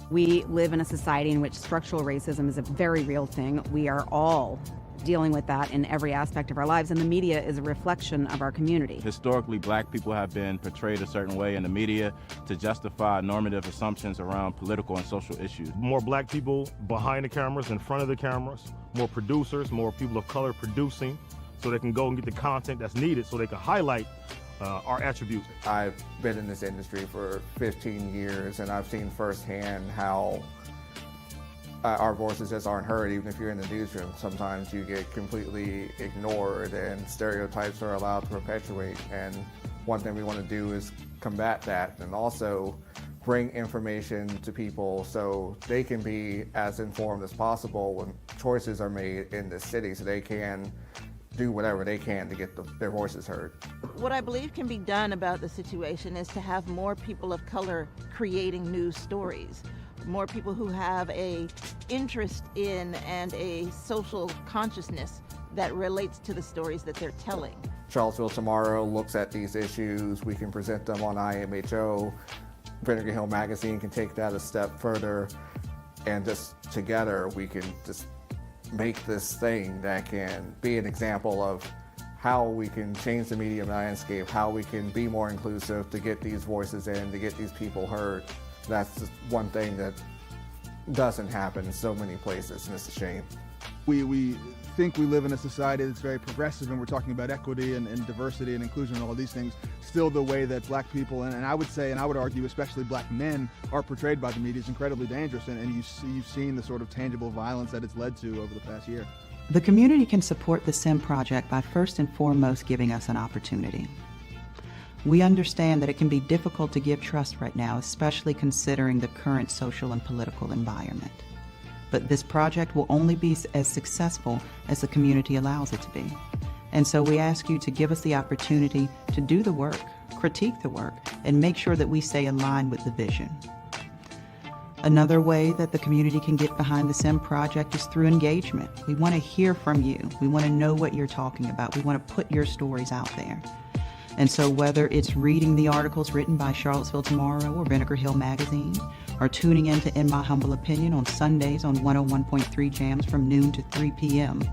We live in a society in which structural racism is a very real thing. We are all dealing with that in every aspect of our lives, and the media is a reflection of our community. Historically, black people have been portrayed a certain way in the media to justify normative assumptions around political and social issues. More black people behind the cameras, in front of the cameras, more producers, more people of color producing, so they can go and get the content that's needed so they can highlight our attributes. I've been in this industry for 15 years, and I've seen firsthand how our voices just aren't heard. Even if you're in the newsroom, sometimes you get completely ignored and stereotypes are allowed to perpetuate. And one thing we want to do is combat that and also bring information to people so they can be as informed as possible when choices are made in this city, so they can do whatever they can to get their voices heard. What I believe can be done about the situation is to have more people of color creating news stories, more people who have a interest in and a social consciousness that relates to the stories that they're telling. Charlottesville Tomorrow looks at these issues. We can present them on IMHO. Vinegar Hill Magazine can take that a step further, and just together we can just make this thing that can be an example of how we can change the media landscape, how we can be more inclusive to get these voices in, to get these people heard. That's just one thing that doesn't happen in so many places, and it's a shame. We think we live in a society that's very progressive, and we're talking about equity and diversity and inclusion and all of these things. Still, the way that black people, and I would say, and I would argue, especially black men, are portrayed by the media is incredibly dangerous, and you've seen the sort of tangible violence that it's led to over the past year. The community can support the SIM project by first and foremost giving us an opportunity. We understand that it can be difficult to give trust right now, especially considering the current social and political environment. But this project will only be as successful as the community allows it to be. And so we ask you to give us the opportunity to do the work, critique the work, and make sure that we stay aligned with the vision. Another way that the community can get behind the SIM project is through engagement. We want to hear from you. We want to know what you're talking about. We want to put your stories out there. And so whether it's reading the articles written by Charlottesville Tomorrow or Vinegar Hill Magazine, or tuning in to In My Humble Opinion on Sundays on 101.3 Jams from noon to 3 p.m.,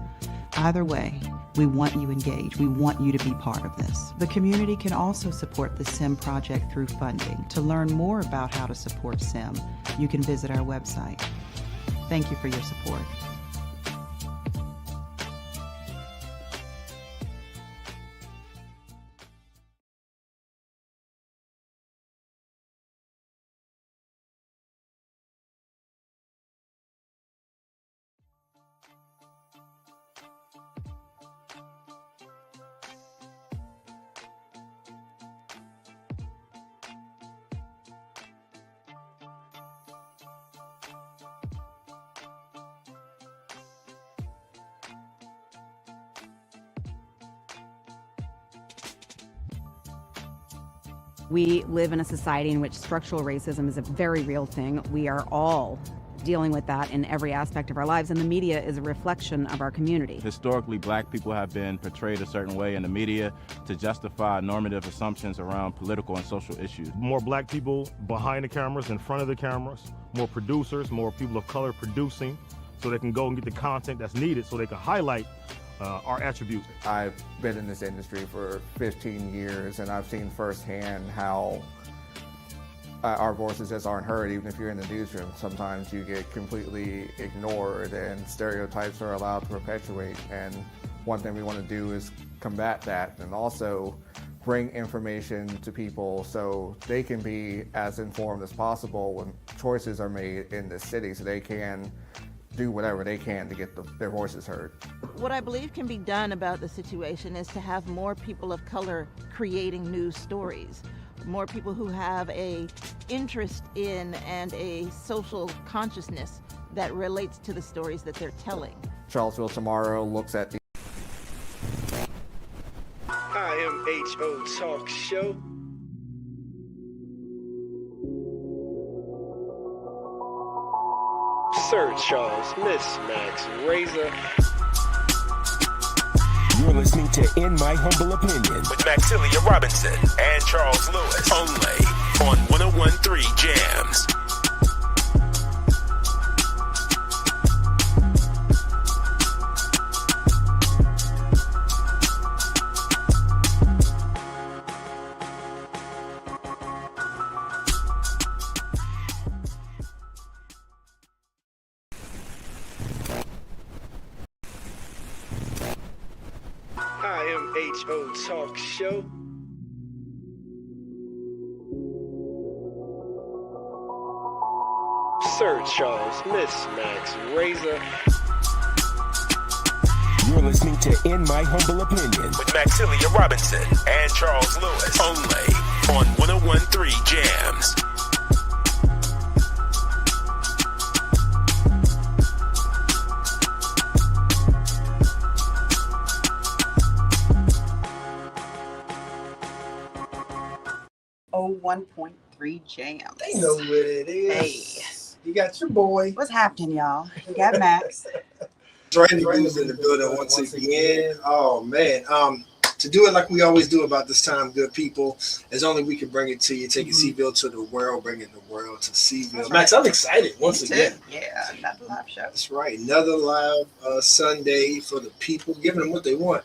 either way, we want you engaged. We want you to be part of this. The community can also support the SIM project through funding. To learn more about how to support SIM, you can visit our website. Thank you for your support. We live in a society in which structural racism is a very real thing. We are all dealing with that in every aspect of our lives, and the media is a reflection of our community. Historically, black people have been portrayed a certain way in the media to justify normative assumptions around political and social issues. More black people behind the cameras, in front of the cameras, more producers, more people of color producing, so they can go and get the content that's needed so they can highlight our attributes. I've been in this industry for 15 years, and I've seen firsthand how our voices just aren't heard. Even if you're in the newsroom, sometimes you get completely ignored and stereotypes are allowed to perpetuate. And one thing we want to do is combat that and also bring information to people so they can be as informed as possible when choices are made in this city, so they can do whatever they can to get their voices heard. What I believe can be done about the situation is to have more people of color creating news stories, more people who have a interest in and a social consciousness that relates to the stories that they're telling. Charlottesville Tomorrow looks at the IMHO Talk Show. Sir Charles, Miss Max Razor. You're listening to In My Humble Opinion with Maxilia Robinson and Charles Lewis. Only on 101.3 Jams. HO Talk Show. Sir Charles, Miss Max Razor. You're listening to In My Humble Opinion with Maxilia Robinson and Charles Lewis. Only on 101.3 Jams. Oh, 1.3 Jams. They know what it is. Hey. You got your boy. What's happening, y'all? We got Max. Randy was in the building once again. Oh man. To do it like we always do about this time, good people, as only we can bring it to you. Taking Seville to the world, bringing the world to Seville. Right. Max, I'm excited once again. Yeah, another live show. That's right. Another live Sunday for the people, giving them what they want.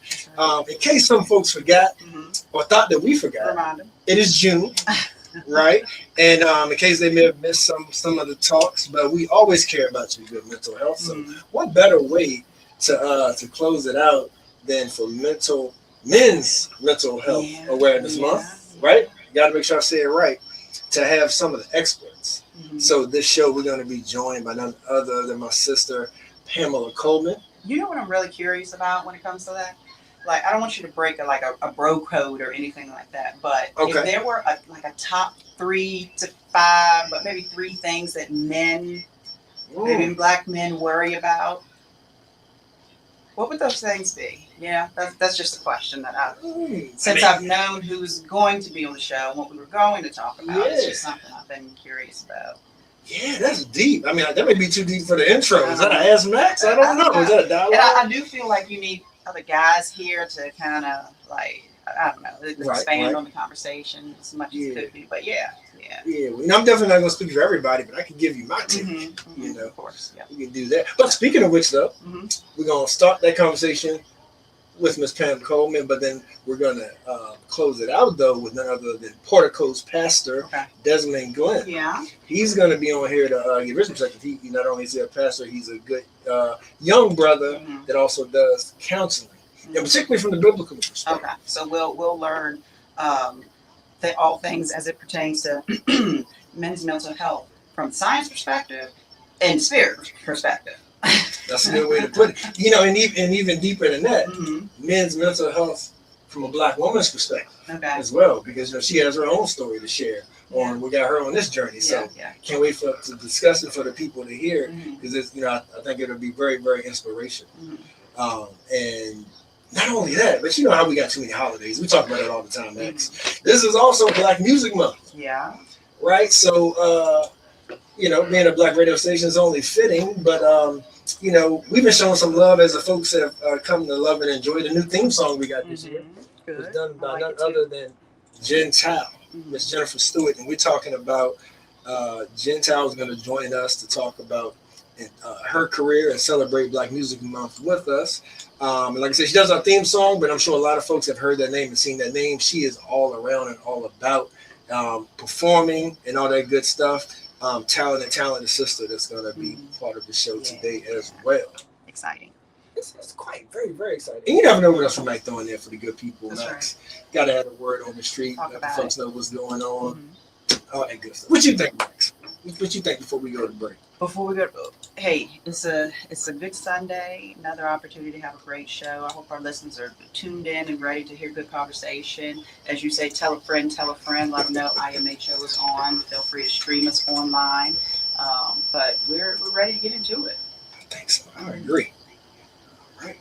In case some folks forgot or thought that we forgot, Reminder. it is June. Right, and in case they may have missed some of the talks, but we always care about your good mental health. So, what better way to close it out than for men's mental health awareness month, right? You got to make sure I say it right. To have some of the experts. So this show we're going to be joined by none other than my sister Pamela Coleman. You know what I'm really curious about when it comes to that? Like, I don't want you to break a bro code or anything like that, but if there were a top 3 to 5, but maybe 3 things that men, maybe black men, worry about, what would those things be? Yeah, that's just a question that I've known who's going to be on the show and what we were going to talk about. It's just something I've been curious about. Yeah, that's deep. I mean, that may be too deep for the intro. Is that an Ask Max? I don't know. Is that a dialogue? And I do feel like you need other guys here to kind of expand on the conversation as much as it could be. But yeah. Well, I'm definitely not going to speak for everybody, but I can give you my take. You know, of course, we can do that. But speaking of which, though, we're going to start that conversation with Miss Pam Coleman, but then we're going to close it out though with none other than Portico's pastor, Desmond Glenn. Yeah, he's going to be on here to give his perspective. He not only is a pastor, he's a good young brother that also does counseling, and particularly from the biblical perspective. Okay, so we'll learn all things as it pertains to men's mental health from science perspective and spirit perspective. That's a good way to put it. You know, and even deeper than that, men's mental health from a black woman's perspective as well, because she has her own story to share on. We got her on this journey, so can't wait to discuss it for the people to hear, because I think it'll be very, very inspirational. And not only that, but you know how we got too many holidays. We talk about it all the time, Max. This is also Black Music Month. Yeah. Right. So being a black radio station is only fitting, but we've been showing some love as the folks have come to love and enjoy the new theme song we got this year. It was done by none other than Gentile, Miss Jennifer Stewart, and we're talking about Gentile is going to join us to talk about her career and celebrate Black Music Month with us. And like I said, she does our theme song, but I'm sure a lot of folks have heard that name and seen that name. She is all around and all about performing and all that good stuff. Talented sister that's going to be part of the show today as well. Exciting. It's quite very, very exciting. And you never know what else we might throw in there for the good people, That's Max. Got to have a word on the street, Talk let about folks know what's going on. All that good stuff. What you think, Max? What you think before we go to break? Before we go, hey, it's a good Sunday. Another opportunity to have a great show. I hope our listeners are tuned in and ready to hear good conversation. As you say, tell a friend, let them know IMHO is on. Feel free to stream us online. But we're ready to get into it. I think so. I agree. All right.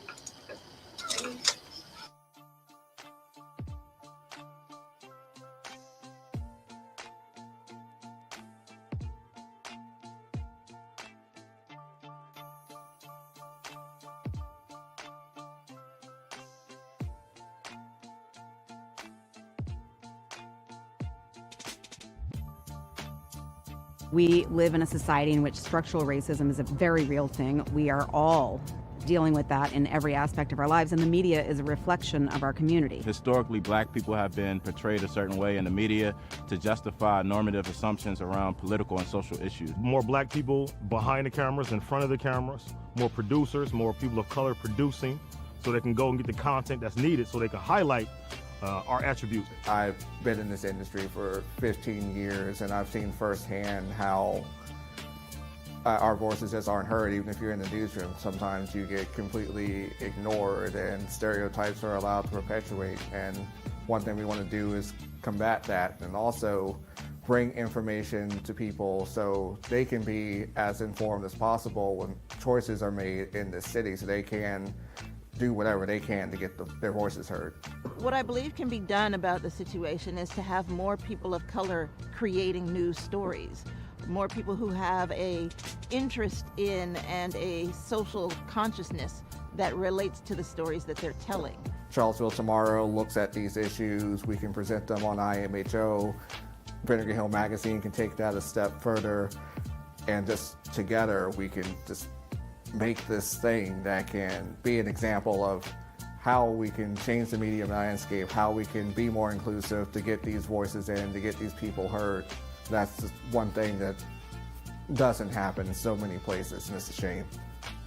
We live in a society in which structural racism is a very real thing. We are all dealing with that in every aspect of our lives, and the media is a reflection of our community. Historically, black people have been portrayed a certain way in the media to justify normative assumptions around political and social issues. More black people behind the cameras, in front of the cameras, more producers, more people of color producing, so they can go and get the content that's needed so they can highlight our attributes. I've been in this industry for 15 years, and I've seen firsthand how our voices just aren't heard. Even if you're in the newsroom, sometimes you get completely ignored and stereotypes are allowed to perpetuate. And one thing we want to do is combat that, and also bring information to people so they can be as informed as possible when choices are made in this city, so they can do whatever they can to get their voices heard. What I believe can be done about the situation is to have more people of color creating news stories, more people who have a interest in and a social consciousness that relates to the stories that they're telling. Charlottesville Tomorrow looks at these issues. We can present them on IMHO. Vinegar Hill Magazine can take that a step further, and just together we can just make this thing that can be an example of how we can change the media landscape, how we can be more inclusive to get these voices in, to get these people heard. That's just one thing that doesn't happen in so many places, and it's a shame.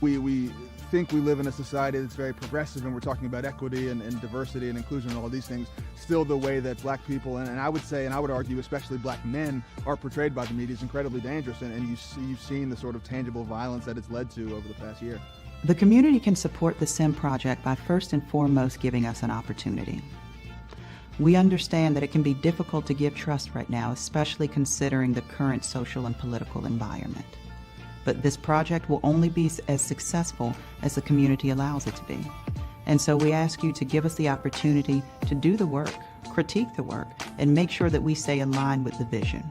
We think we live in a society that's very progressive, and we're talking about equity and diversity and inclusion and all these things. Still, the way that black people, and I would say, and I would argue especially black men, are portrayed by the media is incredibly dangerous, and you've seen the sort of tangible violence that it's led to over the past year. The community can support the SIM project by first and foremost giving us an opportunity. We understand that it can be difficult to give trust right now, especially considering the current social and political environment. But this project will only be as successful as the community allows it to be. And so we ask you to give us the opportunity to do the work, critique the work, and make sure that we stay in line with the vision.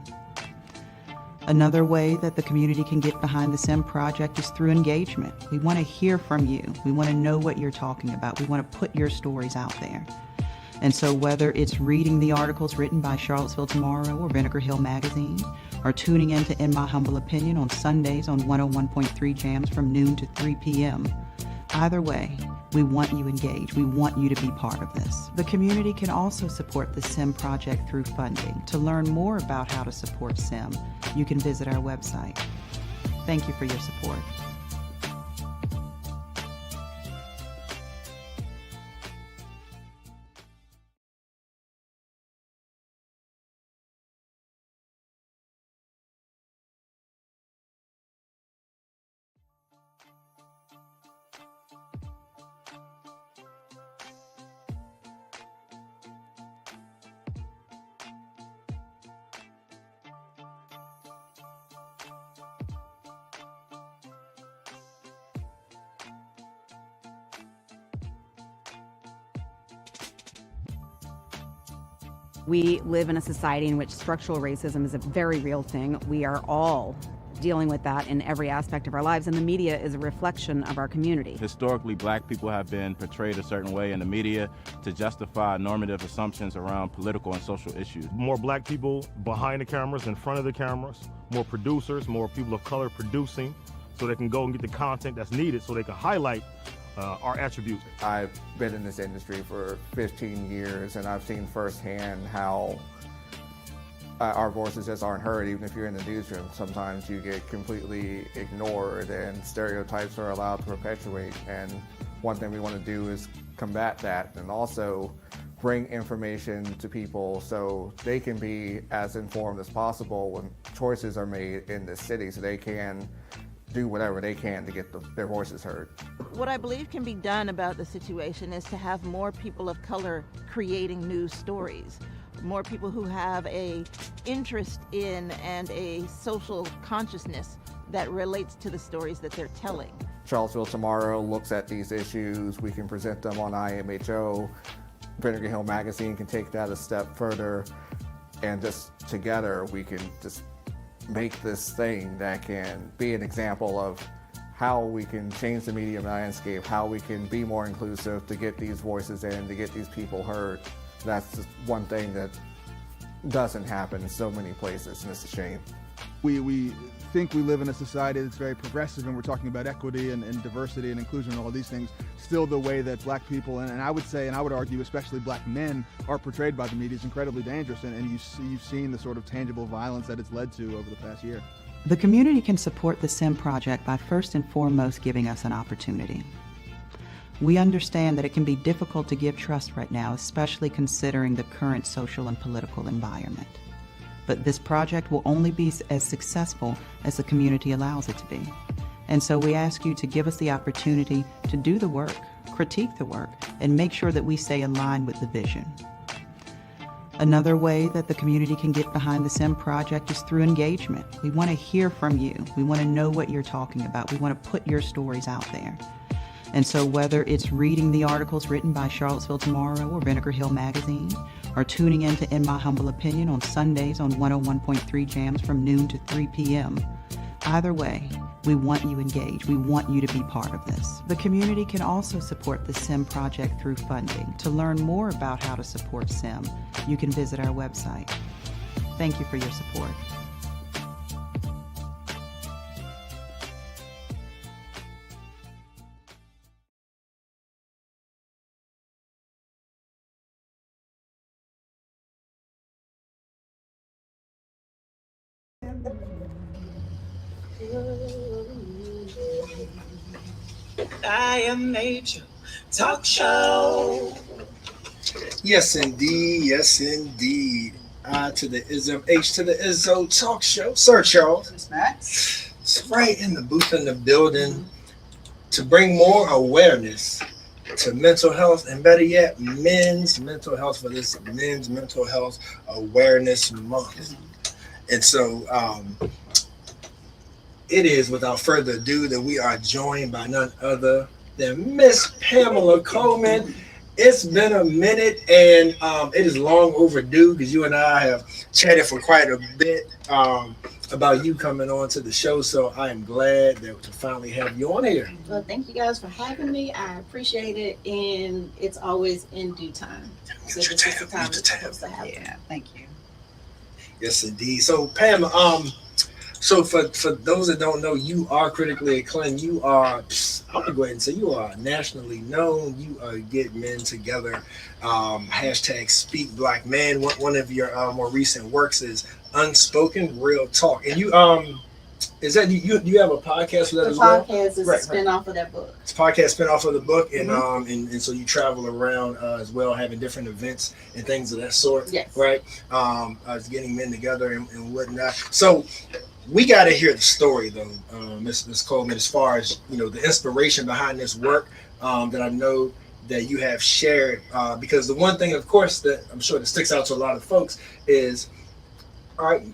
Another way that the community can get behind the SIM project is through engagement. We want to hear from you. We want to know what you're talking about. We want to put your stories out there. And so whether it's reading the articles written by Charlottesville Tomorrow or Vinegar Hill Magazine, or tuning in to In My Humble Opinion on Sundays on 101.3 Jams from noon to 3 p.m., either way, we want you engaged. We want you to be part of this. The community can also support the SIM project through funding. To learn more about how to support SIM, you can visit our website. Thank you for your support. We live in a society in which structural racism is a very real thing. We are all dealing with that in every aspect of our lives, and the media is a reflection of our community. Historically, black people have been portrayed a certain way in the media to justify normative assumptions around political and social issues. More black people behind the cameras, in front of the cameras, more producers, more people of color producing, so they can go and get the content that's needed so they can highlight our attributes. I've been in this industry for 15 years, and I've seen firsthand how our voices just aren't heard. Even if you're in the newsroom, sometimes you get completely ignored and stereotypes are allowed to perpetuate. And one thing we want to do is combat that, and also bring information to people so they can be as informed as possible when choices are made in this city, so they can do whatever they can to get their voices heard. What I believe can be done about the situation is to have more people of color creating news stories, more people who have a interest in and a social consciousness that relates to the stories that they're telling. Charlottesville Tomorrow looks at these issues. We can present them on IMHO. Vinegar Hill Magazine can take that a step further, and just together we can just make this thing that can be an example of how we can change the media landscape, how we can be more inclusive to get these voices in, to get these people heard. That's just one thing that doesn't happen in so many places, and it's a shame. We think we live in a society that's very progressive, and we're talking about equity and diversity and inclusion and all these things. Still, the way that black people, and I would say, and I would argue especially black men, are portrayed by the media is incredibly dangerous, and you've seen the sort of tangible violence that it's led to over the past year. The community can support the SIM project by first and foremost giving us an opportunity. We understand that it can be difficult to give trust right now, especially considering the current social and political environment. But this project will only be as successful as the community allows it to be. And so we ask you to give us the opportunity to do the work, critique the work, and make sure that we stay aligned with the vision. Another way that the community can get behind the SIM project is through engagement. We want to hear from you. We want to know what you're talking about. We want to put your stories out there. And so whether it's reading the articles written by Charlottesville Tomorrow or Vinegar Hill Magazine, or tuning in to In My Humble Opinion on Sundays on 101.3 Jams from noon to 3 p.m., either way, we want you engaged. We want you to be part of this. The community can also support the SIM project through funding. To learn more about how to support SIM, you can visit our website. Thank you for your support. I Am Nature Talk Show. Yes, indeed. Yes, indeed. I to the Ism, H to the Izzo Talk Show. Sir Charles. Miss Max. It's right in the booth in the building to bring more awareness to mental health and better yet, men's mental health for this Men's Mental Health Awareness Month. And so it is without further ado that we are joined by none other than Miss Pamela Coleman. It's been a minute and it is long overdue because you and I have chatted for quite a bit about you coming on to the show. So I am glad that to finally have you on here. Well, thank you guys for having me. I appreciate it, and it's always in due time. So this is the time it's supposed to happen. Yeah, thank you. Yes, indeed. So Pam, so for those that don't know, you are critically acclaimed. You are, I'm gonna go ahead and say you are nationally known. You get men together. Hashtag Speak Black Man. One of your more recent works is Unspoken Real Talk. And you is that you have a podcast for that as well? The podcast is a spin-off of that book. It's a podcast spin-off of the book, and and so you travel around as well, having different events and things of that sort. Yes. Right. Getting men together and whatnot. So we got to hear the story though, Ms. Coleman, as far as the inspiration behind this work that I know that you have shared. Because the one thing, of course, that I'm sure that sticks out to a lot of folks is, all right,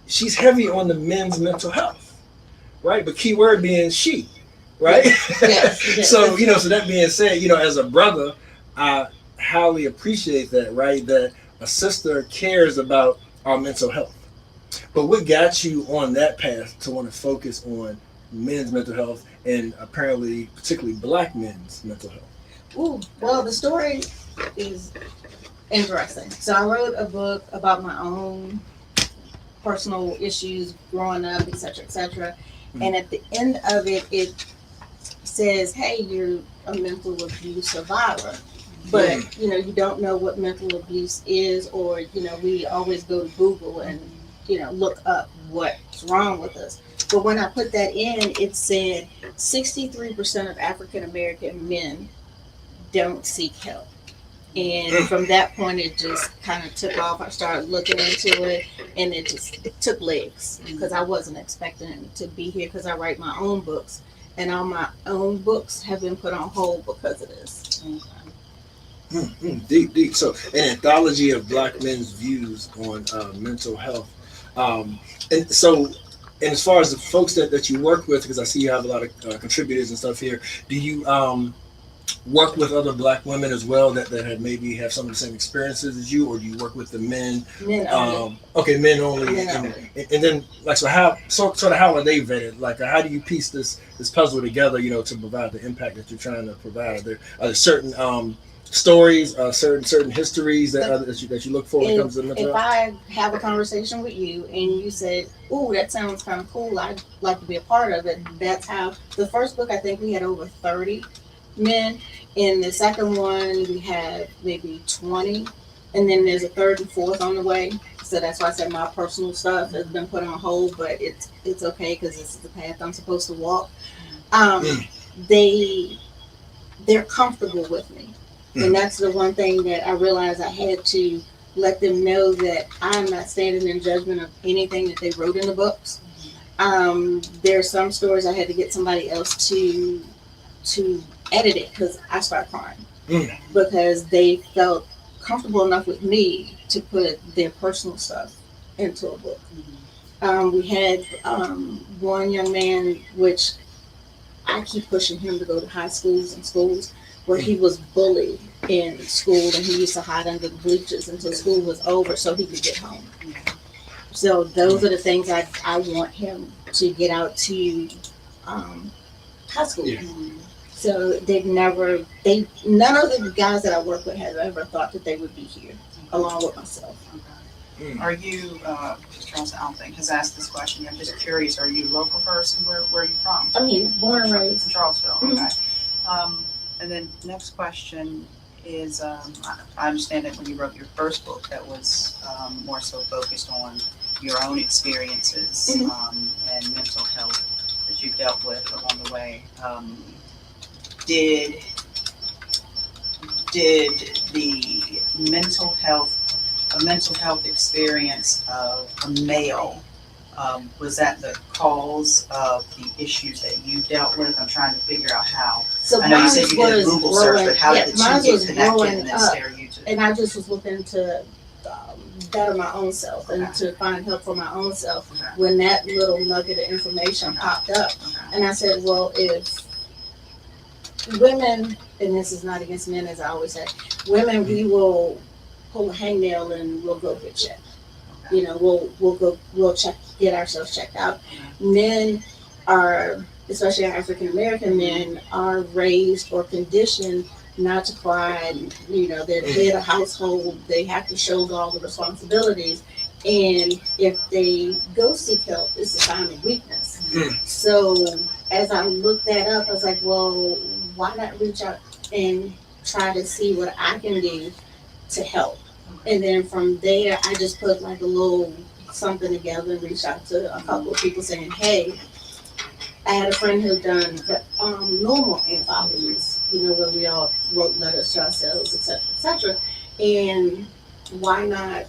she's heavy on the men's mental health, right? But key word being she, right? Yes. So, so that being said, as a brother, I highly appreciate that, right? That a sister cares about our mental health. But what got you on that path to want to focus on men's mental health and apparently particularly Black men's mental health? Ooh, well, the story is interesting. So I wrote a book about my own personal issues growing up, et cetera, et cetera. And at the end of it, it says, hey, you're a mental abuse survivor. But, you don't know what mental abuse is, or, we always go to Google and, look up what's wrong with us. But when I put that in, it said 63% of African-American men don't seek help. And from that point, it just kind of took off. I started looking into it, and it took legs because I wasn't expecting it to be here because I write my own books, and all my own books have been put on hold because of this. Deep. So, an anthology of Black men's views on mental health. And as far as the folks that you work with, because I see you have a lot of contributors and stuff here, do you work with other Black women as well that have some of the same experiences as you, or do you work with the men? Men only. Okay, men only. Men only. And then, so how are they vetted? Like, how do you piece this puzzle together, to provide the impact that you're trying to provide? Are there certain stories, certain histories that you look for when it comes to mental health? If I have a conversation with you and you said, "Ooh, that sounds kind of cool. I'd like to be a part of it." That's how the first book, I think we had over 30 men. In the second one, we had maybe 20, and then there's a third and fourth on the way. So that's why I said my personal stuff has been put on hold, but it's okay because this is the path I'm supposed to walk. they're comfortable with me. And that's the one thing that I realized I had to let them know, that I'm not standing in judgment of anything that they wrote in the books. There are some stories I had to get somebody else to edit it because I started crying because they felt comfortable enough with me to put their personal stuff into a book. We had one young man, which I keep pushing him to go to high schools and schools, where he was bullied in school and he used to hide under the bleachers until school was over so he could get home. So those are the things I want him to get out to high school. So none of the guys that I work with have ever thought that they would be here along with myself. Are you, Charles, I don't think has asked this question. I'm just curious, are you a local person? Where are you from? I mean, born and raised in Charlesville. Okay. And then next question is, I understand that when you wrote your first book, that was more so focused on your own experiences and mental health that you dealt with along the way. Did the mental health experience of a male, was that the cause of the issues that you dealt with? I'm trying to figure out how. So I know you said you did a Google search, but how did the two get connected and then stare you to? And I just was looking to better my own self and to find help for my own self when that little nugget of information popped up. And I said, well, if women, and this is not against men as I always say, women, we will pull a hangnail and we'll go get checked. You know, we'll get ourselves checked out. Men are, especially African American men, are raised or conditioned not to cry. And, you know, they're head of household. They have to shoulder all the responsibilities. And if they go seek help, it's a sign of weakness. So as I looked that up, I was like, well, why not reach out and try to see what I can do to help? And then from there, I just put like a little something together and reached out to a couple of people saying, hey, I had a friend who done normal anthologies, you know, where we all wrote letters to ourselves, et cetera, and why not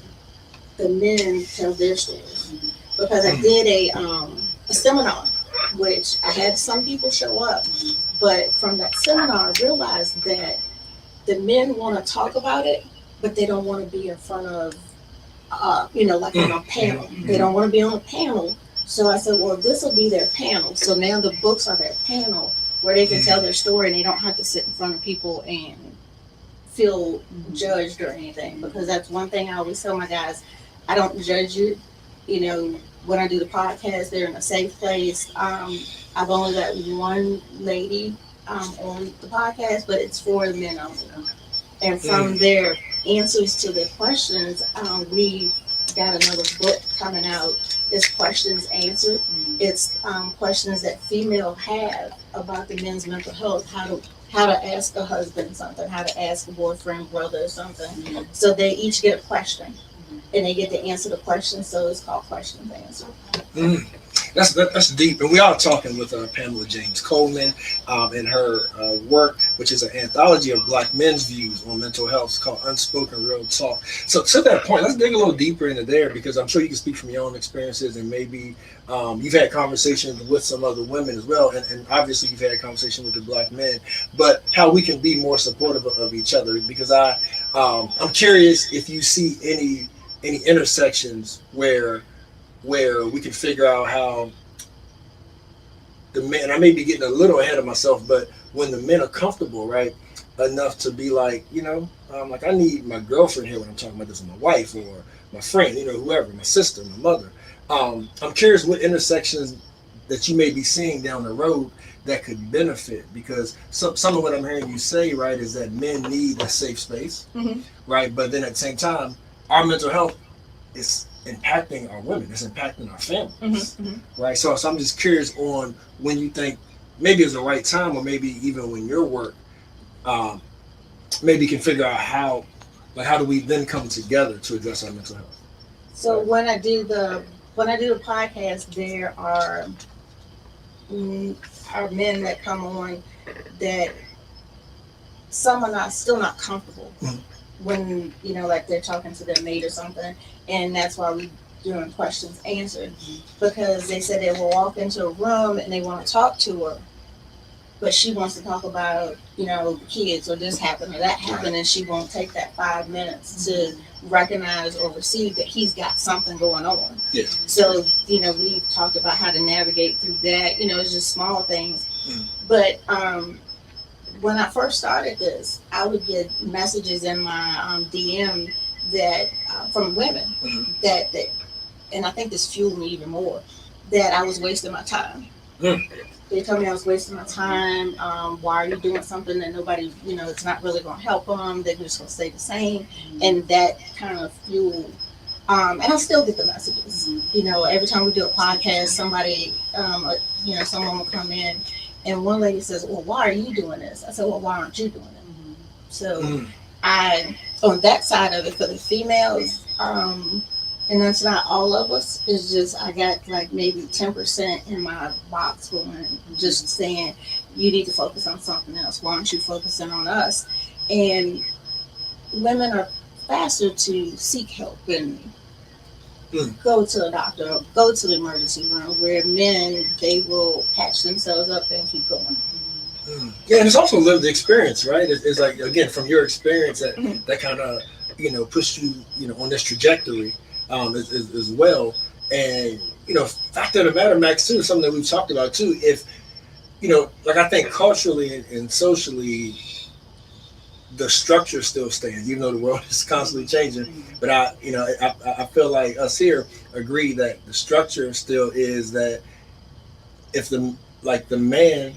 the men tell their stories? Because I did a seminar, which I had some people show up, but from that seminar, I realized that the men want to talk about it, but they don't want to be in front of, you know, like on a panel. They don't want to be on a panel. So I said, well, this will be their panel. So now the books are their panel where they can tell their story and they don't have to sit in front of people and feel judged or anything. Because that's one thing I always tell my guys, I don't judge you. You know, when I do the podcast, they're in a safe place. I've only got one lady on the podcast, but it's for the men only. And from their answers to their questions, we got another book coming out. It's questions answered. It's questions that female have about the men's mental health, how to ask a husband something, how to ask a boyfriend, brother, or something. So they each get a question, and they get to answer the question. So it's called questions answered. That's deep, and we are talking with Pamela James Coleman in her work, which is an anthology of Black men's views on mental health. It's called Unspoken Real Talk. So to that point, let's dig a little deeper into there, because I'm sure you can speak from your own experiences, and maybe you've had conversations with some other women as well, and obviously you've had a conversation with the Black men, but how we can be more supportive of each other, because I'm curious if you see any intersections where we can figure out how the men, I may be getting a little ahead of myself, but when the men are comfortable, right, enough to be like, you know, like I need my girlfriend here when I'm talking about this, or my wife, or my friend, you know, whoever, my sister, my mother. I'm curious what intersections that you may be seeing down the road that could benefit, because some of what I'm hearing you say, right, is that men need a safe space, right, but then at the same time, our mental health is impacting our women, it's impacting our families, right? So I'm just curious on when you think maybe it's the right time, or maybe even when your work, maybe you can figure out how do we then come together to address our mental health? So when I do the podcast, there are men that come on that some are still not comfortable when, you know, like they're talking to their mate or something, and that's why we doing questions answered, because they said they will walk into a room and they want to talk to her, but she wants to talk about, you know, kids or this happened or that happened, and she won't take that 5 minutes to recognize or receive that he's got something going on. Yeah. So, you know, we've talked about how to navigate through that. You know, it's just small things. But when I first started this, I would get messages in my DM that from women that and I think this fueled me even more, that I was wasting my time. They told me I was wasting my time. Why are you doing something that nobody, you know, it's not really going to help them. They're just going to stay the same. And that kind of fueled. And I still get the messages. You know, every time we do a podcast, somebody, you know, someone will come in. And one lady says, well, why are you doing this? I said, well, why aren't you doing it? So on that side of it, for the females, and that's not all of us, it's just I got like maybe 10% in my box going, just saying, you need to focus on something else. Why aren't you focusing on us? And women are faster to seek help and go to a doctor or go to the emergency room, where men, they will patch themselves up and keep going. Yeah, and it's also lived experience, right? It's like, again, from your experience that kind of, you know, pushed you, you know, on this trajectory as well. And, you know, fact of the matter, Max, too, something that we've talked about too, if, you know, like I think culturally and socially, the structure still stands, even though the world is constantly changing. But I feel like us here agree that the structure still is that if the man,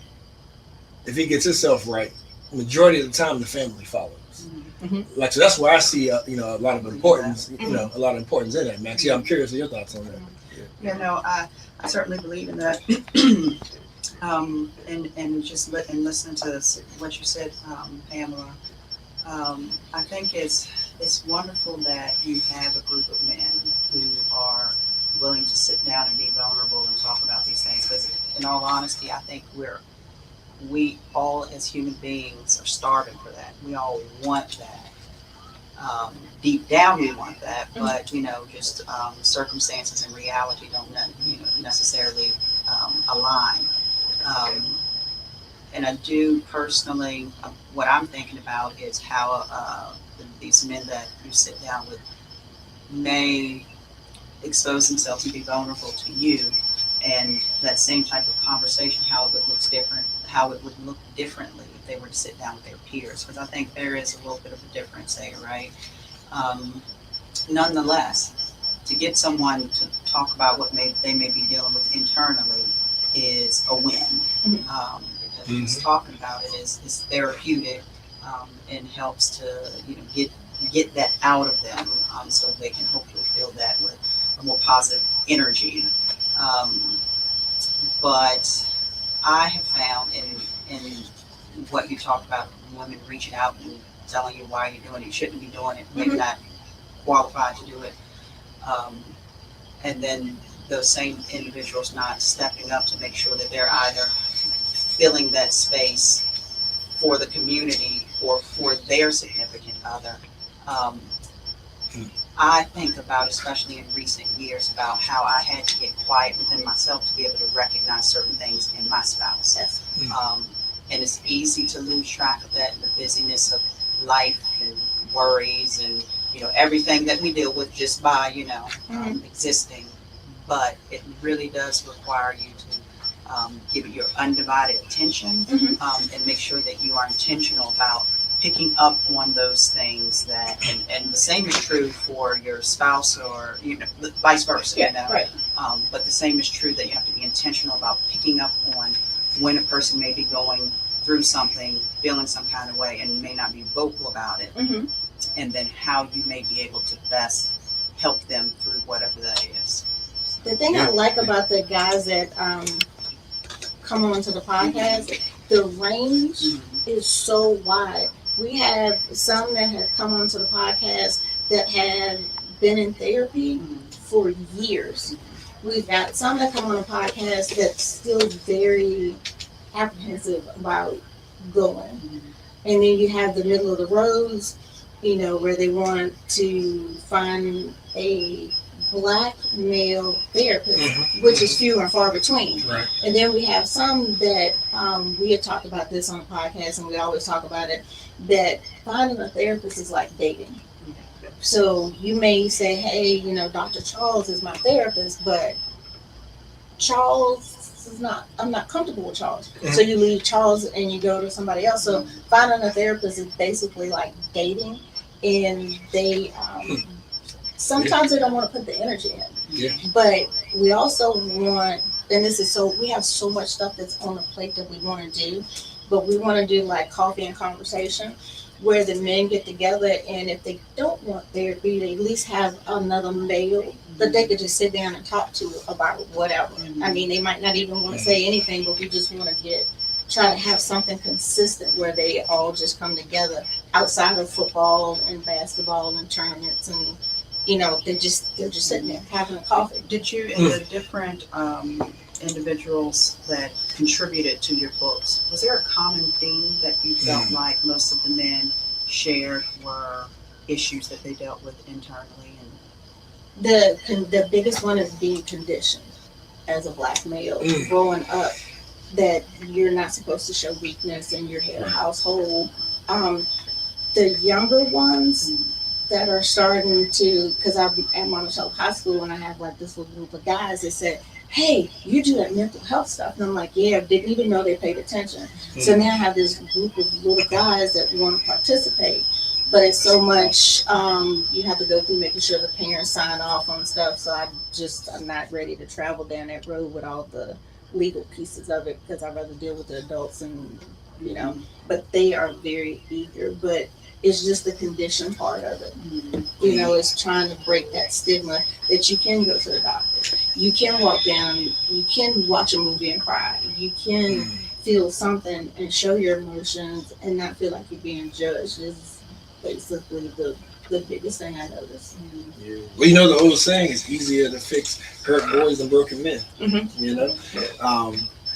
if he gets himself right, majority of the time the family follows. Like, so that's where I see a lot of importance, a lot of importance in that, Max. Yeah, I'm curious of your thoughts on that. Yeah, no, I certainly believe in that. And just listening to what you said, Pamela, I think it's wonderful that you have a group of men who are willing to sit down and be vulnerable and talk about these things. Because in all honesty, I think we all as human beings are starving for that. We all want that. Deep down, we want that, but just circumstances and reality don't necessarily align. And I do personally, what I'm thinking about is how these men that you sit down with may expose themselves and be vulnerable to you, and that same type of conversation, how it would look differently if they were to sit down with their peers, because I think there is a little bit of a difference there, right? Nonetheless, to get someone to talk about what they may be dealing with internally is a win, because talking about it is therapeutic, and helps to get that out of them, so they can hopefully fill that with a more positive energy. But I have found in what you talked about, women reaching out and telling you why you're doing it, you shouldn't be doing it, maybe not qualified to do it, and then those same individuals not stepping up to make sure that they're either filling that space for the community or for their significant other. I think about, especially in recent years, about how I had to get quiet within myself to be able to recognize certain things in my spouse. And it's easy to lose track of that in the busyness of life and worries and everything that we deal with just by existing. But it really does require you to give it your undivided attention, and make sure that you are intentional about picking up on those things that, and the same is true for your spouse or vice versa. Right. But the same is true that you have to be intentional about picking up on when a person may be going through something, feeling some kind of way, and may not be vocal about it, and then how you may be able to best help them through whatever that is. The thing I like about the guys that come onto the podcast, the range is so wide. We have some that have come onto the podcast that have been in therapy for years. We've got some that come on the podcast that's still very apprehensive about going. And then you have the middle of the roads, you know, where they want to find a black male therapist, which is few and far between. Right. And then we have some that we had talked about this on the podcast, and we always talk about it, that finding a therapist is like dating. So you may say, hey, you know, Dr. Charles is my therapist, but Charles is not, I'm not comfortable with Charles. So you leave Charles and you go to somebody else. So finding a therapist is basically like dating, and they sometimes they don't want to put the energy in. Yeah. But we also want, and this is so, we have so much stuff that's on the plate that we want to do, but we want to do like coffee and conversation, where the men get together, and if they don't want therapy, they at least have another male that they could just sit down and talk to about whatever. I mean, they might not even want to say anything, but we just want to try to have something consistent where they all just come together outside of football and basketball and tournaments, and you know, they're just sitting there having a coffee. Did you, in the different individuals that contributed to your books, was there a common theme that you felt like most of the men shared were issues that they dealt with internally? The biggest one is being conditioned as a black male, growing up that you're not supposed to show weakness in your head household. The younger ones that are starting to, because I'm at Monticello High School and I have like this little group of guys that said, hey, you do that mental health stuff. And I'm like, yeah, didn't even know they paid attention. So now I have this group of little guys that want to participate. But it's so much, you have to go through making sure the parents sign off on stuff. So I'm not ready to travel down that road with all the legal pieces of it, because I'd rather deal with the adults and, you know, but they are very eager. But it's just the condition part of it. You know, it's trying to break that stigma that you can go to the doctor. You can walk down, you can watch a movie and cry. You can feel something and show your emotions and not feel like you're being judged. Is basically the biggest thing I noticed. Yeah. Well, you know, the old saying is easier to fix hurt boys than broken men. You know?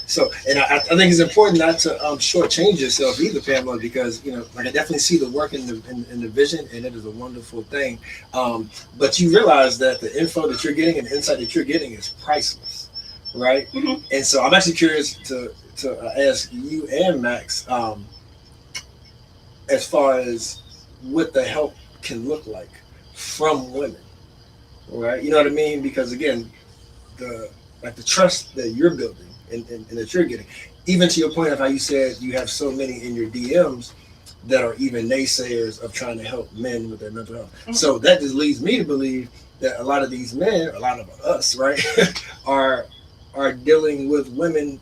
So, and I think it's important not to shortchange yourself either, Pamela, because, you know, like I definitely see the work in the vision, and it is a wonderful thing. But you realize that the info that you're getting and the insight that you're getting is priceless, right? And so I'm actually curious to ask you and Max, as far as what the help can look like from women, right? You know what I mean? Because again, the trust that you're building and that you're getting, even to your point of how you said you have so many in your DMs that are even naysayers of trying to help men with their mental health. So that just leads me to believe that a lot of these men, a lot of us, right, are dealing with women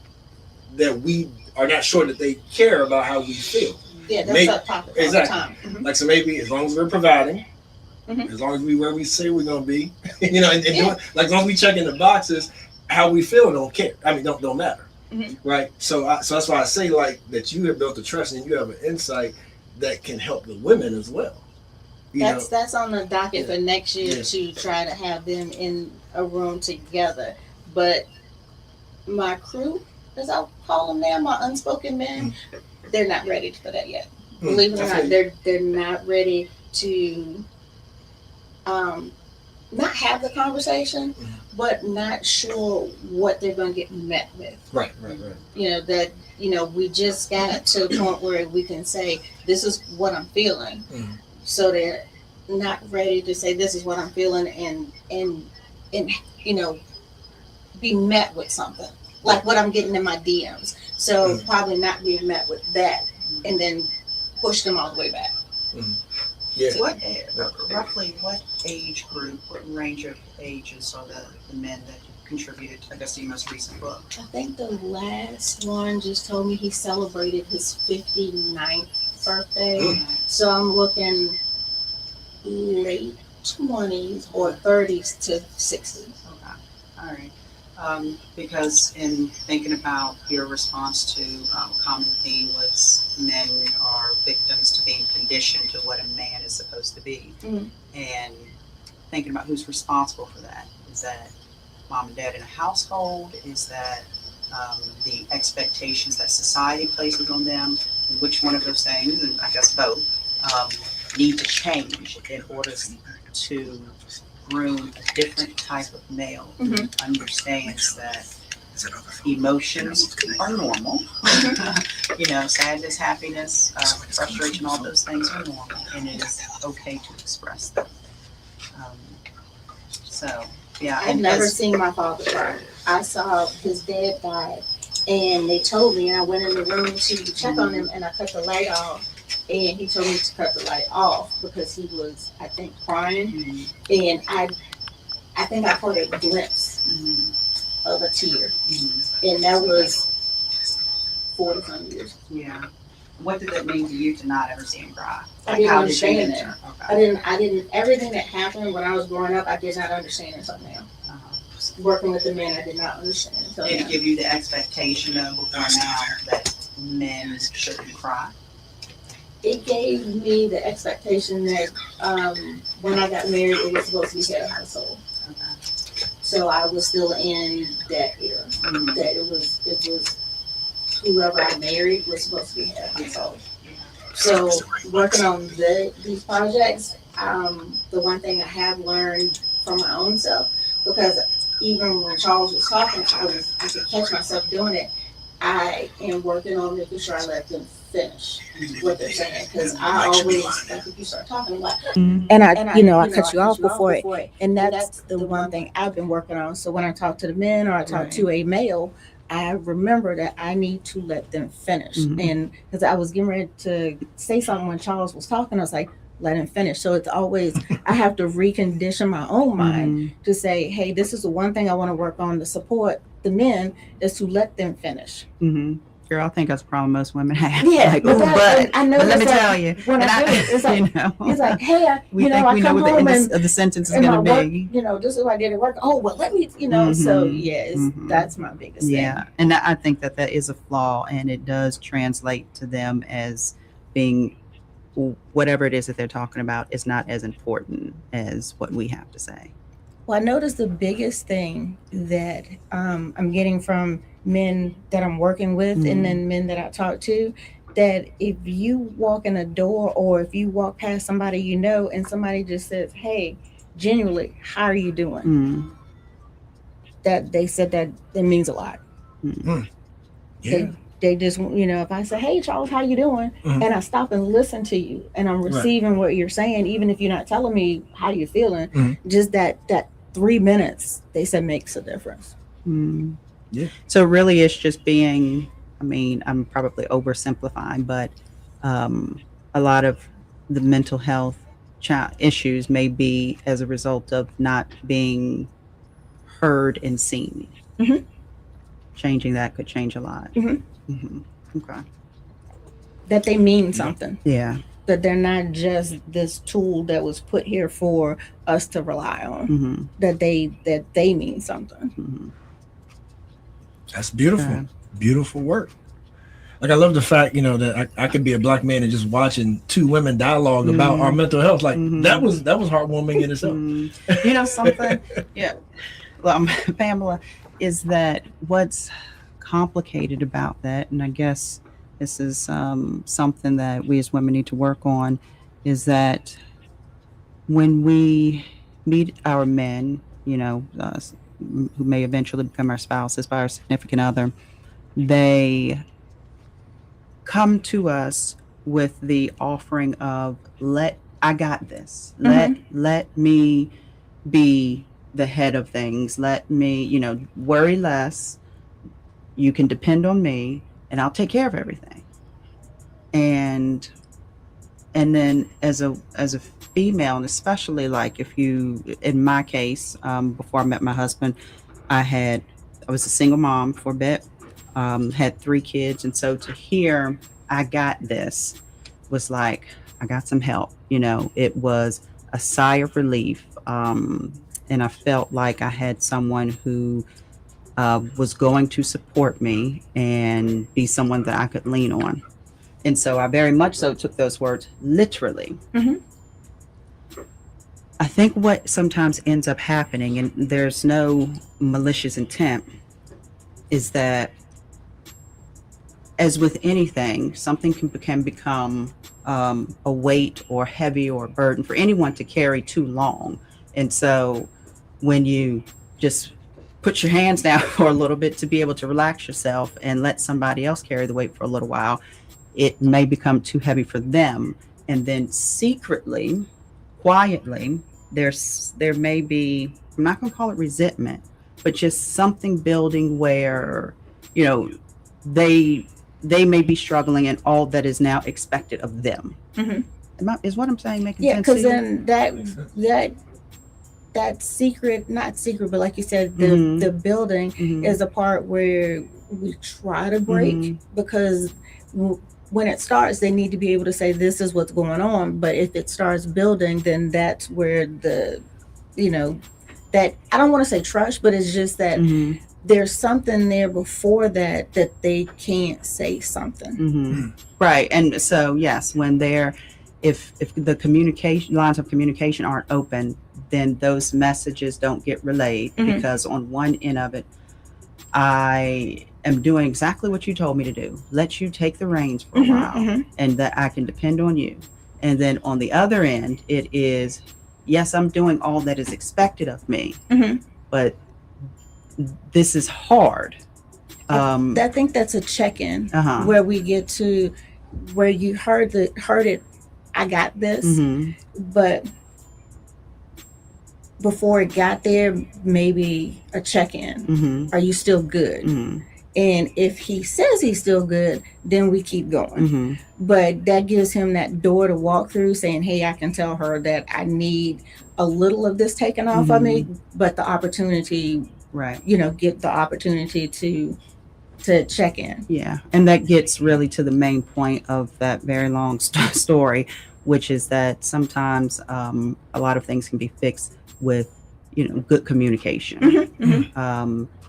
that we are not sure that they care about how we feel. Yeah, that's a topic all the time. Like, so maybe as long as we're providing, as long as we where we say we're gonna be, you know, and doing, like as long as we check in the boxes, how we feel don't care. I mean, don't matter, right? So that's why I say like that you have built a trust and you have an insight that can help the women as well. That's on the docket for next year to try to have them in a room together. But my crew, as I'll call them now, my unspoken men, they're not ready for that yet. Believe it or not, they're not ready to not have the conversation, but not sure what they're going to get met with. Right. You know, that, you know, we just got to the point where we can say, this is what I'm feeling. So they're not ready to say, this is what I'm feeling, and you know, be met with something like what I'm getting in my DMs. So probably not being met with that, and then push them all the way back. So roughly what age group, what range of ages are the men that contributed, I guess, to your most recent book? I think the last one just told me he celebrated his 59th birthday. So I'm looking late 20s or 30s to 60s. Okay. All right. Because in thinking about your response to common theme was men are victims to being conditioned to what a man is supposed to be, and thinking about who's responsible for that. Is that mom and dad in a household? Is that the expectations that society places on them, and which one of those things, and I guess both, need to change in order to groom a different type of male who understands that emotions are normal. You know, sadness, happiness, frustration, all those things are normal, and it is okay to express them. So, yeah. I've never seen my father cry. I saw his dad die, and they told me, and I went in the room to check on him, and I cut the light off, and he told me to cut the light off because he was, I think, crying, and I think I caught a glimpse of a tear, and that was 40-some years. Yeah. What did that mean to you to not ever see him cry? I didn't How understand did you it. Okay. I didn't, everything that happened when I was growing up, I did not understand until now. Working with the men, I did not understand until Did now. it give you the expectation of before now that men shouldn't cry? It gave me the expectation that when I got married, it was supposed to be head of household. So I was still in that era. That it was whoever I married was supposed to be head of household. So working on these projects, the one thing I have learned from my own self, because even when Charles was talking, I could catch myself doing it. I am working on making sure I let them finish what they're saying, because I always, like, if you start talking about, and I cut you off before it, and that's the one thing I've been working on. So when I talk to the men or I talk to a male, I remember that I need to let them finish. And because I was getting ready to say something when Charles was talking, I was like, let him finish. So it's always, I have to recondition my own mind to say, hey, this is the one thing I want to work on to support the men, is to let them finish. Girl, I think that's a problem most women have. Yeah, Like, but I know, but let me like, tell you, when I do it, it's like, it's like, hey, we think I we know come what the home end of the sentence is and going my to be. work, this is what I did at work. Oh, well, let me, so yeah, that's my biggest thing. Yeah, and I think that is a flaw, and it does translate to them as being whatever it is that they're talking about is not as important as what we have to say. Well, I noticed the biggest thing that I'm getting from men that I'm working with and then men that I talk to, that if you walk in a door or if you walk past somebody and somebody just says, hey, genuinely, how are you doing? That they said that means a lot. Yeah. They just, if I say, hey, Charles, how you doing? And I stop and listen to you and I'm receiving what you're saying, even if you're not telling me how you're feeling, just that 3 minutes, they said, makes a difference. Yeah. So really it's just being, I'm probably oversimplifying, but a lot of the mental health issues may be as a result of not being heard and seen. Changing that could change a lot. Okay. That they mean something. Yeah. That they're not just this tool that was put here for us to rely on. That they mean something. That's beautiful. Beautiful work. Like, I love the fact, that I could be a black man and just watching two women dialogue about our mental health. Like that was heartwarming in itself. Something. Yeah. Well, Pamela, is that what's complicated about that, and I guess this is something that we as women need to work on, is that when we meet our men, who may eventually become our spouses, by our significant other, they come to us with the offering of, I got this. Let me be the head of things. Let me, worry less. You can depend on me and I'll take care of everything. And then as a female, and especially like if you, in my case, before I met my husband, I was a single mom for a bit, had 3 kids. And so to hear, I got this, was like, I got some help, it was a sigh of relief. And I felt like I had someone who was going to support me and be someone that I could lean on. And so I very much so took those words literally. I think what sometimes ends up happening, and there's no malicious intent, is that as with anything, something can become a weight or heavy or a burden for anyone to carry too long. And so when you just put your hands down for a little bit to be able to relax yourself and let somebody else carry the weight for a little while, it may become too heavy for them. And then secretly, quietly, there may be, I'm not going to call it resentment, but just something building where, you know, they may be struggling in all that is now expected of them. Is what I'm saying making sense? Yeah, because then that secret, not secret, but like you said, the building is a part where we try to break, because when it starts, they need to be able to say, this is what's going on. But if it starts building, then that's where that I don't want to say trust, but it's just that there's something there before that they can't say something. Right. And so, yes, when if the lines of communication aren't open, then those messages don't get relayed, because on one end of it, I am doing exactly what you told me to do. Let you take the reins for a while, and that I can depend on you. And then on the other end, it is, yes, I'm doing all that is expected of me, but this is hard. I think that's a check-in where we get to where you heard it. I got this, but before it got there, maybe a check-in. Are you still good? And if he says he's still good, then we keep going. But that gives him that door to walk through, saying, hey, I can tell her that I need a little of this taken off of me, but the opportunity, get the opportunity to check in. Yeah. And that gets really to the main point of that very long story, which is that sometimes a lot of things can be fixed with, good communication,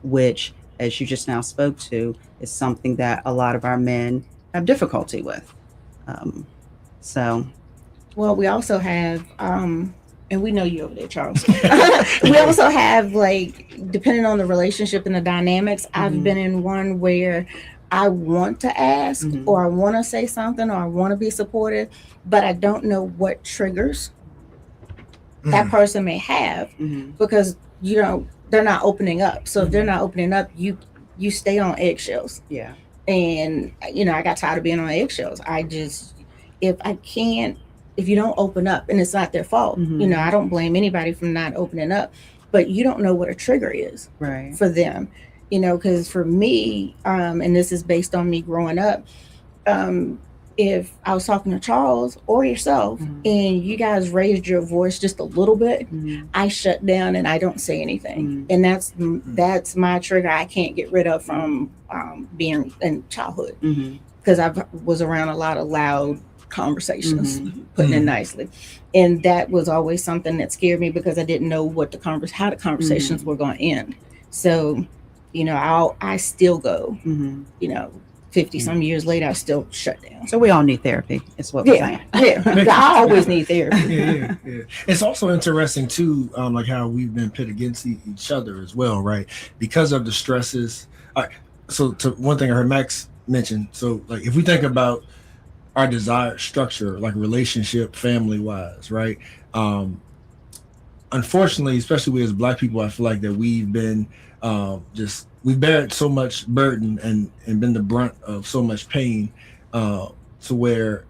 which, as you just now spoke to, is something that a lot of our men have difficulty with. Well, we also have, and we know you over there, Charles. We also have, depending on the relationship and the dynamics, I've been in one where I want to ask, or I want to say something, or I want to be supportive, but I don't know what triggers that person may have, because, they're not opening up. So if they're not opening up, you stay on eggshells. Yeah. And, I got tired of being on eggshells. If you don't open up, and it's not their fault, I don't blame anybody for not opening up, but you don't know what a trigger is for them, because for me, and this is based on me growing up, if I was talking to Charles or yourself and you guys raised your voice just a little bit, I shut down and I don't say anything. And that's my trigger I can't get rid of from being in childhood, because I was around a lot of loud conversations, putting it nicely. And that was always something that scared me, because I didn't know how the conversations were going to end. So, I still go, 50 some years later, I still shut down. So we all need therapy, is what we're saying. I always need therapy. Yeah. It's also interesting too, like how we've been pit against each other as well, right? Because of the stresses. So to one thing I heard Max mention, so like if we think about our desired structure, like relationship, family wise, right? Unfortunately, especially we as Black people, I feel like that we've been we've bared so much burden and been the brunt of so much pain, to where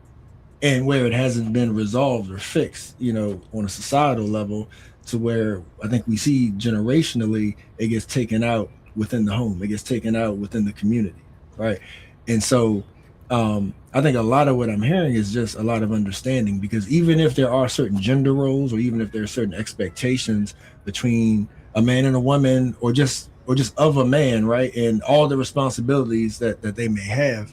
it hasn't been resolved or fixed, on a societal level, to where I think we see generationally it gets taken out within the home, it gets taken out within the community, right? And so I think a lot of what I'm hearing is just a lot of understanding, because even if there are certain gender roles, or even if there are certain expectations between a man and a woman, or just of a man, right, and all the responsibilities that they may have,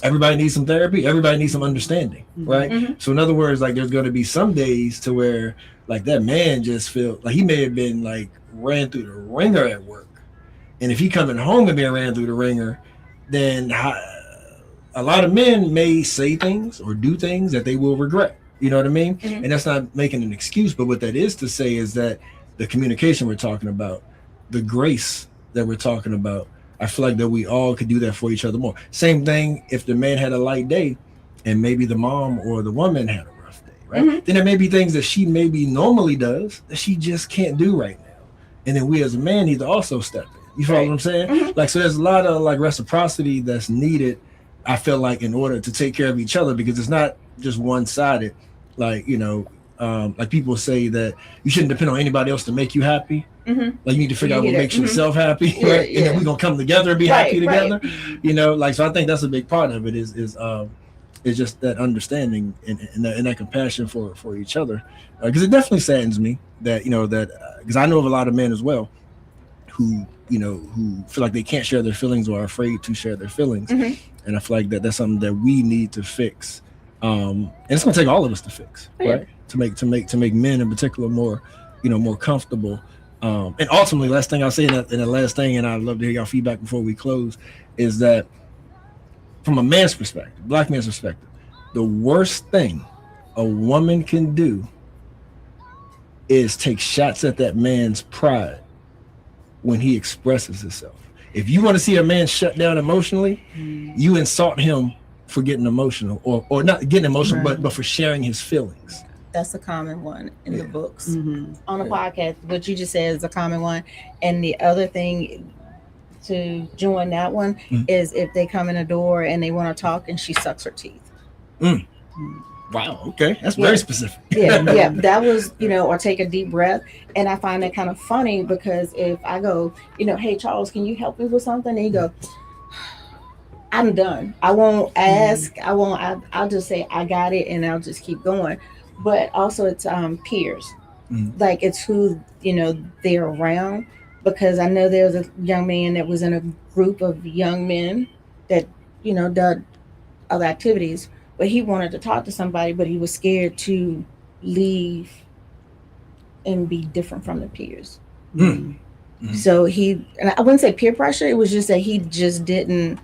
everybody needs some therapy, everybody needs some understanding, right? So in other words, like there's going to be some days to where like that man just feel like he may have been like ran through the ringer at work, and if he coming home and being ran through the ringer, then a lot of men may say things or do things that they will regret. You know what I mean? And that's not making an excuse, but what that is to say is that the communication we're talking about, the grace that we're talking about, I feel like that we all could do that for each other more. Same thing if the man had a light day and maybe the mom or the woman had a rough day, right? Then there may be things that she maybe normally does that she just can't do right now. And then we as a man need to also step in. You follow what I'm saying? Like, so there's a lot of like reciprocity that's needed, I feel like, in order to take care of each other, because it's not just one-sided. Like, you know, like people say that you shouldn't depend on anybody else to make you happy. Like you need to figure out what makes yourself happy, right? And then we're gonna come together and be happy together. You know, like, so I think that's a big part of it is just that understanding and that compassion for each other. Because it definitely saddens me that, you know, that because I know of a lot of men as well who, you know, who feel like they can't share their feelings or are afraid to share their feelings. And I feel like that's something that we need to fix. And it's gonna take all of us to fix, right? To make men in particular more, you know, more comfortable. And ultimately, last thing I'll say in the last thing, and I'd love to hear y'all feedback before we close, is that from a man's perspective, black man's perspective, the worst thing a woman can do is take shots at that man's pride when he expresses himself. If you want to see a man shut down emotionally, you insult him for getting emotional, or not getting emotional, but for sharing his feelings. That's a common one in the books. On the podcast, what you just said is a common one. And the other thing to join that one is if they come in the door and they want to talk and she sucks her teeth. Wow, okay, that's very specific. Yeah, that was, you know, or take a deep breath. And I find that kind of funny because if I go, you know, hey, Charles, can you help me with something? And you go, I'm done. I won't ask. I'll just say I got it and I'll just keep going. But also it's peers. Like it's who, you know, they're around. Because I know there was a young man that was in a group of young men that, you know, did other activities, but he wanted to talk to somebody, but he was scared to leave and be different from the peers. So and I wouldn't say peer pressure, it was just that he just didn't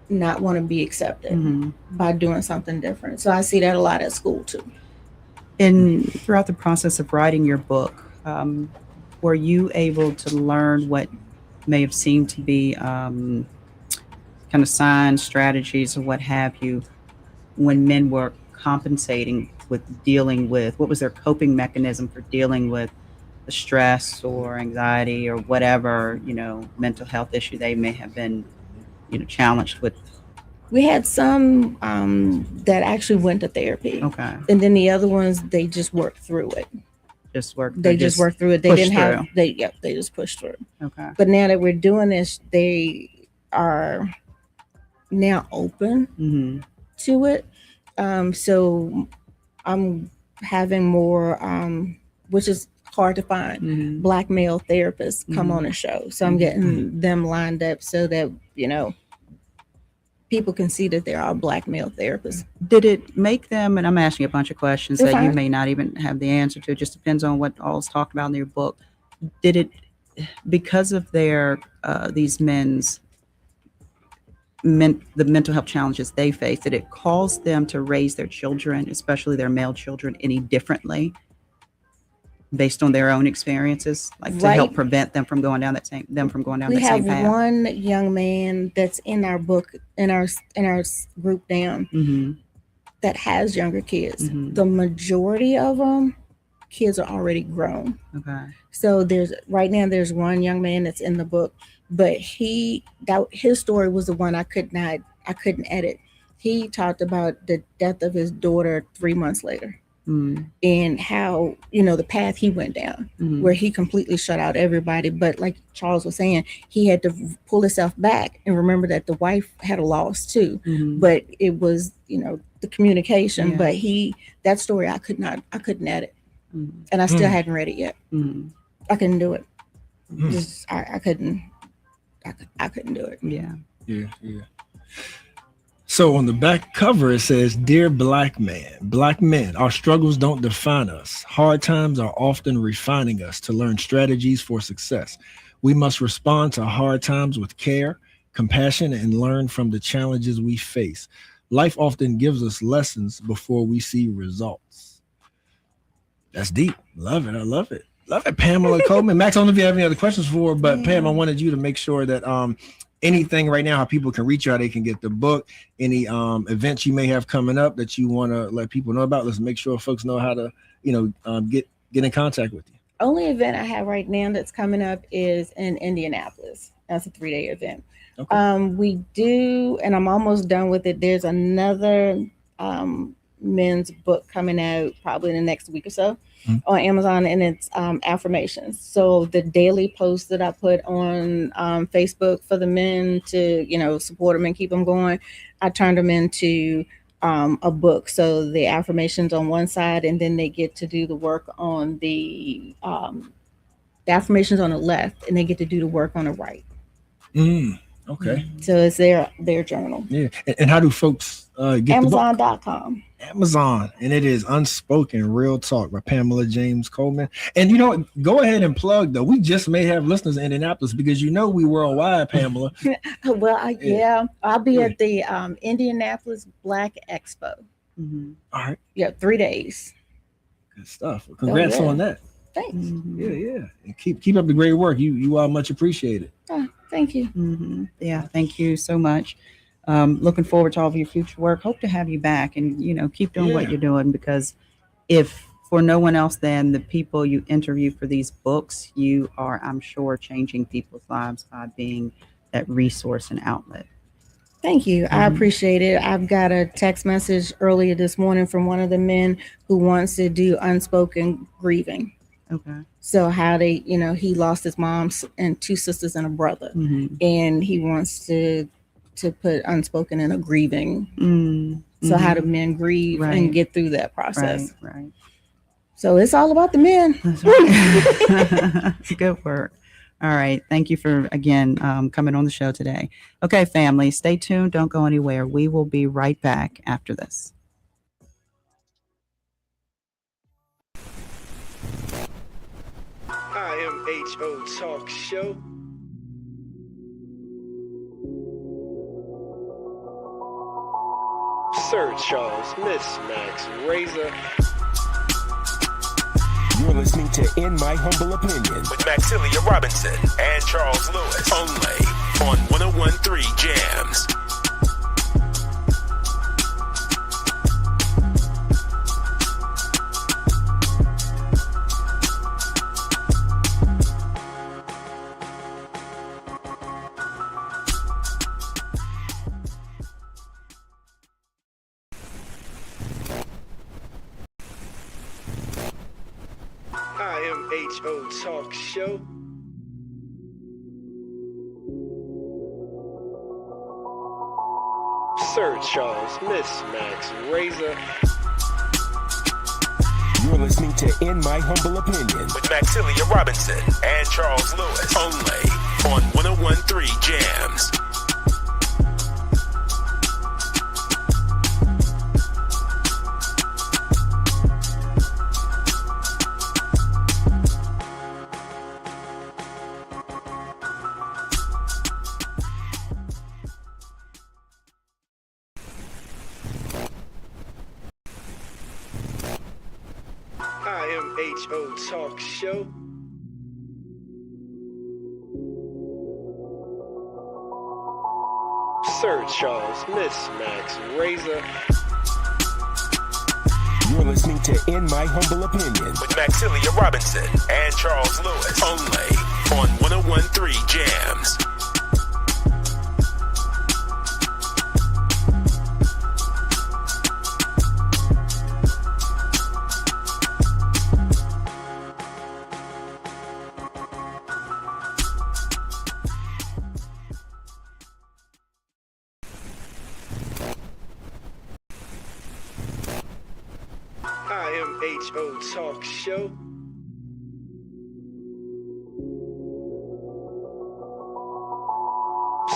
not want to be accepted by doing something different. So I see that a lot at school too. And throughout the process of writing your book, were you able to learn what may have seemed to be kind of signs, strategies, or what have you, when men were compensating with dealing with, what was their coping mechanism for dealing with the stress or anxiety or whatever, you know, mental health issue they may have been, you know, challenged with? We had some that actually went to therapy. Okay. And then the other ones, they just worked through it. They just worked through it. They didn't have, they just pushed through. Okay. But now that we're doing this, they are now open to it. So I'm having more, which is hard to find, Black male therapists come on the show. So I'm getting them lined up so that, you know, people can see that there are Black male therapists. Did it make them, and I'm asking a bunch of questions You're that you fine. may not even have the answer to, it just depends on what all is talked about in your book. Did it, because of their, these men's, the mental health challenges they face, did it cause them to raise their children, especially their male children, any differently based on their own experiences, like to help prevent them from going down that same path? We have one young man that's in our book, in our group now, that has younger kids. The majority of them, kids are already grown. Okay. So right now there's one young man that's in the book, but his story was the one I couldn't edit. He talked about the death of his daughter 3 months later. And how, you know, the path he went down, where he completely shut out everybody. But like Charles was saying, he had to pull himself back and remember that the wife had a loss too. But it was, you know, the communication. But that story I couldn't edit, and I still hadn't read it yet. I couldn't do it. Just I couldn't do it. Yeah. So on the back cover, it says, "Dear Black man, Black men, our struggles don't define us. Hard times are often refining us to learn strategies for success. We must respond to hard times with care, compassion, and learn from the challenges we face. Life often gives us lessons before we see results." That's deep. Love it. I love it. Love it, Pamela Coleman. Max, I don't know if you have any other questions for her, but Pam, I wanted you to make sure that anything right now, how people can reach you, how they can get the book, any events you may have coming up that you want to let people know about. Let's make sure folks know how to, get in contact with you. Only event I have right now that's coming up is in Indianapolis. That's a 3-day event. Okay. We do, and I'm almost done with it. There's another men's book coming out probably in the next week or so on Amazon, and it's affirmations. So the daily posts that I put on Facebook for the men to, support them and keep them going, I turned them into a book. So the affirmations on one side, and then they get to do the work on the affirmations on the left, and they get to do the work on the right. Okay. So it's their journal. Yeah. And how do folks get Amazon.com. Amazon, and it is Unspoken Real Talk by Pamela James Coleman. And go ahead and plug though. We just may have listeners in Indianapolis because we worldwide, Pamela. Well, I'll be at the Indianapolis Black Expo. All right. Yeah, 3 days. Good stuff. Well, congrats on that. Thanks. Yeah. And keep up the great work. You are much appreciated. Thank you. Yeah, thank you so much. Looking forward to all of your future work. Hope to have you back and, keep doing what you're doing, because if for no one else than the people you interview for these books, you are, I'm sure, changing people's lives by being that resource and outlet. Thank you. I appreciate it. I've got a text message earlier this morning from one of the men who wants to do unspoken grieving. Okay. So how they, he lost his mom and 2 sisters and a brother, and he wants to put unspoken in a grieving. So how do men grieve and get through that process? Right. So it's all about the men. Good work. All right. Thank you for, again, coming on the show today. Okay, family, stay tuned. Don't go anywhere. We will be right back after this. IMHO Talk Show. Sir Charles, Miss Max Razor. You're listening to In My Humble Opinion with Maxilia Robinson and Charles Lewis, only on 101.3 Jams. IMHO Talk Show. Sir Charles, Miss Max Razor. You're listening to In My Humble Opinion with Maxilia Robinson and Charles Lewis, only on 101.3 Jams. IMHO Talk Show. Sir Charles, Miss Max Razor. You're listening to In My Humble Opinion with Maxilia Robinson and Charles Lewis, only on 101.3 Jams. IMHO Talk Show.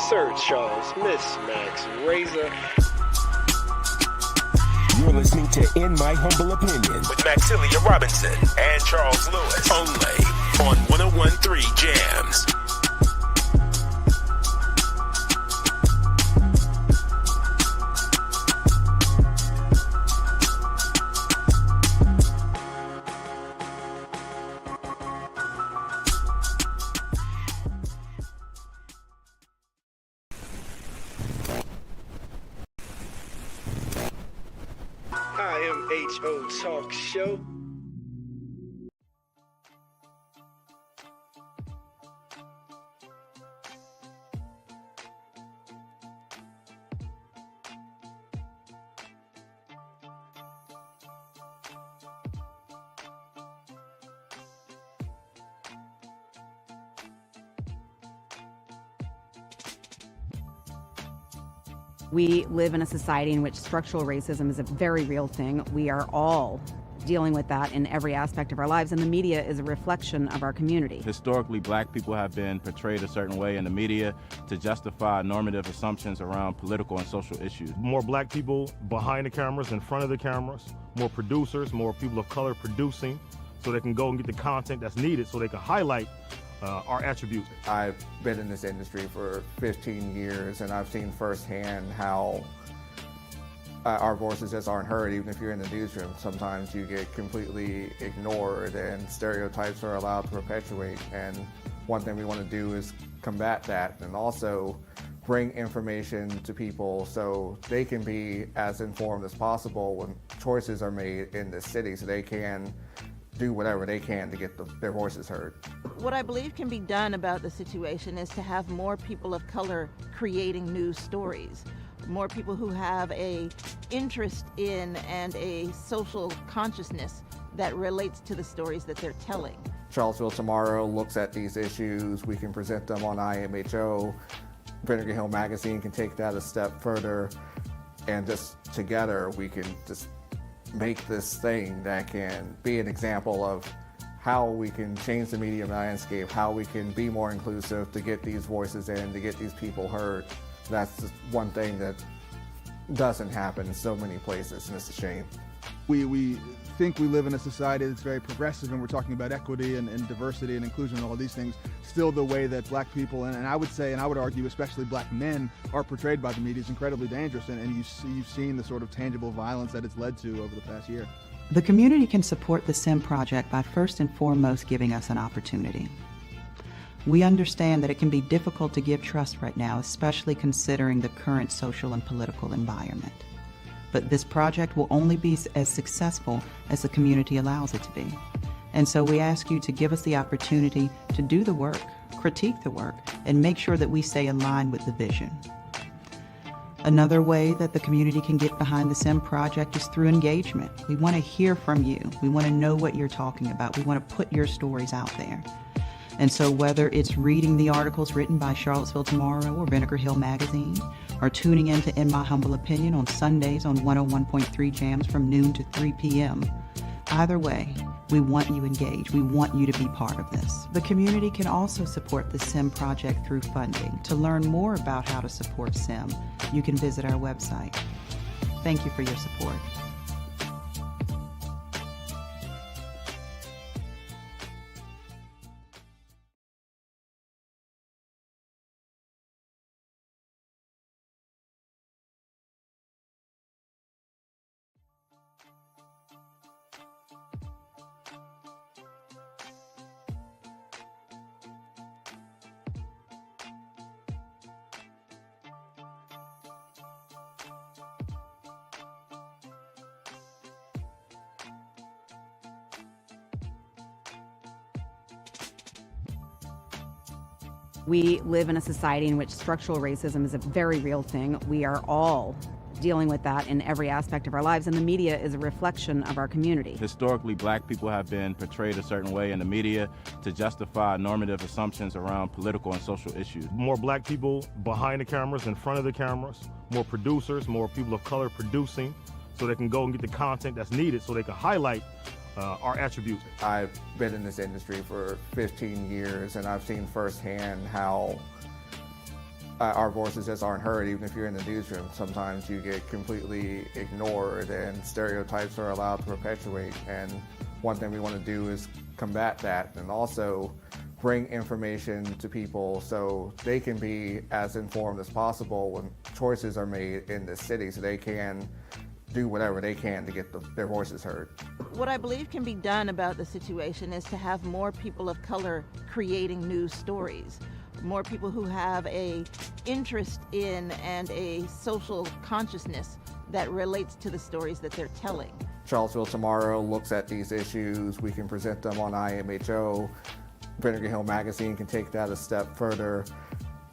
Sir Charles, Miss Max Razor. You're listening to In My Humble Opinion with Maxilia Robinson and Charles Lewis, only on 101.3 Jams. IMHO Talk Show. We live in a society in which structural racism is a very real thing. We are all dealing with that in every aspect of our lives, and the media is a reflection of our community. Historically, black people have been portrayed a certain way in the media to justify normative assumptions around political and social issues. More black people behind the cameras, in front of the cameras, more producers, more people of color producing, so they can go and get the content that's needed so they can highlight our attributes. I've been in this industry for 15 years, and I've seen firsthand how our voices just aren't heard. Even if you're in the newsroom, sometimes you get completely ignored and stereotypes are allowed to perpetuate. And one thing we want to do is combat that and also bring information to people so they can be as informed as possible when choices are made in the city, so they can do whatever they can to get their voices heard. What I believe can be done about the situation is to have more people of color creating news stories, more people who have a interest in and a social consciousness that relates to the stories that they're telling. Charlottesville Tomorrow looks at these issues. We can present them on IMHO. Vinegar Hill Magazine can take that a step further, and just together we can just make this thing that can be an example of how we can change the media landscape, how we can be more inclusive to get these voices in, to get these people heard. That's just one thing that doesn't happen in so many places, and it's a shame. We think we live in a society that's very progressive, and we're talking about equity and diversity and inclusion and all these things. Still, the way that black people, and I would say, and I would argue especially black men, are portrayed by the media is incredibly dangerous, and you've seen the sort of tangible violence that it's led to over the past year. The community can support the SIM project by first and foremost giving us an opportunity. We understand that it can be difficult to give trust right now, especially considering the current social and political environment. But this project will only be as successful as the community allows it to be. And so we ask you to give us the opportunity to do the work, critique the work, and make sure that we stay in line with the vision. Another way that the community can get behind the SIM project is through engagement. We want to hear from you. We want to know what you're talking about. We want to put your stories out there. And so whether it's reading the articles written by Charlottesville Tomorrow or Vinegar Hill Magazine, or tuning into In My Humble Opinion on Sundays on 101.3 Jams from noon to 3 p.m., either way, we want you engaged. We want you to be part of this. The community can also support the SIM project through funding. To learn more about how to support SIM, you can visit our website. Thank you for your support. We live in a society in which structural racism is a very real thing. We are all dealing with that in every aspect of our lives, and the media is a reflection of our community. Historically, black people have been portrayed a certain way in the media to justify normative assumptions around political and social issues. More black people behind the cameras, in front of the cameras, more producers, more people of color producing, so they can go and get the content that's needed so they can highlight our attributes. I've been in this industry for 15 years, and I've seen firsthand how our voices just aren't heard. Even if you're in the newsroom, sometimes you get completely ignored and stereotypes are allowed to perpetuate. And one thing we want to do is combat that and also bring information to people so they can be as informed as possible when choices are made in the city, so they can do whatever they can to get their voices heard. What I believe can be done about the situation is to have more people of color creating news stories, more people who have a interest in and a social consciousness that relates to the stories that they're telling. Charlottesville Tomorrow looks at these issues. We can present them on IMHO. Vinegar Hill Magazine can take that a step further,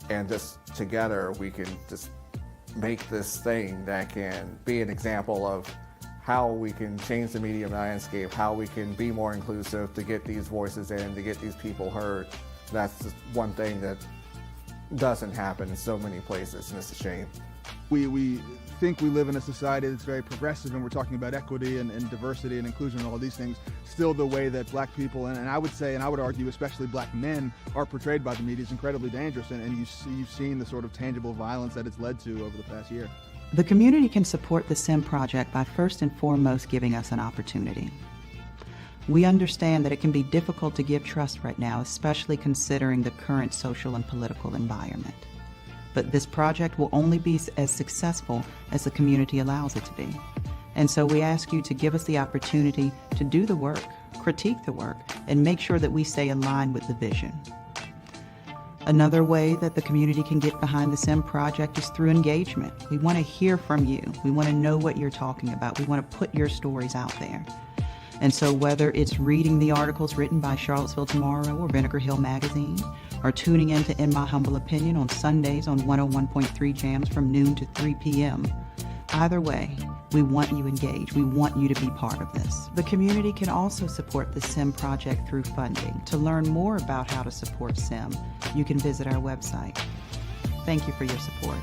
and just together we can just make this thing that can be an example of how we can change the media landscape, how we can be more inclusive to get these voices in, to get these people heard. That's just one thing that doesn't happen in so many places, and it's a shame. We think we live in a society that's very progressive, and we're talking about equity and diversity and inclusion and all these things. Still, the way that black people, and I would say, and I would argue especially black men, are portrayed by the media is incredibly dangerous, and you've seen the sort of tangible violence that it's led to over the past year. The community can support the SIM project by first and foremost giving us an opportunity. We understand that it can be difficult to give trust right now, especially considering the current social and political environment. But this project will only be as successful as the community allows it to be. And so we ask you to give us the opportunity to do the work, critique the work, and make sure that we stay aligned with the vision. Another way that the community can get behind the SIM project is through engagement. We want to hear from you. We want to know what you're talking about. We want to put your stories out there. And so whether it's reading the articles written by Charlottesville Tomorrow or Vinegar Hill Magazine, or tuning in to In My Humble Opinion on Sundays on 101.3 Jams from noon to 3 p.m., either way, we want you engaged. We want you to be part of this. The community can also support the SIM project through funding. To learn more about how to support SIM, you can visit our website. Thank you for your support.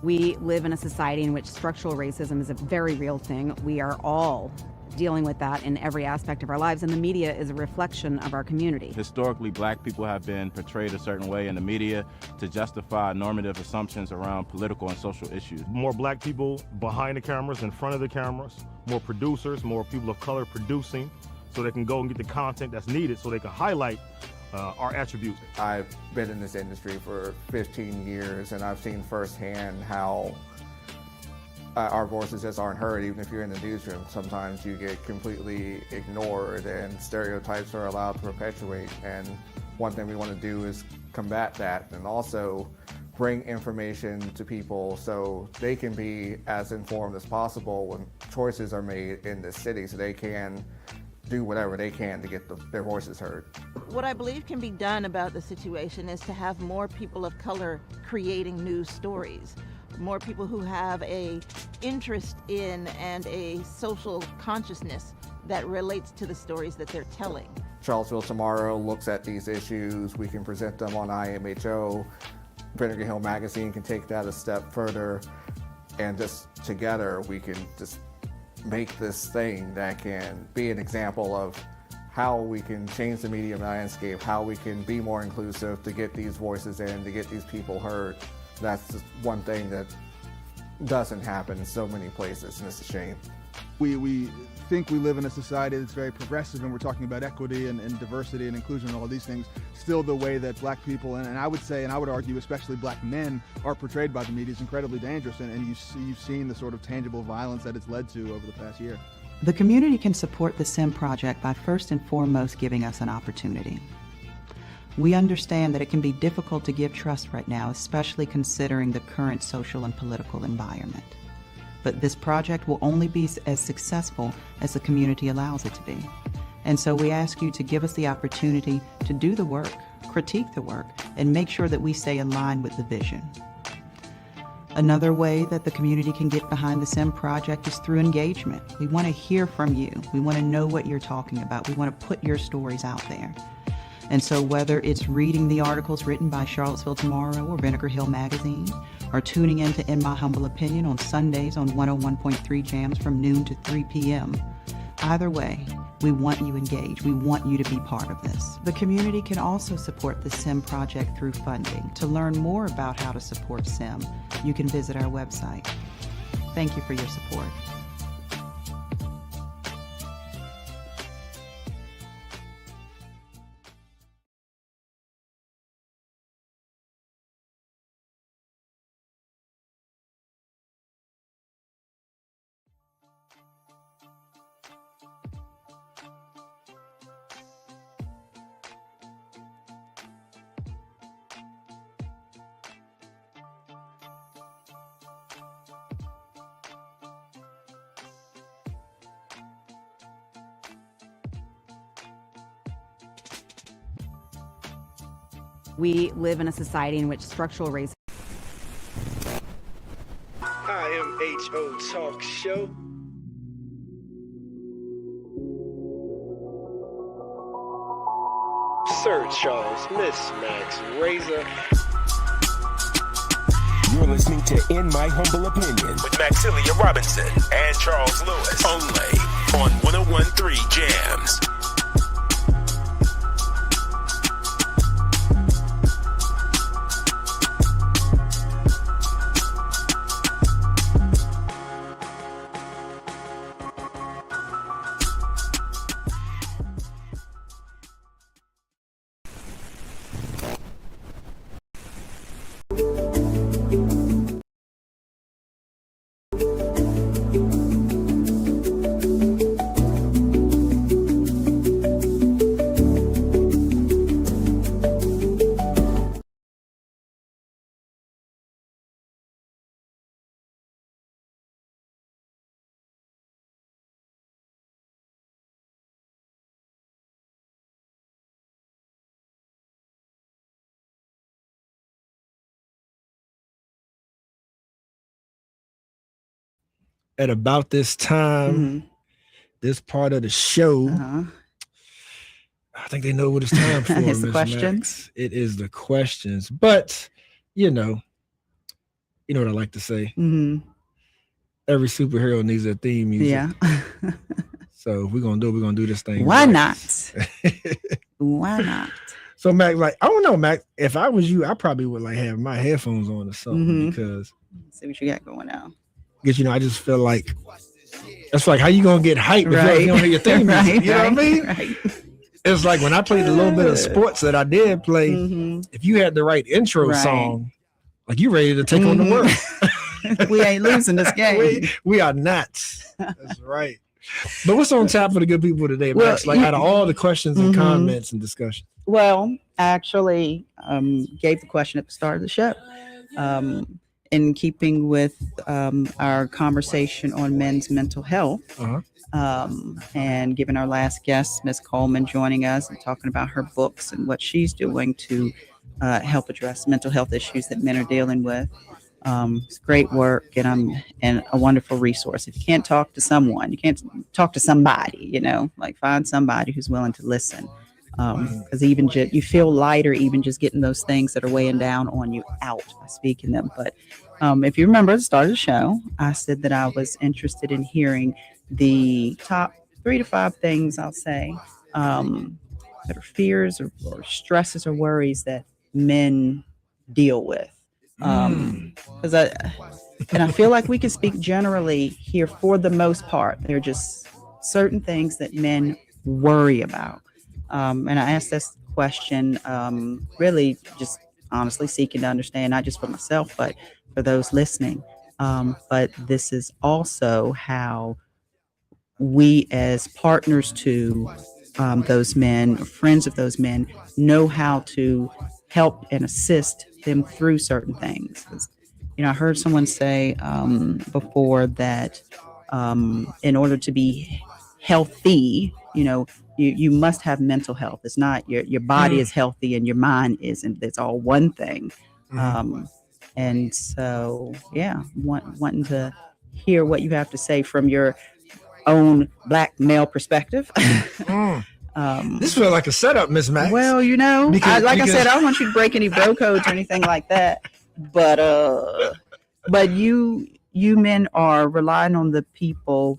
We live in a society in which structural racism is a very real thing. We are all dealing with that in every aspect of our lives, and the media is a reflection of our community. Historically, black people have been portrayed a certain way in the media to justify normative assumptions around political and social issues. More black people behind the cameras, in front of the cameras, more producers, more people of color producing, so they can go and get the content that's needed so they can highlight our attributes. I've been in this industry for 15 years, and I've seen firsthand how our voices just aren't heard. Even if you're in the newsroom, sometimes you get completely ignored and stereotypes are allowed to perpetuate. And one thing we want to do is combat that, and also bring information to people so they can be as informed as possible when choices are made in this city, so they can do whatever they can to get their voices heard. What I believe can be done about the situation is to have more people of color creating news stories, more people who have a interest in and a social consciousness that relates to the stories that they're telling. Charlottesville Tomorrow looks at these issues. We can present them on IMHO. Vinegar Hill Magazine can take that a step further, and just together we can just make this thing that can be an example of how we can change the media landscape, how we can be more inclusive to get these voices in, to get these people heard. That's just one thing that doesn't happen in so many places, and it's a shame. We think we live in a society that's very progressive, and we're talking about equity and diversity and inclusion and all these things. Still, the way that black people, and I would say, and I would argue especially black men, are portrayed by the media is incredibly dangerous, and you've seen the sort of tangible violence that it's led to over the past year. The community can support the SIM project by first and foremost giving us an opportunity. We understand that it can be difficult to give trust right now, especially considering the current social and political environment. But this project will only be as successful as the community allows it to be. And so we ask you to give us the opportunity to do the work, critique the work, and make sure that we stay aligned with the vision. Another way that the community can get behind the SIM project is through engagement. We want to hear from you. We want to know what you're talking about. We want to put your stories out there. And so whether it's reading the articles written by Charlottesville Tomorrow or Vinegar Hill Magazine, or tuning in to In My Humble Opinion on Sundays on 101.3 Jams from noon to 3 p.m., either way, We want you engaged. We want you to be part of this. The community can also support the SIM project through funding. To learn more about how to support SIM, you can visit our website. Thank you for your support. We live in a society in which structural racism. IMHO Talk Show. Sir Charles, Miss Max Razor. You're listening to In My Humble Opinion with Maxilia Robinson and Charles Lewis. Only on 101.3 Jams. At about this time, this part of the show, I think they know what it's time for. It's the Ms. questions. Max. It is the questions, but you know what I like to say. Every superhero needs a theme music. Yeah. So if we're gonna do this thing. Why right. not? Why not? So Max, like, I don't know, Max. If I was you, I probably would like have my headphones on or something because see what you got going on. Because I just feel like it's like how you gonna get hyped if you don't hear your theme music? You know what I mean? Right. It's like when I played a little bit of sports that I did play. If you had the right intro song, like you ready to take on the world. We ain't losing this game. we are not. That's right. But what's on tap for the good people today, Max? Like out of all the questions and comments and discussion. Well, I actually gave the question at the start of the show. In keeping with our conversation on men's mental health, and given our last guest, Ms. Coleman, joining us and talking about her books and what she's doing to help address mental health issues that men are dealing with. It's great work and a wonderful resource. If you can't talk to someone, you can't talk to somebody, like find somebody who's willing to listen. Because even you feel lighter, even just getting those things that are weighing down on you out by speaking them. But if you remember at the start of the show, I said that I was interested in hearing the top 3 to 5 things, I'll say, that are fears or stresses or worries that men deal with. Because I feel like we can speak generally here for the most part. There are just certain things that men worry about. And I asked this question really just honestly seeking to understand, not just for myself, but for those listening. But this is also how we as partners to those men, friends of those men, know how to help and assist them through certain things. I heard someone say before that in order to be healthy, you must have mental health. It's not your body is healthy and your mind isn't. It's all one thing. And so, wanting to hear what you have to say from your own Black male perspective. This feels like a setup, Miss Max. Well, because I said, I don't want you to break any bro codes or anything like that. But you men are relying on the people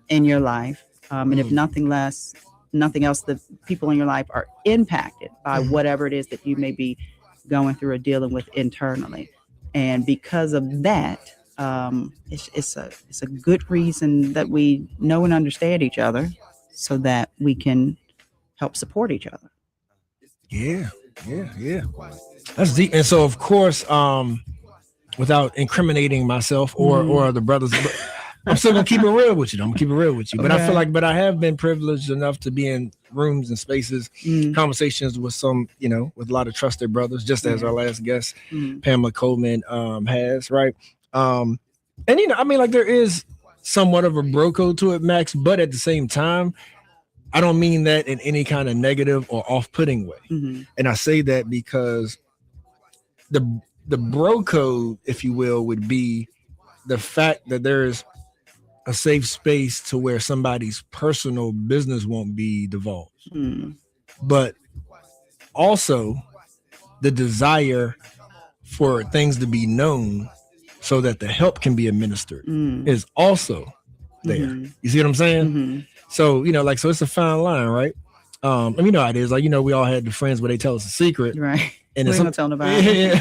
in your life. And if nothing less, nothing else, the people in your life are impacted by whatever it is that you may be going through or dealing with internally. And because of that, it's a good reason that we know and understand each other so that we can help support each other. Yeah. That's deep. And so, of course, without incriminating myself or the brothers, I'm still gonna keep it real with you. But I feel like, I have been privileged enough to be in rooms and spaces, conversations with some, with a lot of trusted brothers, just as our last guest, Pamela Coleman, has, right? And there is somewhat of a bro code to it, Max, but at the same time, I don't mean that in any kind of negative or off-putting way. And I say that because the bro code, if you will, would be the fact that there's a safe space to where somebody's personal business won't be divulged. But also the desire for things to be known so that the help can be administered is also there. You see what I'm saying? So, so it's a fine line, right? How it is. We all had the friends where they tell us a secret. Right. And we don't tell nobody.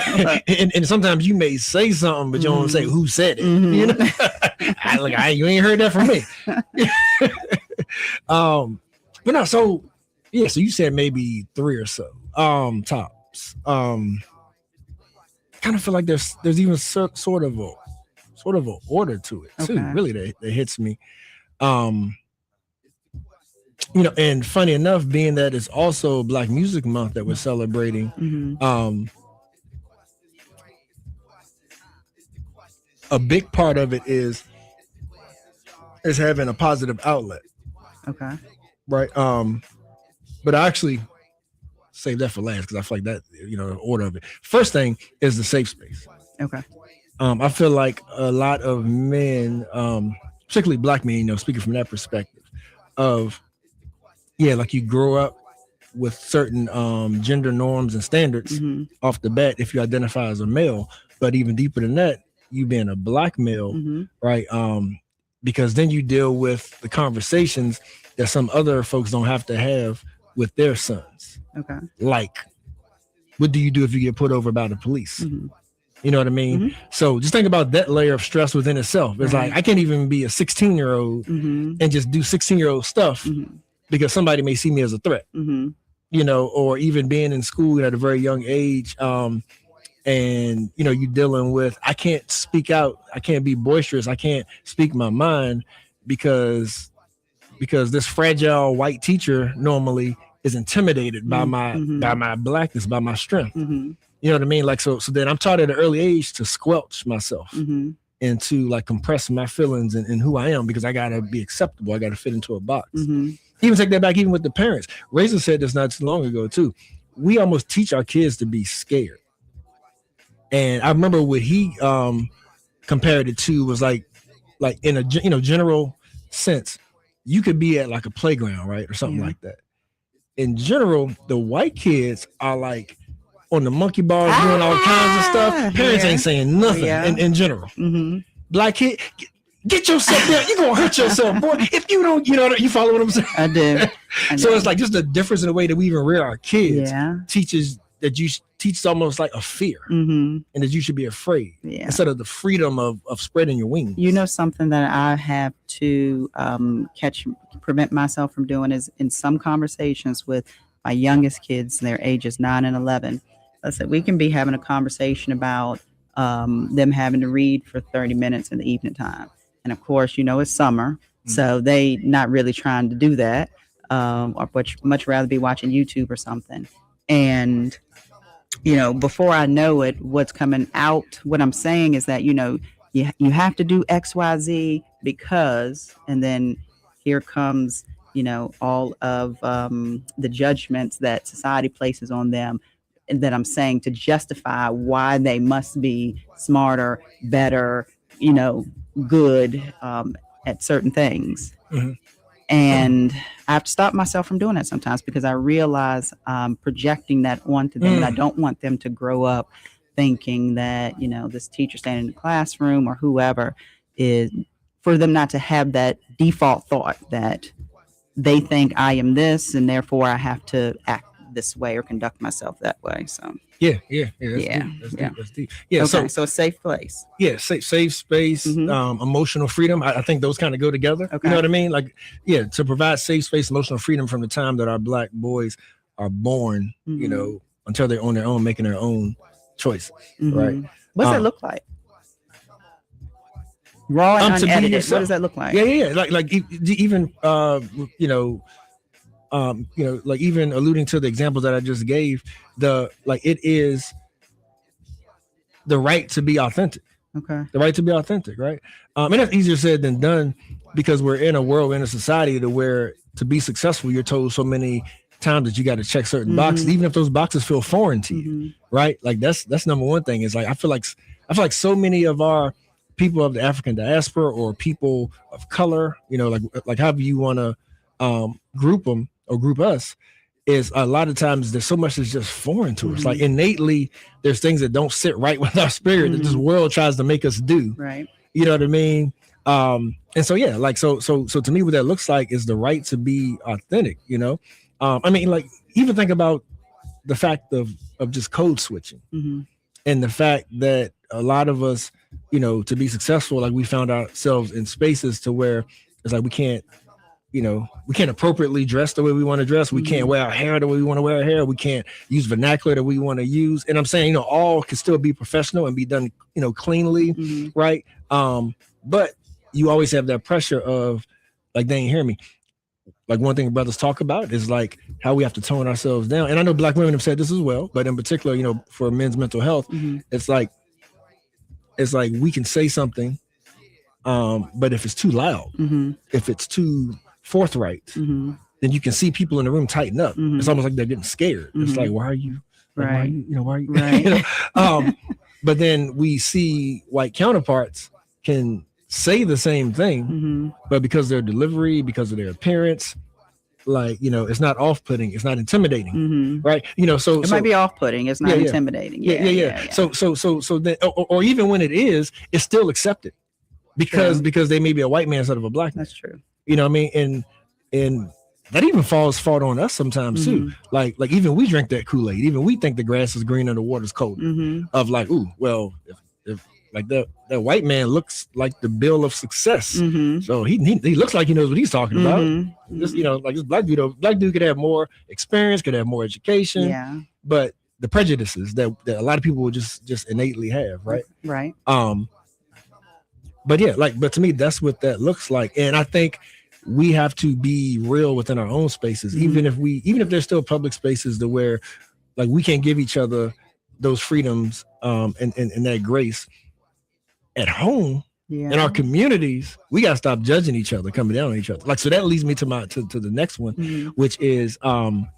and sometimes you may say something, but you don't say who said it. You ain't heard that from me. But no, so you said maybe 3 or so tops. Kind of feel like there's even sort of a order to it too. Really, that hits me. And funny enough, being that it's also Black Music Month that we're celebrating, a big part of it is having a positive outlet. Okay. Right. But I actually save that for last because I feel like that, the order of it. First thing is the safe space. Okay. I feel like a lot of men, particularly Black men, speaking from that perspective of, like you grow up with certain gender norms and standards off the bat if you identify as a male, but even deeper than that, you being a Black male, right? Because then you deal with the conversations that some other folks don't have to have with their sons. Okay. Like, what do you do if you get put over by the police? You know what I mean? So just think about that layer of stress within itself. It's like, I can't even be a 16-year-old and just do 16-year-old stuff because somebody may see me as a threat, or even being in school at a very young age. And, you're dealing with, I can't speak out. I can't be boisterous. I can't speak my mind because this fragile white teacher normally is intimidated by my Blackness, by my strength. You know what I mean? Like, so then I'm taught at an early age to squelch myself and to like compress my feelings and who I am because I got to be acceptable. I got to fit into a box. Even take that back, even with the parents. Razor said this not too long ago too. We almost teach our kids to be scared. And I remember what he compared it to was like in a general sense, you could be at like a playground, right? Or something like that. In general, the white kids are like on the monkey bars doing all kinds of stuff. Parents ain't saying nothing in general. Black kid, get yourself down. You're going to hurt yourself, boy. If you don't, you follow what I'm saying? I do. So it's like just the difference in the way that we even rear our kids teaches that you teach almost like a fear and that you should be afraid instead of the freedom of spreading your wings. Something that I have to prevent myself from doing is in some conversations with my youngest kids, their ages 9 and 11. Let's say we can be having a conversation about them having to read for 30 minutes in the evening time. And of course, it's summer, so they not really trying to do that, or much rather be watching YouTube or something. And, before I know it, what's coming out, what I'm saying is that, you have to do X, Y, Z because, and then here comes, all of the judgments that society places on them and that I'm saying to justify why they must be smarter, better, good at certain things. And I have to stop myself from doing that sometimes because I realize I'm projecting that onto them. And I don't want them to grow up thinking that, this teacher standing in the classroom or whoever is, for them not to have that default thought that they think I am this, and therefore I have to act this way or conduct myself that way. So yeah. That's deep. Yeah. Okay, so a safe place. Yeah, safe space, emotional freedom. I think those kind of go together. Okay. You know what I mean? Like, yeah, to provide safe space, emotional freedom from the time that our Black boys are born, you know, until they're on their own, making their own choices. Right. What's that look like? Raw and To be unedited. yourself. What does that look like? Yeah. Like even like even alluding to the examples that I just gave, it is the right to be authentic. Okay. The right to be authentic, right? And that's easier said than done, because we're in a world, in a society where to be successful, you're told so many times that you got to check certain boxes, even if those boxes feel foreign to you, right? Like that's number one thing. Is like I feel like so many of our people of the African diaspora or people of color, you know, like however you want to group them or group us, is a lot of times there's so much that's just foreign to us. Like innately, there's things that don't sit right with our spirit that this world tries to make us do. Right. You know what I mean? And so yeah, like so to me, what that looks like is the right to be authentic. You know, I mean, like even think about the fact of just code switching and the fact that a lot of us, you know, to be successful, like we found ourselves in spaces to where it's like we can't appropriately dress the way we want to dress. We can't wear our hair the way we want to wear our hair. We can't use vernacular that we want to use. And I'm saying, you know, all can still be professional and be done, you know, cleanly, right? But you always have that pressure of, like, they ain't hear me. Like one thing brothers talk about is like how we have to tone ourselves down. And I know Black women have said this as well, but in particular, you know, for men's mental health, it's like we can say something, but if it's too loud, if it's too forthright, then you can see people in the room tighten up. It's almost like they're getting scared. It's like, why are you? Like, why are you? You know, why are you? Right. You know? But then we see white counterparts can say the same thing, but because their delivery, because of their appearance, like, you know, it's not off-putting, it's not intimidating, right? You know, so it might be off-putting, it's not intimidating. Yeah. So then, or even when it is, it's still accepted because they may be a white man instead of a black man. That's true. You know what I mean? And that even falls fault on us sometimes too. Like even we drink that Kool-Aid. Even we think the grass is greener, the water's colder. Of like, ooh, well, if like that white man looks like the bill of success, so he looks like he knows what he's talking about. Just, you know, like this black dude could have more experience, could have more education, but the prejudices that a lot of people will just innately have, right? Right. But yeah, but to me, that's what that looks like. And I think we have to be real within our own spaces, even if there's still public spaces to where like we can't give each other those freedoms and that grace at home. In our communities, we gotta stop judging each other, coming down on each other. Like, so that leads me to the next one, which is the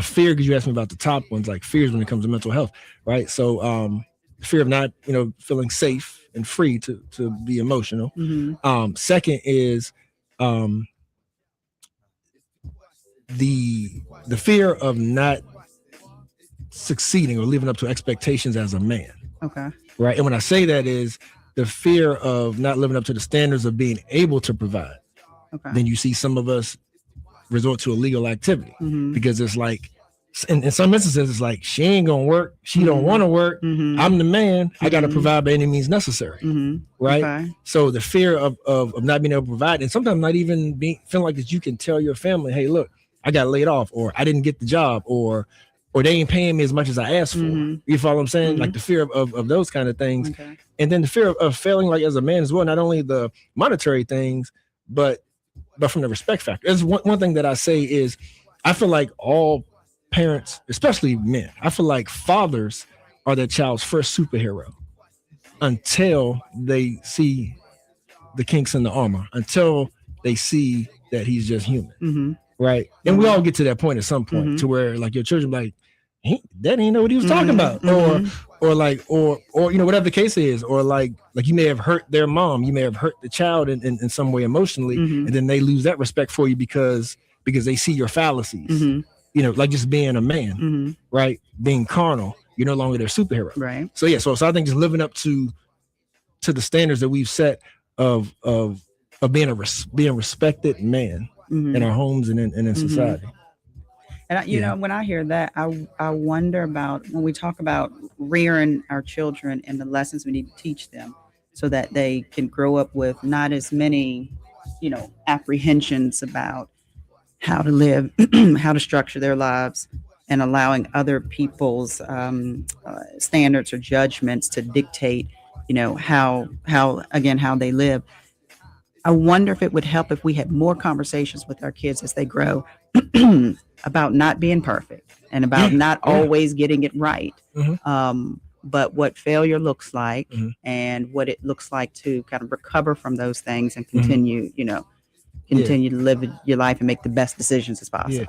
fear, because you asked me about the top ones, like fears when it comes to mental health, right? So fear of not, you know, feeling safe and free to be emotional. Second is the fear of not succeeding or living up to expectations as a man. Okay. Right. And when I say that is the fear of not living up to the standards of being able to provide. Okay. Then you see some of us resort to illegal activity because it's like, in some instances, it's like, she ain't gonna work. She don't want to work. I'm the man. I got to provide by any means necessary. Right. Okay. So the fear of not being able to provide, and sometimes not even feeling like that you can tell your family, hey, look, I got laid off, or I didn't get the job, or they ain't paying me as much as I asked for. You follow what I'm saying? Like the fear of those kind of things. Okay. And then the fear of failing, like as a man as well, not only the monetary things, but from the respect factor. There's one thing that I say is, I feel like all parents, especially men, I feel like fathers are their child's first superhero until they see the kinks in the armor, until they see that he's just human. Right. And we all get to that point at some point to where like your children like, Dad didn't know what he was talking about. Or you know, whatever the case is, or like you may have hurt their mom, you may have hurt the child in some way emotionally, and then they lose that respect for you because they see your fallacies. You know, like just being a man, right? Being carnal, you're no longer their superhero. Right. So yeah, so I think just living up to the standards that we've set of of being being respected man in our homes and in society. And you know, when I hear that, I wonder about when we talk about rearing our children and the lessons we need to teach them so that they can grow up with not as many, you know, apprehensions about how to live, how to structure their lives, and allowing other people's standards or judgments to dictate, you know, how they live. I wonder if it would help if we had more conversations with our kids as they grow about not being perfect and about not always getting it right. But what failure looks like and what it looks like to kind of recover from those things and continue, you know, to live your life and make the best decisions as possible.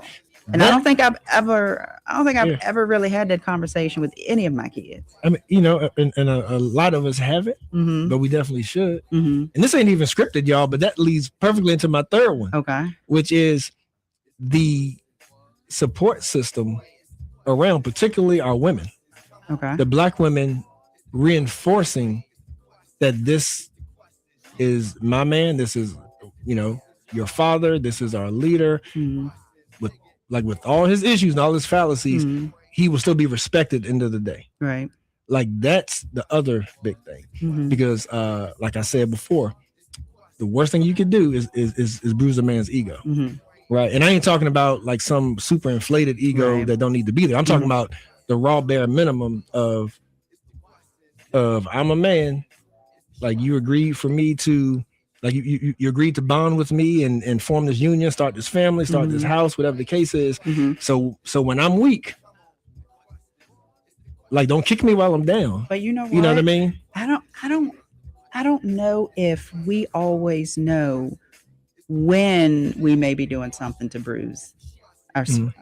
And I don't think I've ever really had that conversation with any of my kids. I mean, you know, and a lot of us haven't, but we definitely should. And this ain't even scripted, y'all, but that leads perfectly into my third one. Okay. Which is the support system around particularly our women. Okay. The Black women reinforcing that this is my man, this is, you know, your father, this is our leader. With all his issues and all his fallacies, he will still be respected end of the day. Right. Like that's the other big thing. Because like I said before, the worst thing you could do is bruise a man's ego. Right. And I ain't talking about like some super inflated ego that don't need to be there. I'm talking about the raw bare minimum of I'm a man. Like you agreed for me to like you agreed to bond with me and form this union, start this family, start this house, whatever the case is. So when I'm weak, like don't kick me while I'm down. But you know what? You know what I mean? I don't know if we always know when we may be doing something to bruise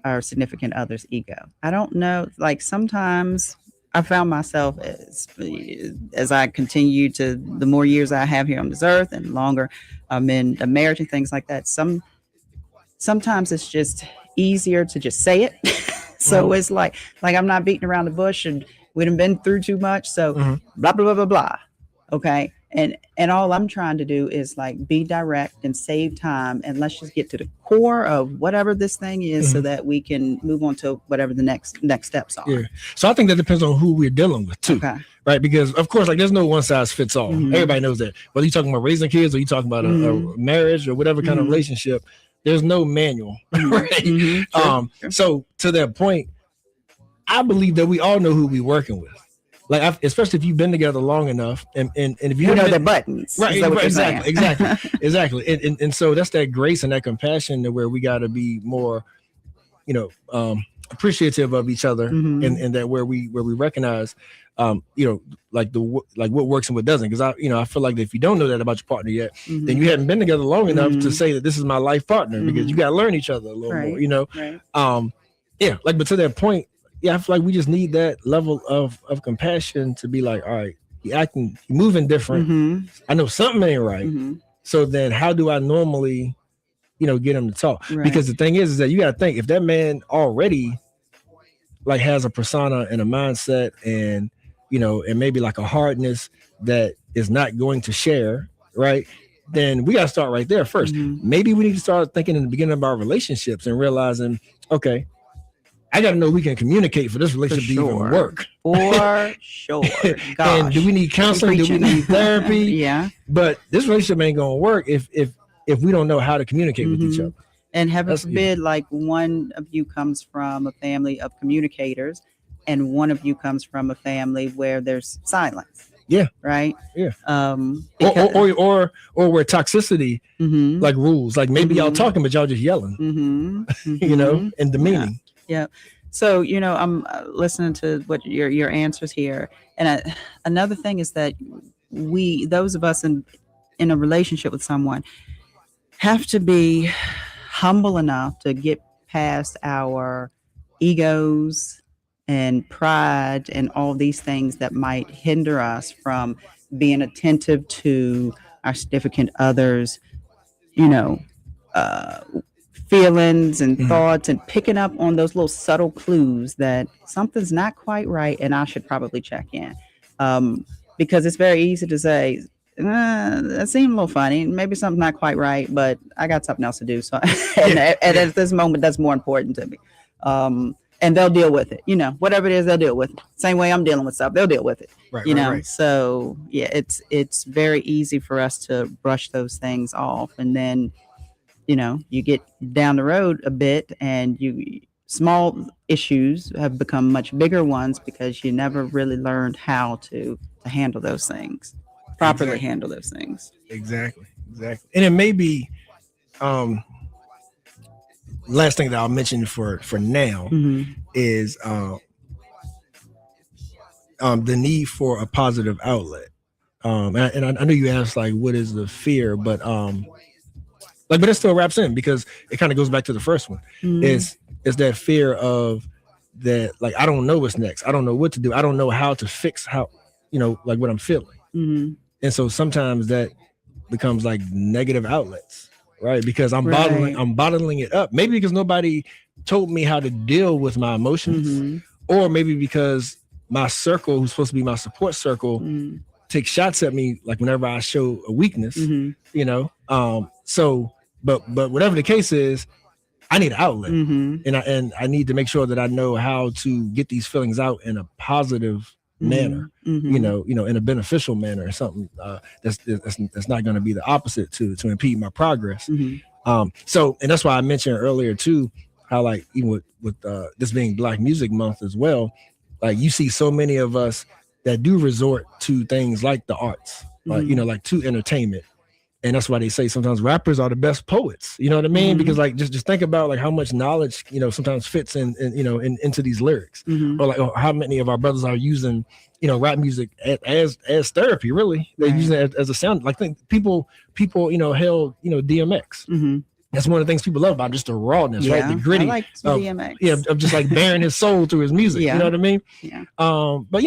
our significant other's ego. I don't know. Like sometimes I found myself as I continue to the more years I have here on this earth and longer I'm in a marriage and things like that. Sometimes it's just easier to just say it. So it's like I'm not beating around the bush and we done been through too much. So blah, blah, blah, blah, blah. Okay. And all I'm trying to do is like be direct and save time. And let's just get to the core of whatever this thing is so that we can move on to whatever the next steps are. Yeah. So I think that depends on who we're dealing with too. Okay. Right. Because of course, like there's no one size fits all. Everybody knows that. Whether you're talking about raising kids or you're talking about a marriage or whatever kind of relationship, there's no manual. Right. So to that point, I believe that we all know who we're working with. Like, especially if you've been together long enough, and if you know the buttons, right? Exactly. And so that's that grace and that compassion to where we got to be more, you know, appreciative of each other, and that where we recognize, you know, like what works and what doesn't. Because I feel like if you don't know that about your partner yet, then you haven't been together long enough to say that this is my life partner, because you got to learn each other a little more, you know. Yeah, like, but to that point. Yeah, I feel like we just need that level of compassion to be like, all right, you're moving different. I know something ain't right. So then how do I normally, you know, get him to talk? Because the thing is that you got to think, if that man already like has a persona and a mindset and, you know, and maybe like a hardness that is not going to share, right? Then we got to start right there first. Maybe we need to start thinking in the beginning of our relationships and realizing, okay, I got to know we can communicate for this relationship to even work. For sure. Gosh. And do we need counseling? Do we need therapy? Yeah. But this relationship ain't going to work if we don't know how to communicate with each other. And heaven forbid, like one of you comes from a family of communicators and one of you comes from a family where there's silence. Yeah. Right. Yeah. Or where toxicity like rules, like maybe y'all talking, but y'all just yelling, you know, and demeaning. Yeah. So, you know, I'm listening to what your answers here. And another thing is that those of us in a relationship with someone have to be humble enough to get past our egos and pride and all these things that might hinder us from being attentive to our significant others, you know, feelings and thoughts, and picking up on those little subtle clues that something's not quite right and I should probably check in. Because it's very easy to say, that seemed a little funny. Maybe something's not quite right, but I got something else to do. So, and at this moment, that's more important to me. And they'll deal with it. Whatever it is, they'll deal with it. Same way I'm dealing with stuff, they'll deal with it. Right. So yeah, it's very easy for us to brush those things off, and then you get down the road a bit, and small issues have become much bigger ones because you never really learned how to handle those things, properly handle those things. Exactly. And it may be, last thing that I'll mention for now is the need for a positive outlet. And I know you asked like, what is the fear, but but it still wraps in because it kind of goes back to the first one. Is that fear of that, like, I don't know what's next. I don't know what to do. I don't know how to fix like what I'm feeling. And so sometimes that becomes like negative outlets, right? Because I'm bottling it up. Maybe because nobody told me how to deal with my emotions, or maybe because my circle, who's supposed to be my support circle, takes shots at me like whenever I show a weakness, So, but whatever the case is, I need an outlet, and I need to make sure that I know how to get these feelings out in a positive manner, in a beneficial manner, or something that's not going to be the opposite to impede my progress. So, and that's why I mentioned earlier too, how like even with this being Black Music Month as well, like you see so many of us that do resort to things like the arts, like to entertainment. And that's why they say sometimes rappers are the best poets. You know what I mean? Because like just think about like how much knowledge sometimes fits into these lyrics, or like how many of our brothers are using rap music as therapy. Really, they're using it as a sound. Like think people held DMX. That's one of the things people love about just the rawness, right? The gritty. I like DMX. Of just like bearing his soul through his music. You know what I mean? Yeah. But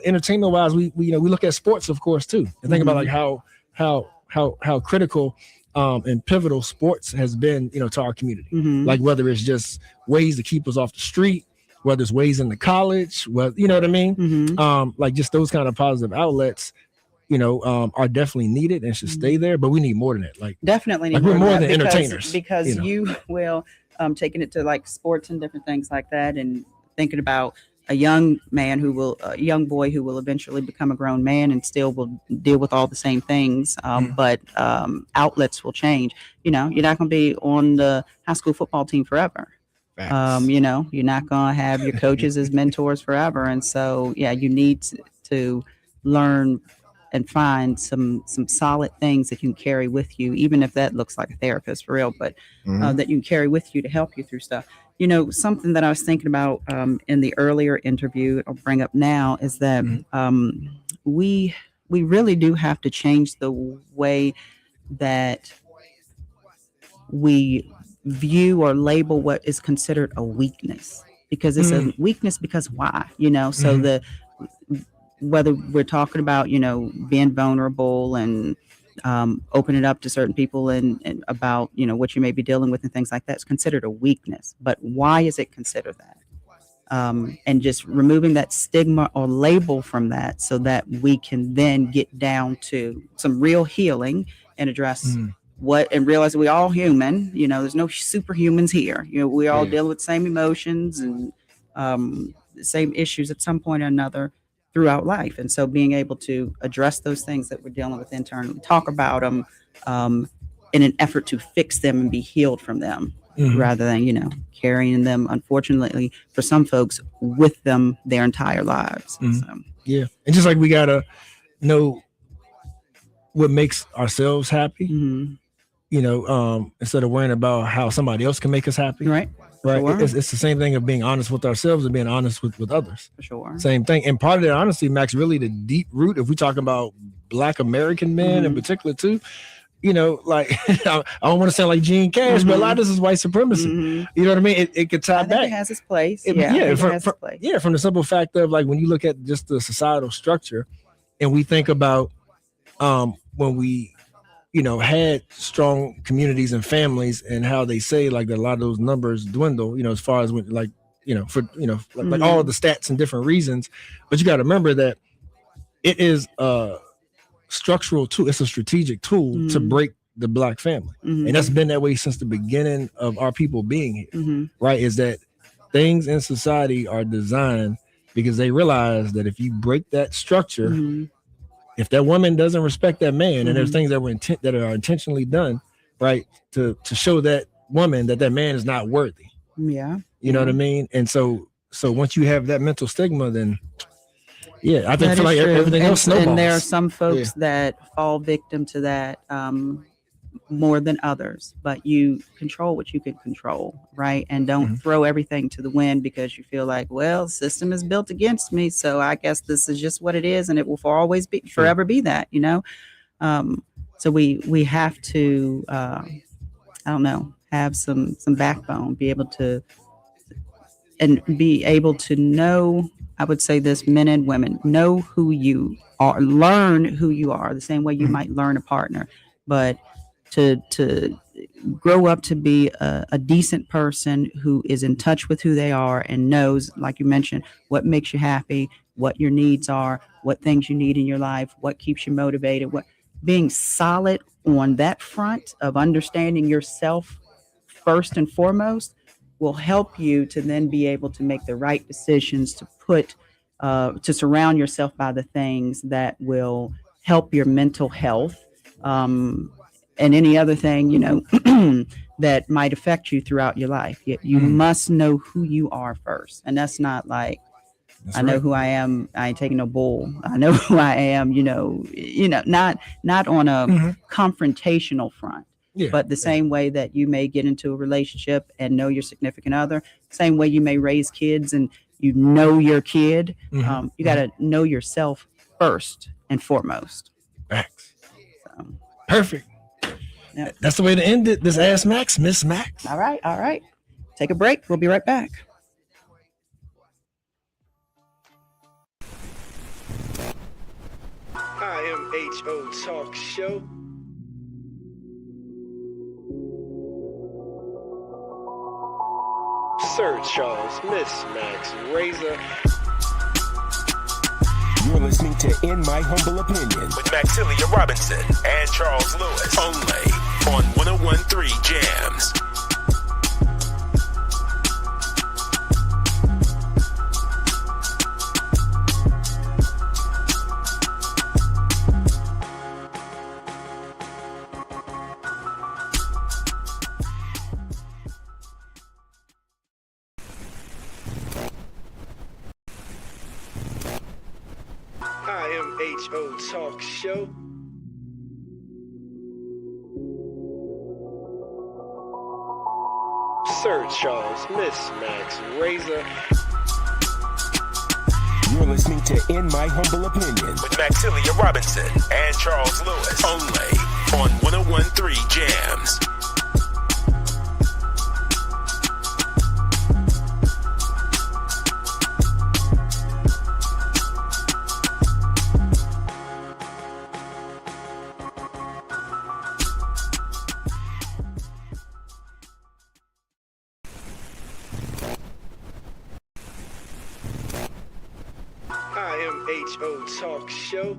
entertainment wise, we look at sports, of course, too, and think about like how critical and pivotal sports has been, to our community. Like whether it's just ways to keep us off the street, whether it's ways in the college, you know what I mean? Like just those kind of positive outlets, are definitely needed and should stay there. But we need more than that. Like definitely need we're more than entertainers. Because you will taking it to like sports and different things like that, and thinking about a young boy who will eventually become a grown man and still will deal with all the same things. But outlets will change. You're not going to be on the high school football team forever. You're not going to have your coaches as mentors forever. And so, you need to learn and find some solid things that you can carry with you, even if that looks like a therapist for real, but that you can carry with you to help you through stuff. Something that I was thinking about in the earlier interview I'll bring up now is that we really do have to change the way that we view or label what is considered a weakness, because it's a weakness because why? So whether we're talking about, being vulnerable and open it up to certain people and about, what you may be dealing with and things like that, it's considered a weakness. But why is it considered that? And just removing that stigma or label from that so that we can then get down to some real healing and address and realize we all human, there's no superhumans here. We all deal with the same emotions and the same issues at some point or another throughout life. And so being able to address those things that we're dealing with internally, talk about them in an effort to fix them and be healed from them, rather than, carrying them, unfortunately, for some folks, with them their entire lives. So. Yeah. And just like we got to know what makes ourselves happy, instead of worrying about how somebody else can make us happy. Right. Sure. It's the same thing of being honest with ourselves and being honest with others. For sure. Same thing. And part of that, honestly, Max, really the deep root, if we talk about Black American men in particular too, like I don't want to sound like Gene Cash, but a lot of this is white supremacy. You know what I mean? It could tie back. It has its place. From the simple fact of like when you look at just the societal structure, and we think about when we had strong communities and families, and how they say like that a lot of those numbers dwindle, as far as when like for like all the stats and different reasons. But you got to remember that it is structural tool. It's a strategic tool to break the Black family. And that's been that way since the beginning of our people being here, right? Is that things in society are designed because they realize that if you break that structure, if that woman doesn't respect that man, and there's things that are intentionally done, right, to show that woman that man is not worthy. Yeah. You know what I mean? And so once you have that mental stigma, then I feel like everything else snowballs. And there are some folks that fall victim to that more than others, but you control what you can control, right? And don't throw everything to the wind because you feel like, well, the system is built against me, so I guess this is just what it is, and it will forever be that, you know? So we have to, I don't know, have some backbone, be able to know, I would say this, men and women, know who you are, learn who you are, the same way you might learn a partner, but to grow up to be a decent person who is in touch with who they are and knows, like you mentioned, what makes you happy, what your needs are, what things you need in your life, what keeps you motivated, being solid on that front of understanding yourself first and foremost will help you to then be able to make the right decisions to surround yourself by the things that will help your mental health, and any other thing, you know, that might affect you throughout your life. You must know who you are first. And that's not like, I know who I am, I ain't taking no bull. I know who I am, you know, not on a confrontational front. But the same way that you may get into a relationship and know your significant other, same way you may raise kids and you know your kid, you got to know yourself first and foremost. Facts. Perfect. Yep. That's the way to end it. This Ask Max, Miss Max. All right. Take a break. We'll be right back. I am HO Talk Show. Sir Charles, Miss Max, Razor. You're listening to In My Humble Opinion with Maxilia Robinson and Charles Lewis, only on 101.3 Jams. I am HO Talk Show. Sir Charles, Miss Max, Razor. You're listening to In My Humble Opinion with Maxilia Robinson and Charles Lewis, only on 101.3 Jams. I am HO Talk Show.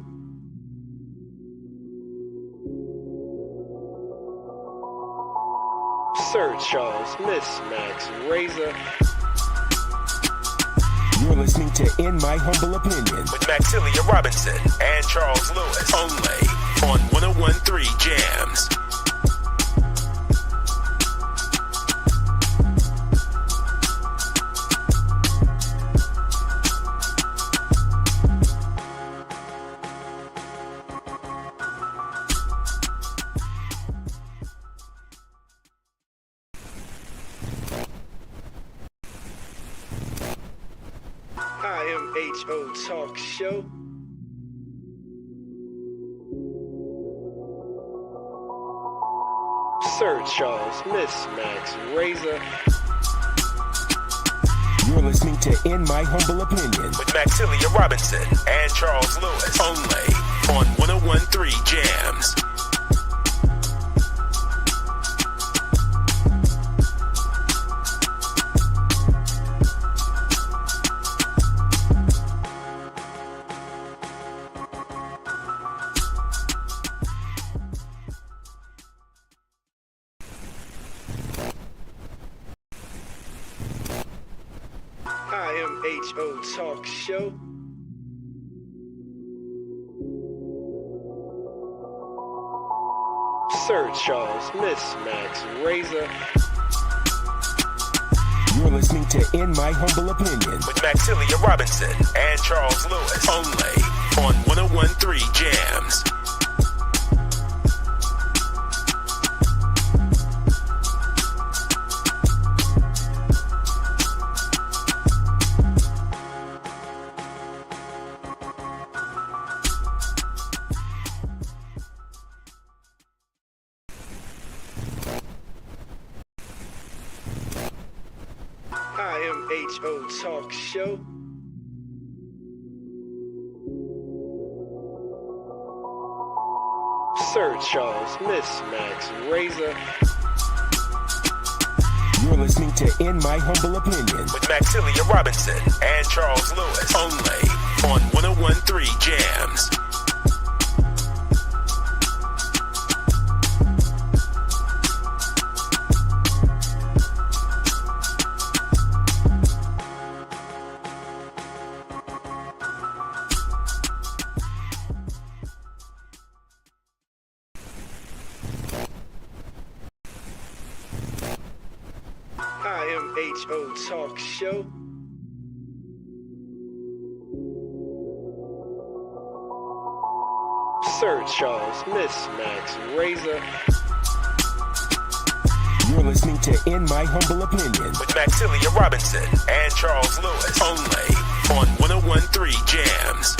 Sir Charles, Miss Max, Razor. You're listening to In My Humble Opinion with Maxilia Robinson and Charles Lewis, only on 101.3 Jams. I am HO Talk Show. Sir Charles, Miss Max, Razor. You're listening to In My Humble Opinion with Maxilia Robinson and Charles Lewis, only on 101.3 Jams. MHO Talk Show. Sir Charles, Miss Max Razor. You're listening to In My Humble Opinion with Maxilia Robinson and Charles Lewis. Only on 101.3 Jams. IMHO Talk Show. Sir Charles, Miss Max Razor. You're listening to In My Humble Opinion with Maxilia Robinson and Charles Lewis. Only on 101.3 Jams. IMHO Talk Show. Sir Charles, Miss Max Razor. You're listening to In My Humble Opinion with Maxilia Robinson and Charles Lewis. Only on 101.3 Jams.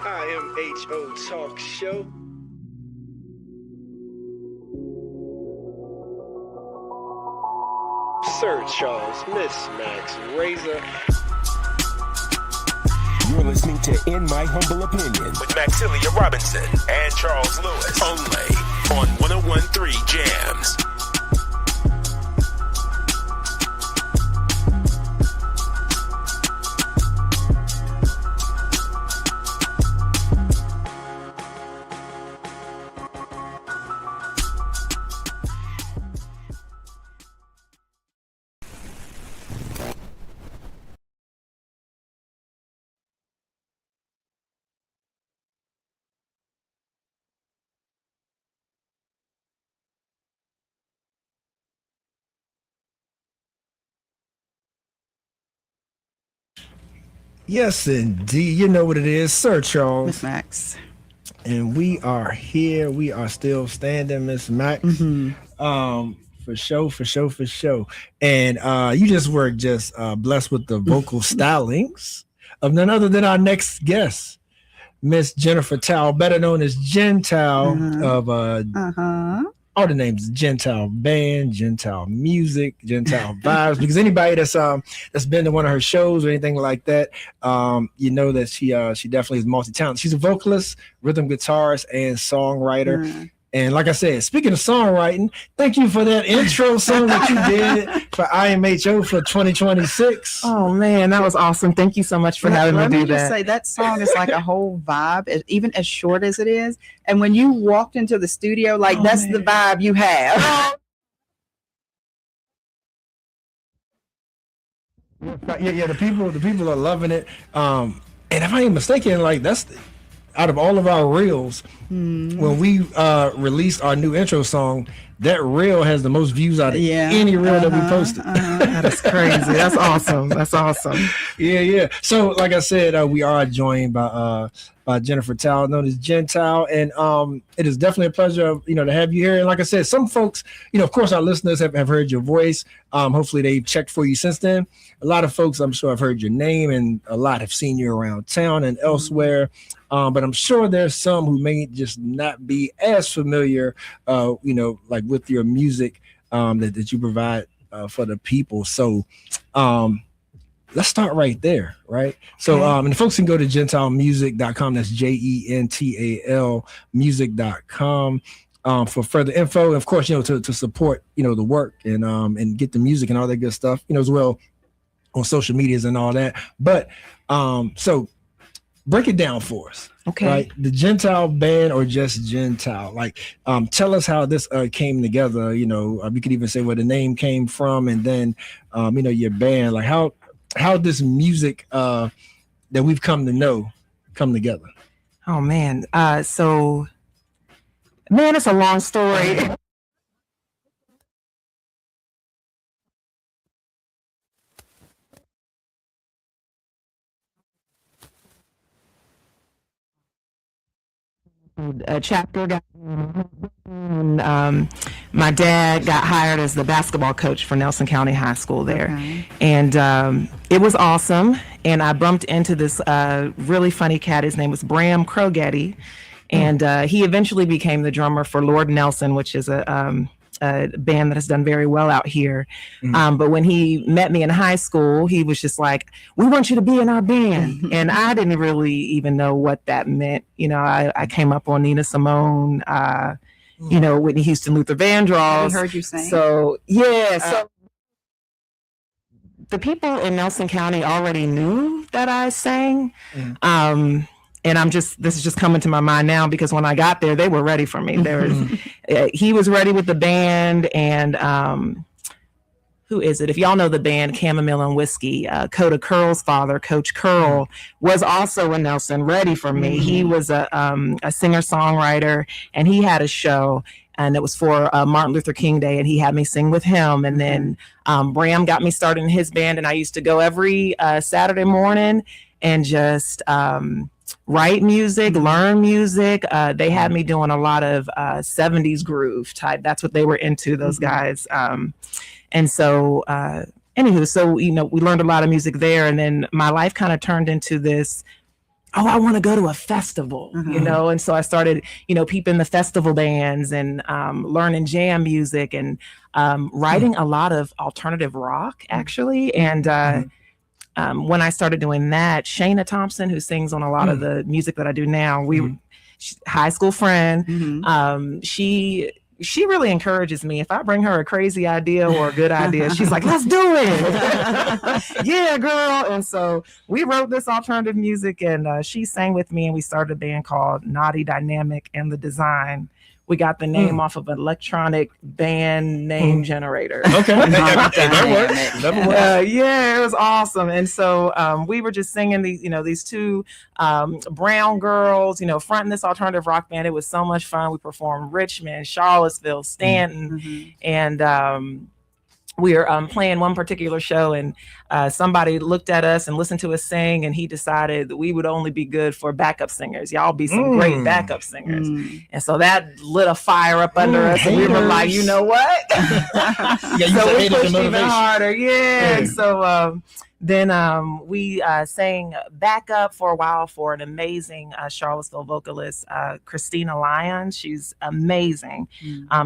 IMHO Talk Show. Sir Charles, Miss Max Razor. You're listening to In My Humble Opinion with Maxilia Robinson and Charles Lewis. Only on 101.3 Jams. Yes, indeed. You know what it is, Sir Charles. Miss Max. And we are here. We are still standing, Miss Max. For show. And you just were just blessed with the vocal stylings of none other than our next guest, Miss Jennifer Tao, better known as Jen Tao of all the names: Gentile Band, Gentile Music, Gentile Vibes. Because anybody that's been to one of her shows or anything like that, you know that she definitely is multi-talented. She's a vocalist, rhythm guitarist, and songwriter. And like I said, speaking of songwriting, thank you for that intro song that you did for IMHO for 2026. Oh man, that was awesome. Thank you so much for having me do that. Let me just say that song is like a whole vibe, even as short as it is. And when you walked into the studio, like that's the vibe you have. Yeah, the people are loving it. And if I ain't mistaken, like that's out of all of our reels, when we released our new intro song, that reel has the most views out of any reel that we posted. That is crazy. That's awesome. That's awesome. Yeah. So, like I said, we are joined by Jennifer Tao, known as Jen Tao, and it is definitely a pleasure, to have you here. And like I said, some folks, of course, our listeners have heard your voice. Hopefully, they've checked for you since then. A lot of folks, I'm sure, have heard your name, and a lot have seen you around town and elsewhere. But I'm sure there's some who may just not be as familiar, like with your music that you provide for the people. So let's start right there, right? So and the folks can go to gentilemusic.com. That's GENTAL music.com. for further info. And of course, to support, the work and get the music and all that good stuff, as well on social medias and all that. But so break it down for us. Okay. Right. The Gentile Band, or just Gentile? Like, tell us how this came together. You could even say where the name came from, and then, your band. Like, how this music that we've come to know come together. Oh man. It's a long story. A chapter got, and my dad got hired as the basketball coach for Nelson County High School there. Okay. And it was awesome. And I bumped into this really funny cat. His name was Bram Krogetti. And he eventually became the drummer for Lord Nelson, which is a band that has done very well out here. But when he met me in high school, he was just like, "We want you to be in our band." And I didn't really even know what that meant. I came up on Nina Simone, Whitney Houston, Luther Vandross. We heard you sing. So, yeah. So the people in Nelson County already knew that I sang. And this is just coming to my mind now, because when I got there, they were ready for me. He was ready with the band, and who is it? If y'all know the band Chamomile and Whiskey, Coda Curl's father, Coach Curl, was also in Nelson, ready for me. He was a singer-songwriter, and he had a show, and it was for Martin Luther King Day, and he had me sing with him. And then Bram got me started in his band, and I used to go every Saturday morning and just write music, learn music. They had me doing a lot of 70s groove type. That's what they were into, those guys. And so, we learned a lot of music there. And then my life kind of turned into this, I want to go to a festival, And so I started, peeping the festival bands and learning jam music and writing a lot of alternative rock, actually. And when I started doing that, Shayna Thompson, who sings on a lot of the music that I do now, high school friend, she really encourages me. If I bring her a crazy idea or a good idea, she's like, "Let's do it." Yeah, girl. And so we wrote this alternative music, and she sang with me, and we started a band called Naughty Dynamic. And the design, we got the name off of an electronic band name generator. Okay. That works. Yeah, it was awesome. And so we were just singing these two brown girls, fronting this alternative rock band. It was so much fun. We performed Richmond, Charlottesville, Stanton, and we were playing one particular show, and somebody looked at us and listened to us sing, and he decided that we would only be good for backup singers. Y'all be some great backup singers. And so that lit a fire up under us, and we were like, you know what? So we pushed even harder. Yeah. And so then we sang backup for a while for an amazing Charlottesville vocalist, Christina Lyons. She's amazing.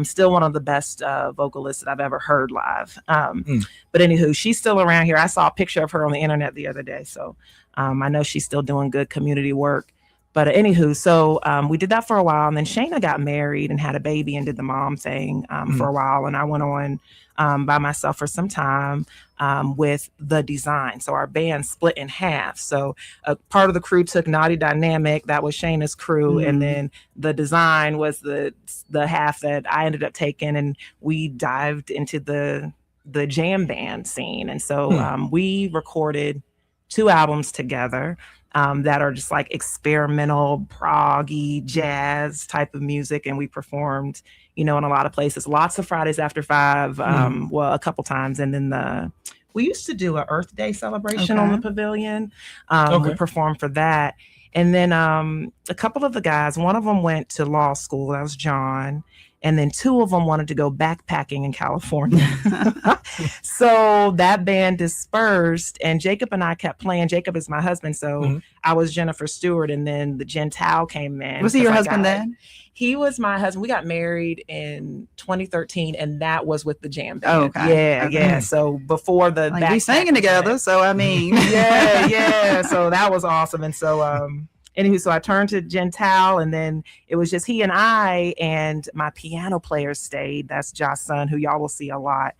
Still one of the best vocalists that I've ever heard live. But anywho, she's still around here. I saw a picture of her on the internet the other day. So I know she's still doing good community work. But anywho, so we did that for a while. And then Shayna got married and had a baby and did the mom thing for a while. And I went on by myself for some time with The Design. So our band split in half. So a part of the crew took Naughty Dynamic, that was Shayna's crew, and then The Design was the half that I ended up taking, and we dived into the jam band scene. And so we recorded 2 albums together that are just like experimental, proggy, jazz type of music, and we performed in a lot of places, lots of Fridays After 5, well, a couple times. And then we used to do an Earth Day celebration on the Pavilion. We performed for that. And then a couple of the guys, one of them went to law school, that was John. And then 2 of them wanted to go backpacking in California. So that band dispersed, and Jacob and I kept playing. Jacob is my husband. So I was Jennifer Stewart, and then the Gentile came in. Was he your husband then? He was my husband. We got married in 2013, and that was with the jam band. Oh, okay. Yeah. So before the we singing together. So I mean, yeah. So that was awesome. And so anywho, so I turned to Gentile, and then it was just he and I, and my piano player stayed. That's Josh Sun, who y'all will see a lot.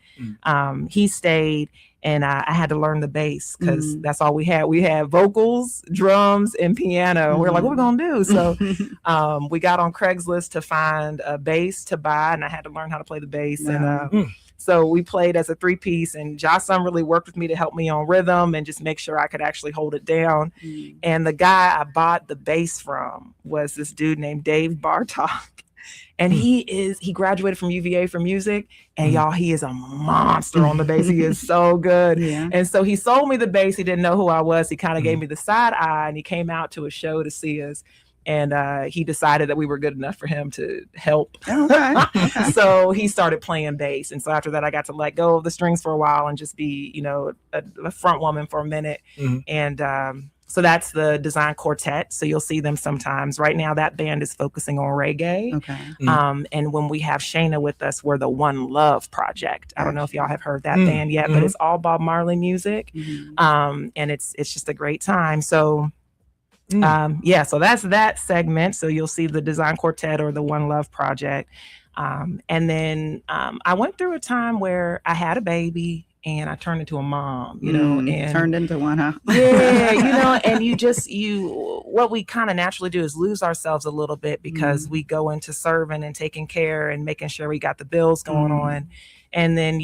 He stayed, and I had to learn the bass because that's all we had. We had vocals, drums, and piano. We were like, what are we gonna do? So we got on Craigslist to find a bass to buy, and I had to learn how to play the bass. And so we played as a 3-piece, and Josh Sun really worked with me to help me on rhythm and just make sure I could actually hold it down. And the guy I bought the bass from was this dude named Dave Bartok. And he graduated from UVA for music, and y'all, he is a monster on the bass. He is so good. And so he sold me the bass. He didn't know who I was. He kind of gave me the side eye, and he came out to a show to see us. And he decided that we were good enough for him to help. So he started playing bass. And so after that, I got to let go of the strings for a while and just be, you know, a front woman for a minute. And so that's the Design Quartet. So you'll see them sometimes. Right now, that band is focusing on reggae. And when we have Shayna with us, we're the One Love Project. I don't know if y'all have heard that band yet, but it's all Bob Marley music. And it's just a great time. So so that's that segment. So you'll see the Design Quartet or the One Love Project. And then I went through a time where I had a baby and I turned into a mom, you know, and turned into one, huh? Yeah, you know, and what we kind of naturally do is lose ourselves a little bit because we go into serving and taking care and making sure we got the bills going on. And then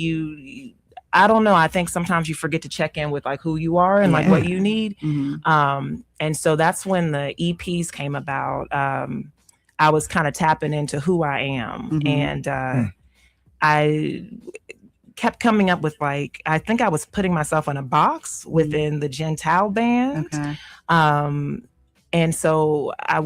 I don't know. I think sometimes you forget to check in with like who you are and like what you need. And so that's when the EPs came about. I was kind of tapping into who I am. And I kept coming up with like, I think I was putting myself in a box within the Gentile band. And so I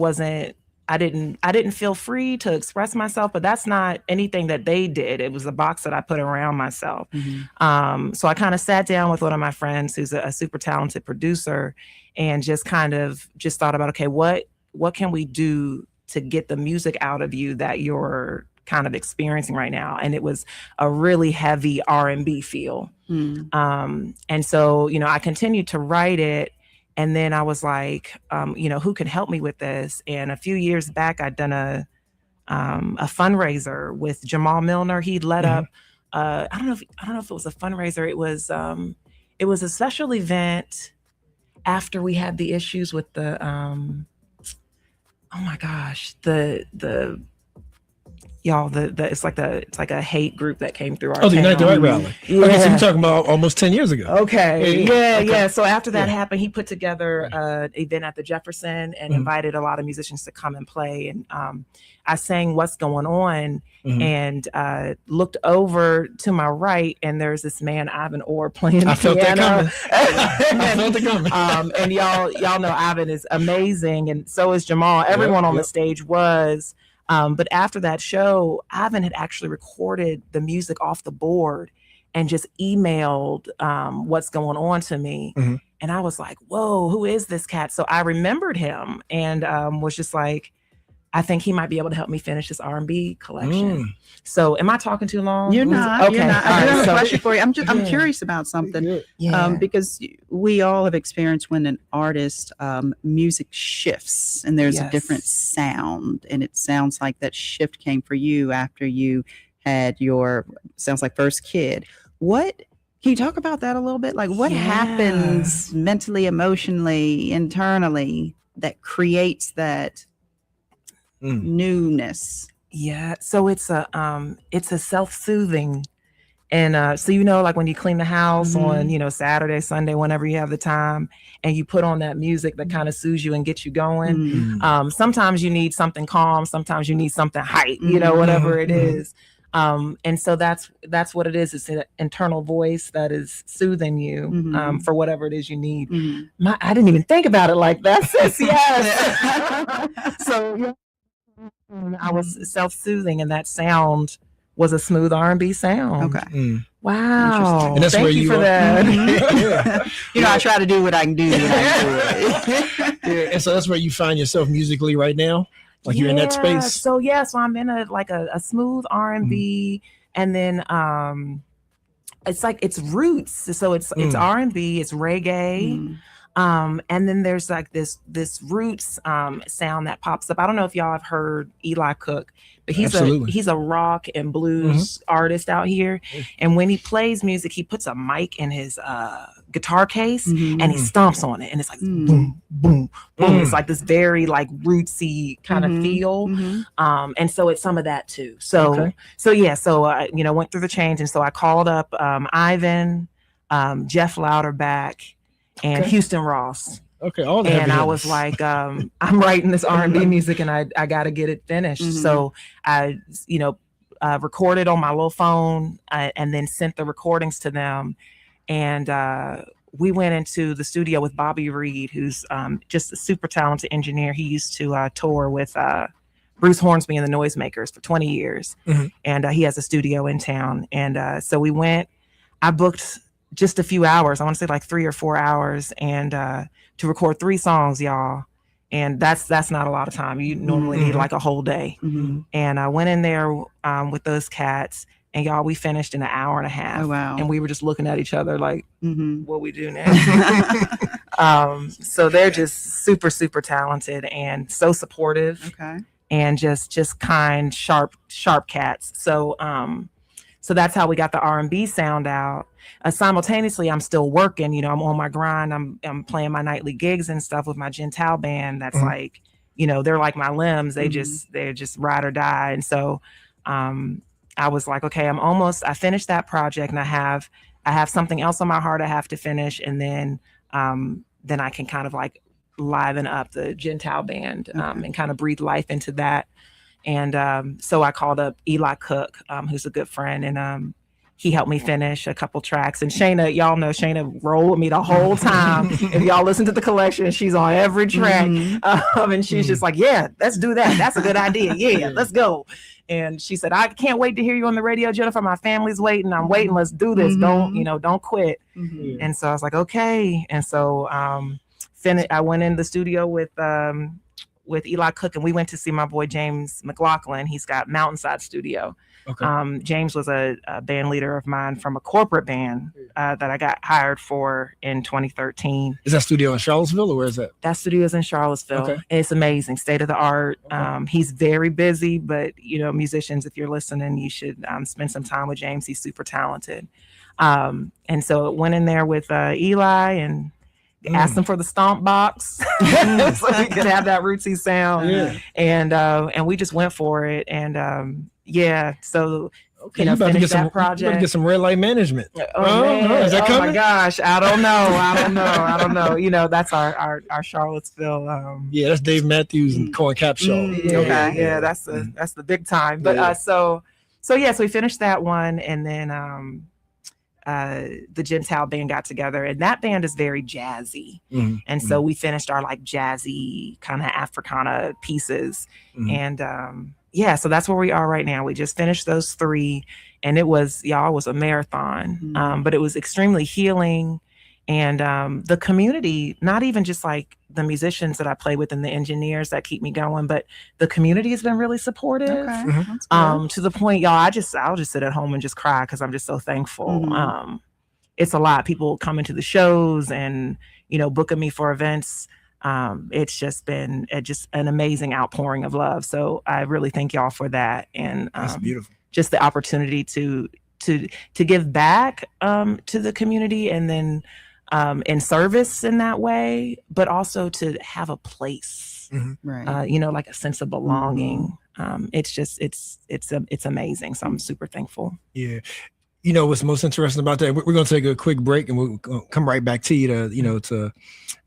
didn't feel free to express myself, but that's not anything that they did. It was a box that I put around myself. So I kind of sat down with one of my friends who's a super talented producer and just thought about, okay, what can we do to get the music out of you that you're kind of experiencing right now? And it was a really heavy R&B feel. And so, you know, I continued to write it. And then I was like, you know, who can help me with this? And a few years back, I'd done a fundraiser with Jamal Milner. He'd led up. I don't know if it was a fundraiser. It was a special event after we had the issues with the oh my gosh, it's like a hate group that came through our town. The Unite the Right rally. Okay, so you're talking about almost 10 years ago. Okay. Yeah. So after that happened, he put together an event at the Jefferson and invited a lot of musicians to come and play. And I sang What's Going On and looked over to my right, and there's this man, Ivan Orr, playing I felt piano. I felt it coming. And y'all know Ivan is amazing, and so is Jamal. Everyone on the stage was. But after that show, Ivan had actually recorded the music off the board and just emailed What's Going On to me. And I was like, whoa, who is this cat? So I remembered him and was just like, I think he might be able to help me finish this R&B collection. So am I talking too long? You're not. Okay. You're not. I have a question for you. I'm Yeah. curious about something. Yeah. Because we all have experienced when an artist music shifts and there's a different sound, and it sounds like that shift came for you after you had your first kid. What can you talk about that a little bit? Like what happens mentally, emotionally, internally that creates that newness? Yeah, so it's a self-soothing, and so you know, like when you clean the house on Saturday, Sunday, whenever you have the time, and you put on that music that kind of soothes you and gets you going. Sometimes you need something calm, sometimes you need something hype, whatever it is. And so that's what it is. It's an internal voice that is soothing you for whatever it is you need. I didn't even think about it like that, sis. Yes. So I was self-soothing, and that sound was a smooth R&B sound. Okay. Wow. And that's Thank where you you for are. that. I try to do what I can do. And so that's where you find yourself musically right now? Like you're in that space? So I'm in a smooth R&B, and then it's like it's roots. So it's R&B, it's reggae. And then there's like this roots sound that pops up. I don't know if y'all have heard Eli Cook, but he's a rock and blues artist out here. And when he plays music, he puts a mic in his guitar case and he stomps on it, and it's like boom, boom, boom. It's like this very like rootsy kind of feel. And so it's some of that too. So I went through the change, and so I called up Ivan, Jeff Louderback, and Houston Ross. Okay, all that. And I was like, I'm writing this R&B music, and I got to get it finished. So I, recorded on my little phone, and then sent the recordings to them. And we went into the studio with Bobby Reed, who's just a super talented engineer. He used to tour with Bruce Hornsby and the Noisemakers for 20 years. And he has a studio in town. And so we went. I booked just a few hours. I want to say like 3 or 4 hours, and to record 3 songs, y'all. And that's not a lot of time. You normally need like a whole day. And I went in there with those cats, and y'all, we finished in an hour and a half. Oh, wow. And we were just looking at each other like, what we do now? So they're just super, super talented and so supportive. Okay. And just kind, sharp cats. So that's how we got the R&B sound out. Simultaneously, I'm still working. I'm on my grind. I'm playing my nightly gigs and stuff with my Gentile band. That's like, they're like my limbs. They're just ride or die. And so, I was like, okay, I finished that project, and I have something else on my heart I have to finish, and then I can kind of like liven up the Gentile band and kind of breathe life into that. And so I called up Eli Cook, who's a good friend, and he helped me finish a couple tracks. And Shayna, y'all know Shayna rolled with me the whole time. If y'all listen to the collection, she's on every track. And she's just like, yeah, let's do that. That's a good idea. Yeah, let's go. And she said, I can't wait to hear you on the radio, Jennifer. My family's waiting. I'm waiting. Let's do this. Don't quit. And so I was like, okay. And so I went in the studio with Eli Cook, and we went to see my boy James McLaughlin. He's got Mountainside Studio. Okay. James was a band leader of mine from a corporate band that I got hired for in 2013. Is that studio in Charlottesville, or where is that? That studio is in Charlottesville. Okay. It's amazing, state of the art. Okay. He's very busy, but musicians, if you're listening, you should spend some time with James. He's super talented. And so it went in there with Eli and asked him for the stomp box so we could have that rootsy sound. Yeah. And we just went for it. And so okay, you about to get some project. You better get some red light management. Is that coming? My gosh, I don't know. That's our Charlottesville. Yeah, that's Dave Matthews and Cohen Capshaw. Yeah, that's the big time. But so we finished that one, and then the Gentile band got together, and that band is very jazzy. And so we finished our like jazzy kind of Africana pieces. And so that's where we are right now. We just finished those 3, and it was a marathon, but it was extremely healing. And the community, not even just like the musicians that I play with and the engineers that keep me going, but the community has been really supportive. Okay. To the point, y'all, I'll just sit at home and just cry because I'm just so thankful. It's a lot. People coming to the shows and booking me for events. It's just been an amazing outpouring of love. So I really thank y'all for that. And that's beautiful. Just the opportunity to give back to the community, and then in service in that way, but also to have a place, right? Like a sense of belonging. It's amazing. So I'm super thankful. Yeah. What's most interesting about that? We're going to take a quick break, and we'll come right back to you to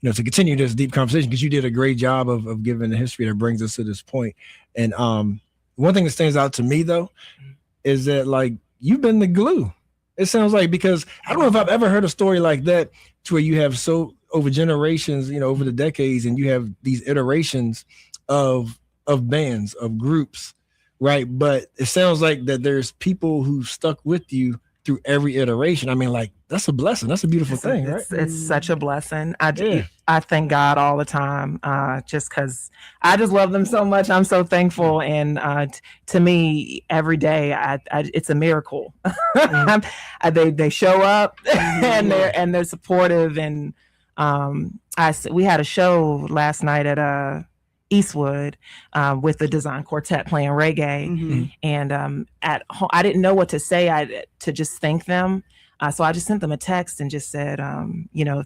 continue this deep conversation, because you did a great job of giving the history that brings us to this point. And one thing that stands out to me though is that like you've been the glue. It sounds like, because I don't know if I've ever heard a story like that, to where you have so over generations, over the decades, and you have these iterations of bands, of groups, right? But it sounds like that there's people who stuck with you through every iteration. I mean, like, that's a blessing. That's a beautiful thing, right? It's such a blessing. I thank God all the time, just because I just love them so much. I'm so thankful. And to me, every day, it's a miracle. They show up and they're supportive, and we had a show last night at Eastwood with the Design Quartet playing reggae, and at home, I didn't know what to say. To just thank them. So I just sent them a text and just said,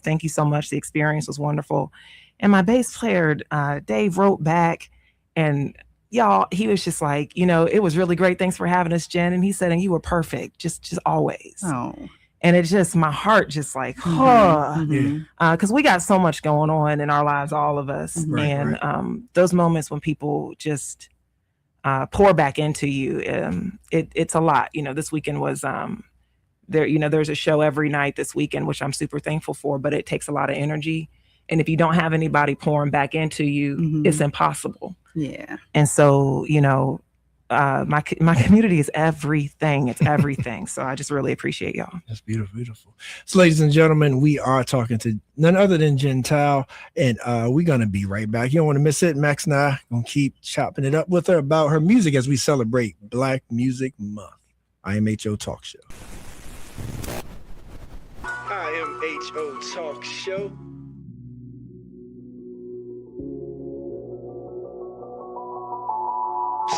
thank you so much. The experience was wonderful. And my bass player, Dave, wrote back, and y'all, he was just like, it was really great. Thanks for having us, Jen. And he said, and you were perfect, just always. Oh. And it just, my heart just like, because we got so much going on in our lives, all of us. Those moments when people just pour back into you, it's a lot. This weekend was there's a show every night this weekend, which I'm super thankful for, but it takes a lot of energy. And if you don't have anybody pouring back into you, it's impossible. Yeah. And so, my community is everything. It's everything. So I just really appreciate y'all. That's beautiful, beautiful. So, ladies and gentlemen, we are talking to none other than Jen Tao, and we're gonna be right back. You don't want to miss it. Max and I gonna keep chopping it up with her about her music as we celebrate Black Music Month. IMHO Talk Show. IMHO Talk Show.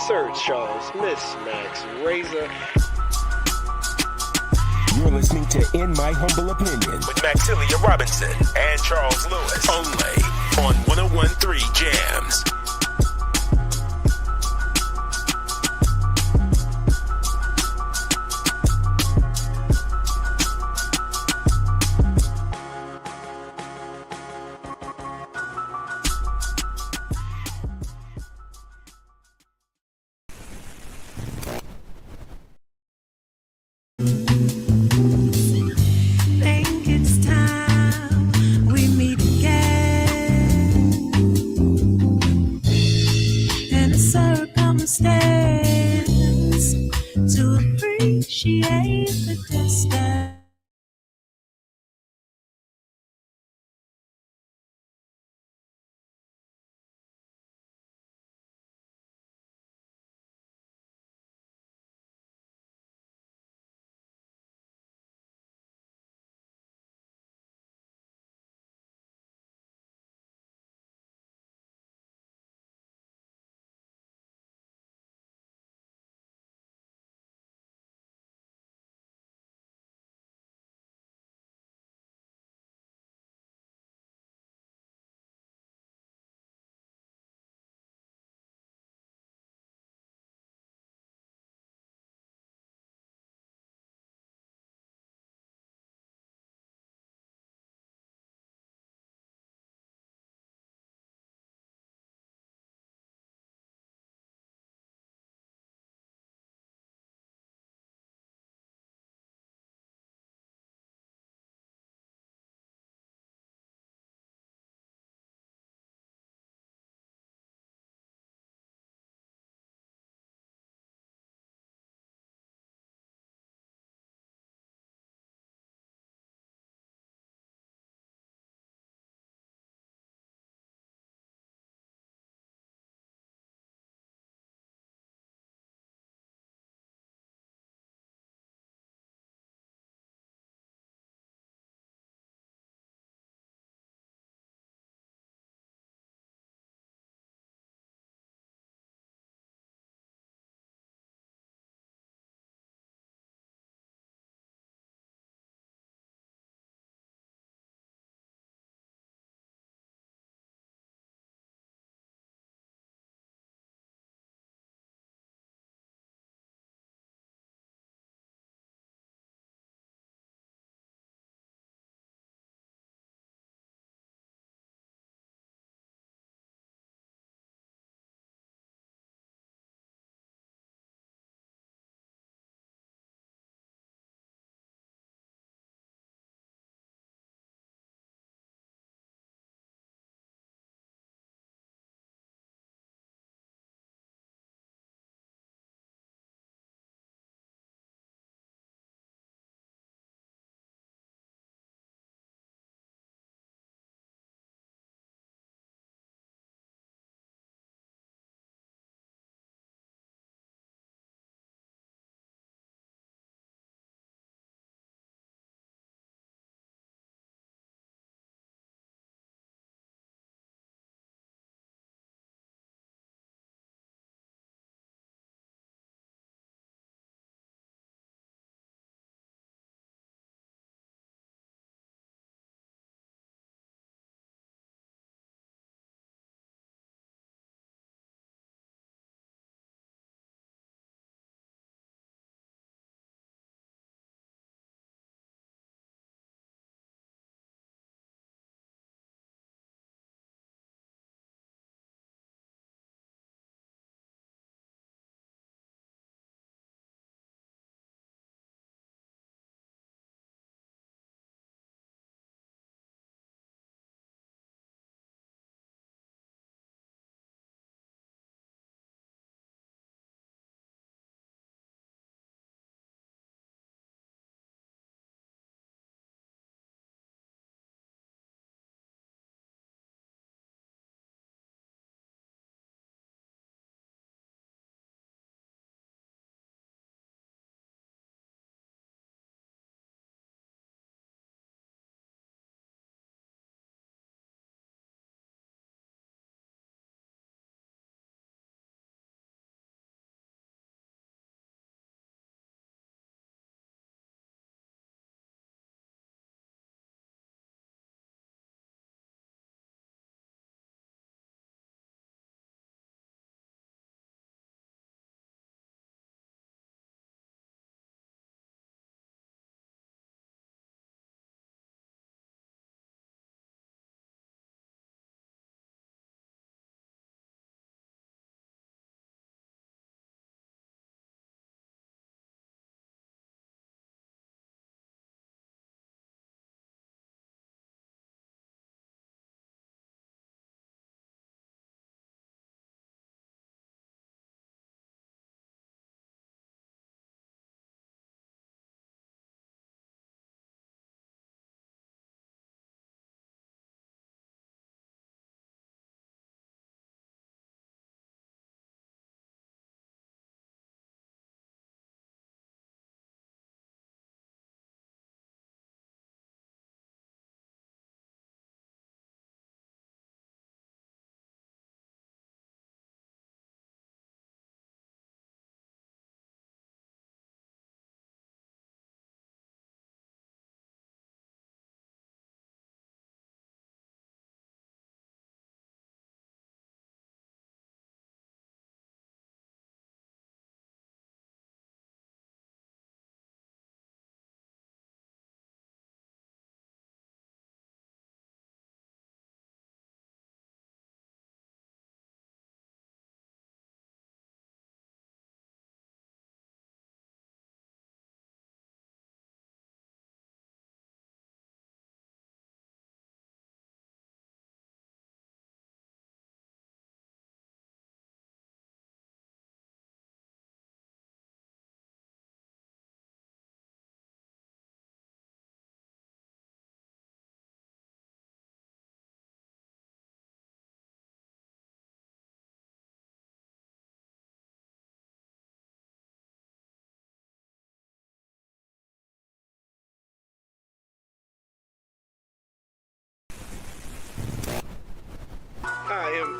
Sir Charles, Miss Max Razor. You're listening to In My Humble Opinion with Maxilia Robinson and Charles Lewis. Only on 101.3 Jams. Think it's time we meet again in a circumstance to appreciate the distance.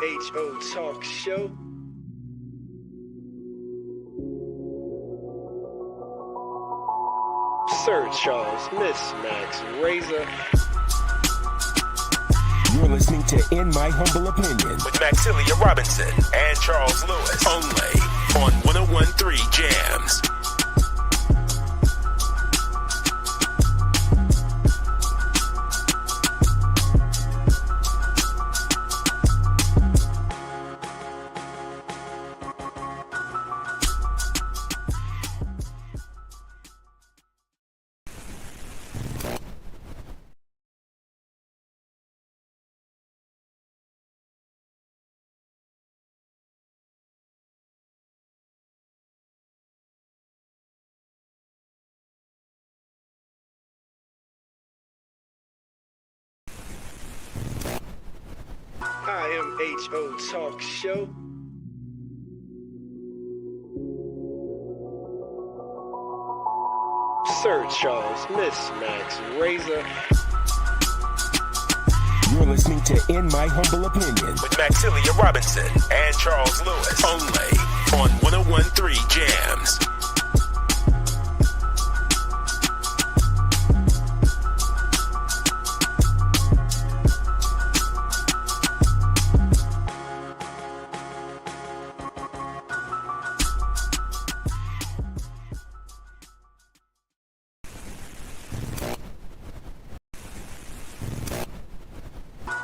HO Talk Show. Sir Charles, Miss Max Razor. You're listening to In My Humble Opinion with Maxilia Robinson and Charles Lewis. Only on 101.3 Jams. I am HO Talk Show. Sir Charles, Miss Max Razor. You're listening to In My Humble Opinion with Maxilia Robinson and Charles Lewis. Only on 101.3 Jams.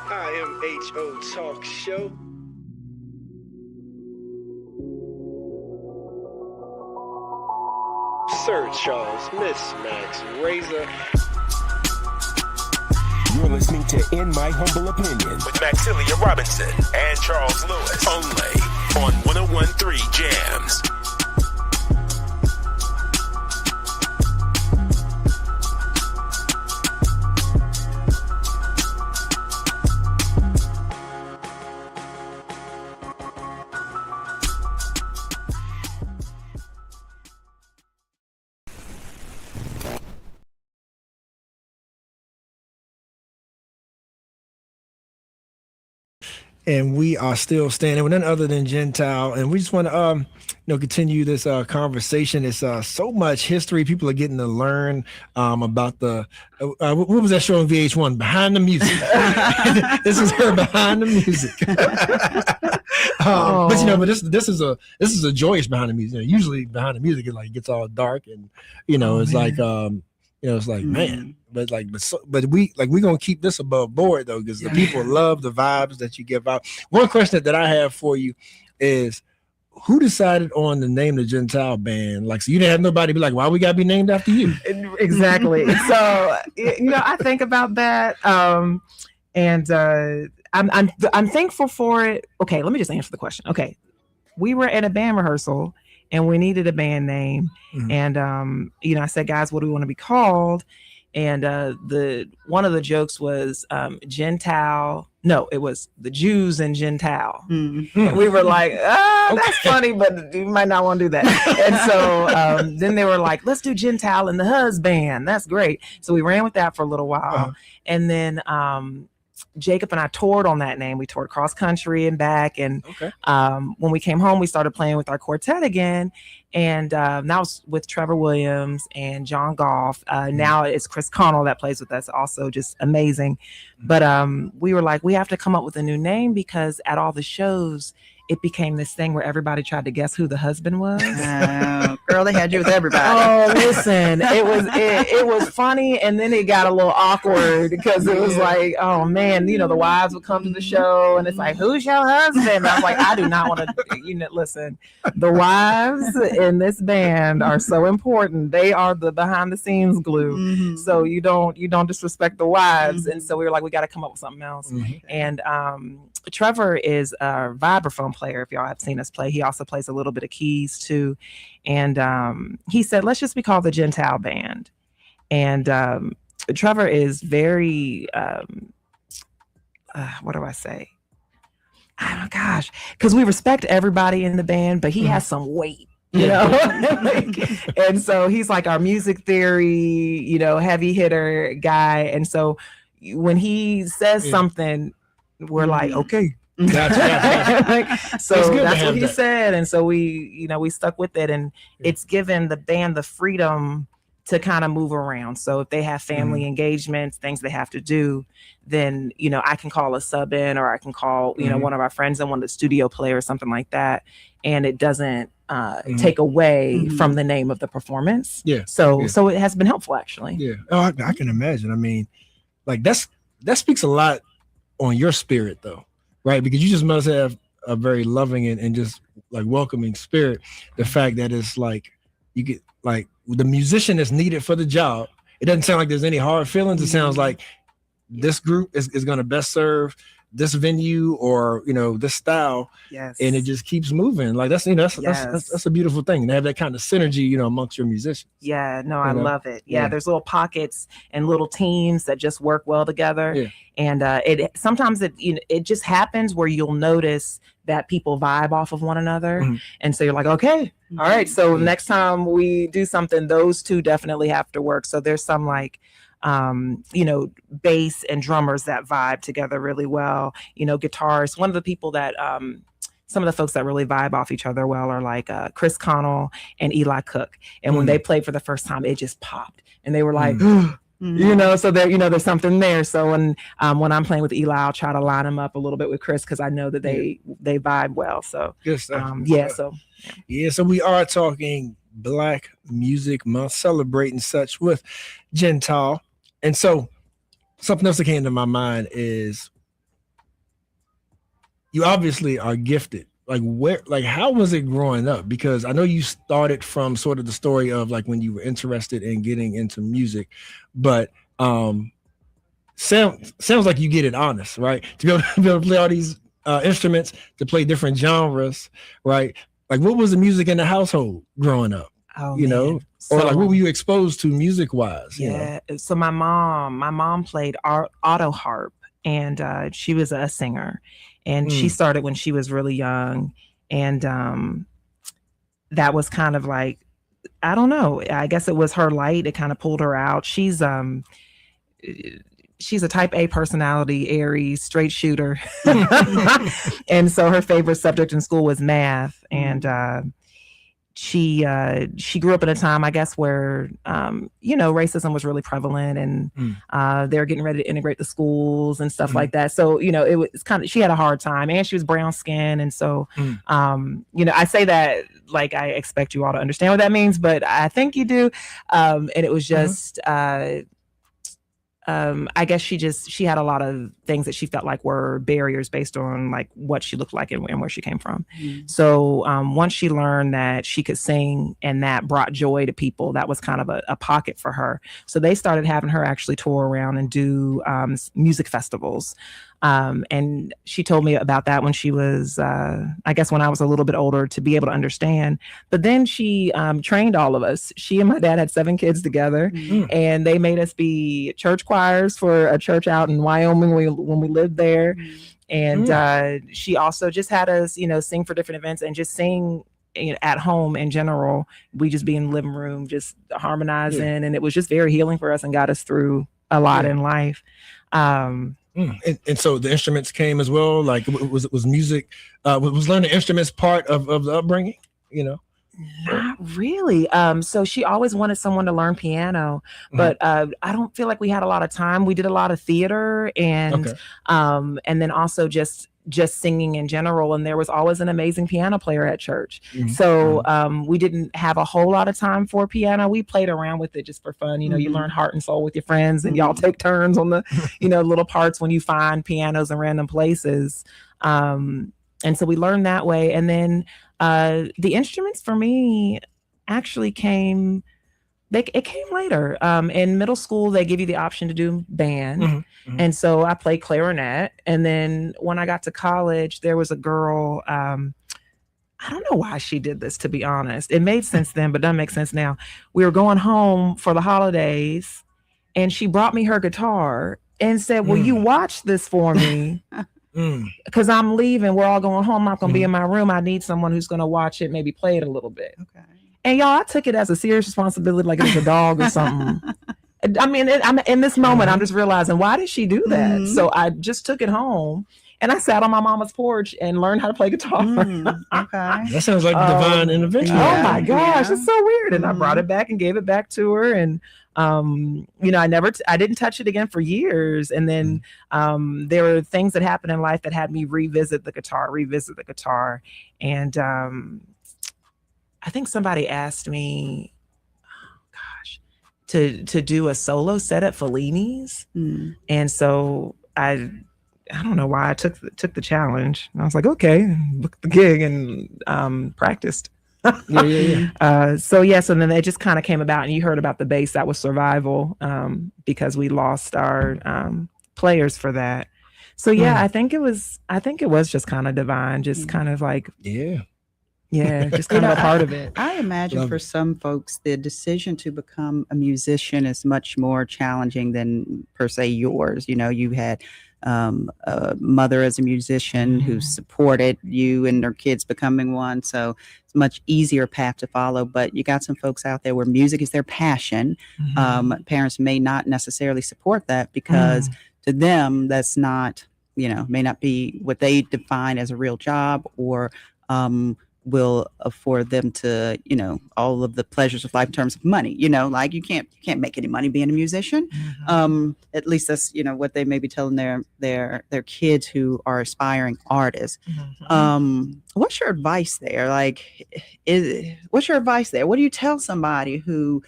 I am HO Talk Show. Sir Charles, Miss Max Razor. You're listening to In My Humble Opinion with Maxilia Robinson and Charles Lewis. Only on 101.3 Jams. And we are still standing with none other than Gentile, and we just want to continue this conversation. It's so much history. People are getting to learn about the what was that show on VH1, Behind the Music. This is her Behind the Music. But this is a joyous Behind the Music. Usually Behind the Music is like, it gets all dark, and it's like it's like, man, but we gonna keep this above board though, because the people love the vibes that you give out. One question that I have for you is, who decided on the name of the Gentile band? Like, so you didn't have nobody be like, why we gotta be named after you? Exactly. So I think about that, and I'm thankful for it. Okay, let me just answer the question. Okay, we were at a band rehearsal and we needed a band name, and I said, guys, what do we want to be called? And one of the jokes was Gentile. No, it was the Jews and Gentile. And we were like, that's funny, but you might not want to do that. And so then they were like, let's do Gentile and the Husband. That's great. So we ran with that for a little while. And then Jacob and I toured on that name. We toured cross country and back. And when we came home, we started playing with our quartet again. And that was with Trevor Williams and John Goff. Now it's Chris Connell that plays with us, also just amazing. But we were like, we have to come up with a new name, because at all the shows, it became this thing where everybody tried to guess who the husband was. Girl, they had you with everybody. Oh, listen, it was funny, and then it got a little awkward, because it was like, oh man, the wives would come to the show, and it's like, who's your husband? I was like, I do not want to. Listen, the wives in this band are so important. They are the behind the scenes glue. So you don't disrespect the wives. And so we were like, we got to come up with something else. And Trevor is a vibraphone player. If y'all have seen us play, he also plays a little bit of keys too. And he said, let's just be called the Gentile Band. And Trevor is very, what do I say? Oh gosh, because we respect everybody in the band, but he has some weight. And so he's like our music theory, heavy hitter guy. And so when he says something, we're like, okay, Gotcha. Like, It's so good to that's have what he that. said, and so we stuck with it, and it's given the band the freedom to kind of move around. So if they have family engagements, things they have to do, then I can call a sub in, or I can call one of our friends in, one of the studio play or something like that, and it doesn't take away from the name of the performance. So it has been helpful, actually. Oh, I can imagine. I mean, like that speaks a lot on your spirit, though, right? Because you just must have a very loving and just like welcoming spirit. The fact that it's like you get like the musician is needed for the job. It doesn't sound like there's any hard feelings. It sounds like this group is going to best serve this venue or this style, and it just keeps moving. Like that's that's a beautiful thing to have that kind of synergy amongst your musicians. I love it. There's little pockets and little teams that just work well together, and it sometimes it just happens where you'll notice that people vibe off of one another, and so you're like, okay, all right, so next time we do something, those two definitely have to work. So there's some like bass and drummers that vibe together really well. Guitarists. One of the people that some of the folks that really vibe off each other well are like Chris Connell and Eli Cook. And when they played for the first time, it just popped, and they were like, so there, there's something there. So when I'm playing with Eli, I'll try to line them up a little bit with Chris because I know that they vibe well. So good stuff. So we are talking Black Music Month, celebrating such with Gental. And so something else that came to my mind is you obviously are gifted. How was it growing up? Because I know you started from sort of the story of like when you were interested in getting into music, but sounds like you get it honest, right? To be able to play all these instruments, to play different genres, right? Like what was the music in the household growing up? Or like what were you exposed to music wise? So my mom played auto harp, and she was a singer, and she started when she was really young, and that was kind of like, I don't know, I guess it was her light. It kind of pulled her out. She's a type A personality, Aries, straight shooter. And so her favorite subject in school was math. And she grew up in a time, I guess, where, racism was really prevalent, and they were getting ready to integrate the schools and stuff like that. So, it was kind of, she had a hard time, and she was brown skinned. And so, I say that like I expect you all to understand what that means, but I think you do. And it was just, I guess she had a lot of things that she felt like were barriers based on like what she looked like and where she came from. So once she learned that she could sing and that brought joy to people, that was kind of a pocket for her. So they started having her actually tour around and do music festivals. And she told me about that when she was, I guess when I was a little bit older to be able to understand. But then she trained all of us. She and my dad had 7 kids together, and they made us be church choirs for a church out in Wyoming when we lived there. And she also just had us, sing for different events and just sing at home in general. We just be in the living room, just harmonizing. And it was just very healing for us and got us through a lot in life. And so the instruments came as well. Like was music, was learning instruments part of the upbringing? Not really. So she always wanted someone to learn piano, but I don't feel like we had a lot of time. We did a lot of theater and then also just singing in general. And there was always an amazing piano player at church. So we didn't have a whole lot of time for piano. We played around with it just for fun. You learn heart and soul with your friends, and y'all take turns on the, little parts when you find pianos in random places. And so we learned that way. And then the instruments for me actually came later. In middle school, they give you the option to do band. And so I played clarinet. And then when I got to college, there was a girl, I don't know why she did this, to be honest. It made sense then, but doesn't make sense now. We were going home for the holidays, and she brought me her guitar and said, will you watch this for me? Because I'm leaving. We're all going home. I'm not going to be in my room. I need someone who's going to watch it, maybe play it a little bit. Okay. And y'all, I took it as a serious responsibility, like it was a dog or something. I mean, I'm in this moment, I'm just realizing, why did she do that? So I just took it home and I sat on my mama's porch and learned how to play guitar. Okay. That sounds like divine intervention. Oh my gosh, it's so weird. And I brought it back and gave it back to her. And you know, I didn't touch it again for years. And then there were things that happened in life that had me revisit the guitar. And I think somebody asked me, to do a solo set at Fellini's. And so I don't know why I took the challenge. And I was like, okay, booked the gig and practiced. So then it just kind of came about, and you heard about the bass. That was Survival, because we lost our players for that. So I think it was just kind of divine, just kind of like just kind of a part of it. I imagine for some folks, the decision to become a musician is much more challenging than per se yours. You know, you had a mother as a musician who supported you and their kids becoming one. So it's a much easier path to follow. But you got some folks out there where music is their passion. Parents may not necessarily support that because to them, that's not, you know, may not be what they define as a real job, or will afford them to, you know, all of the pleasures of life in terms of money. You know, like you can't make any money being a musician. At least that's, you know, what they may be telling their kids who are aspiring artists. What's your advice there? What's your advice there? What do you tell somebody who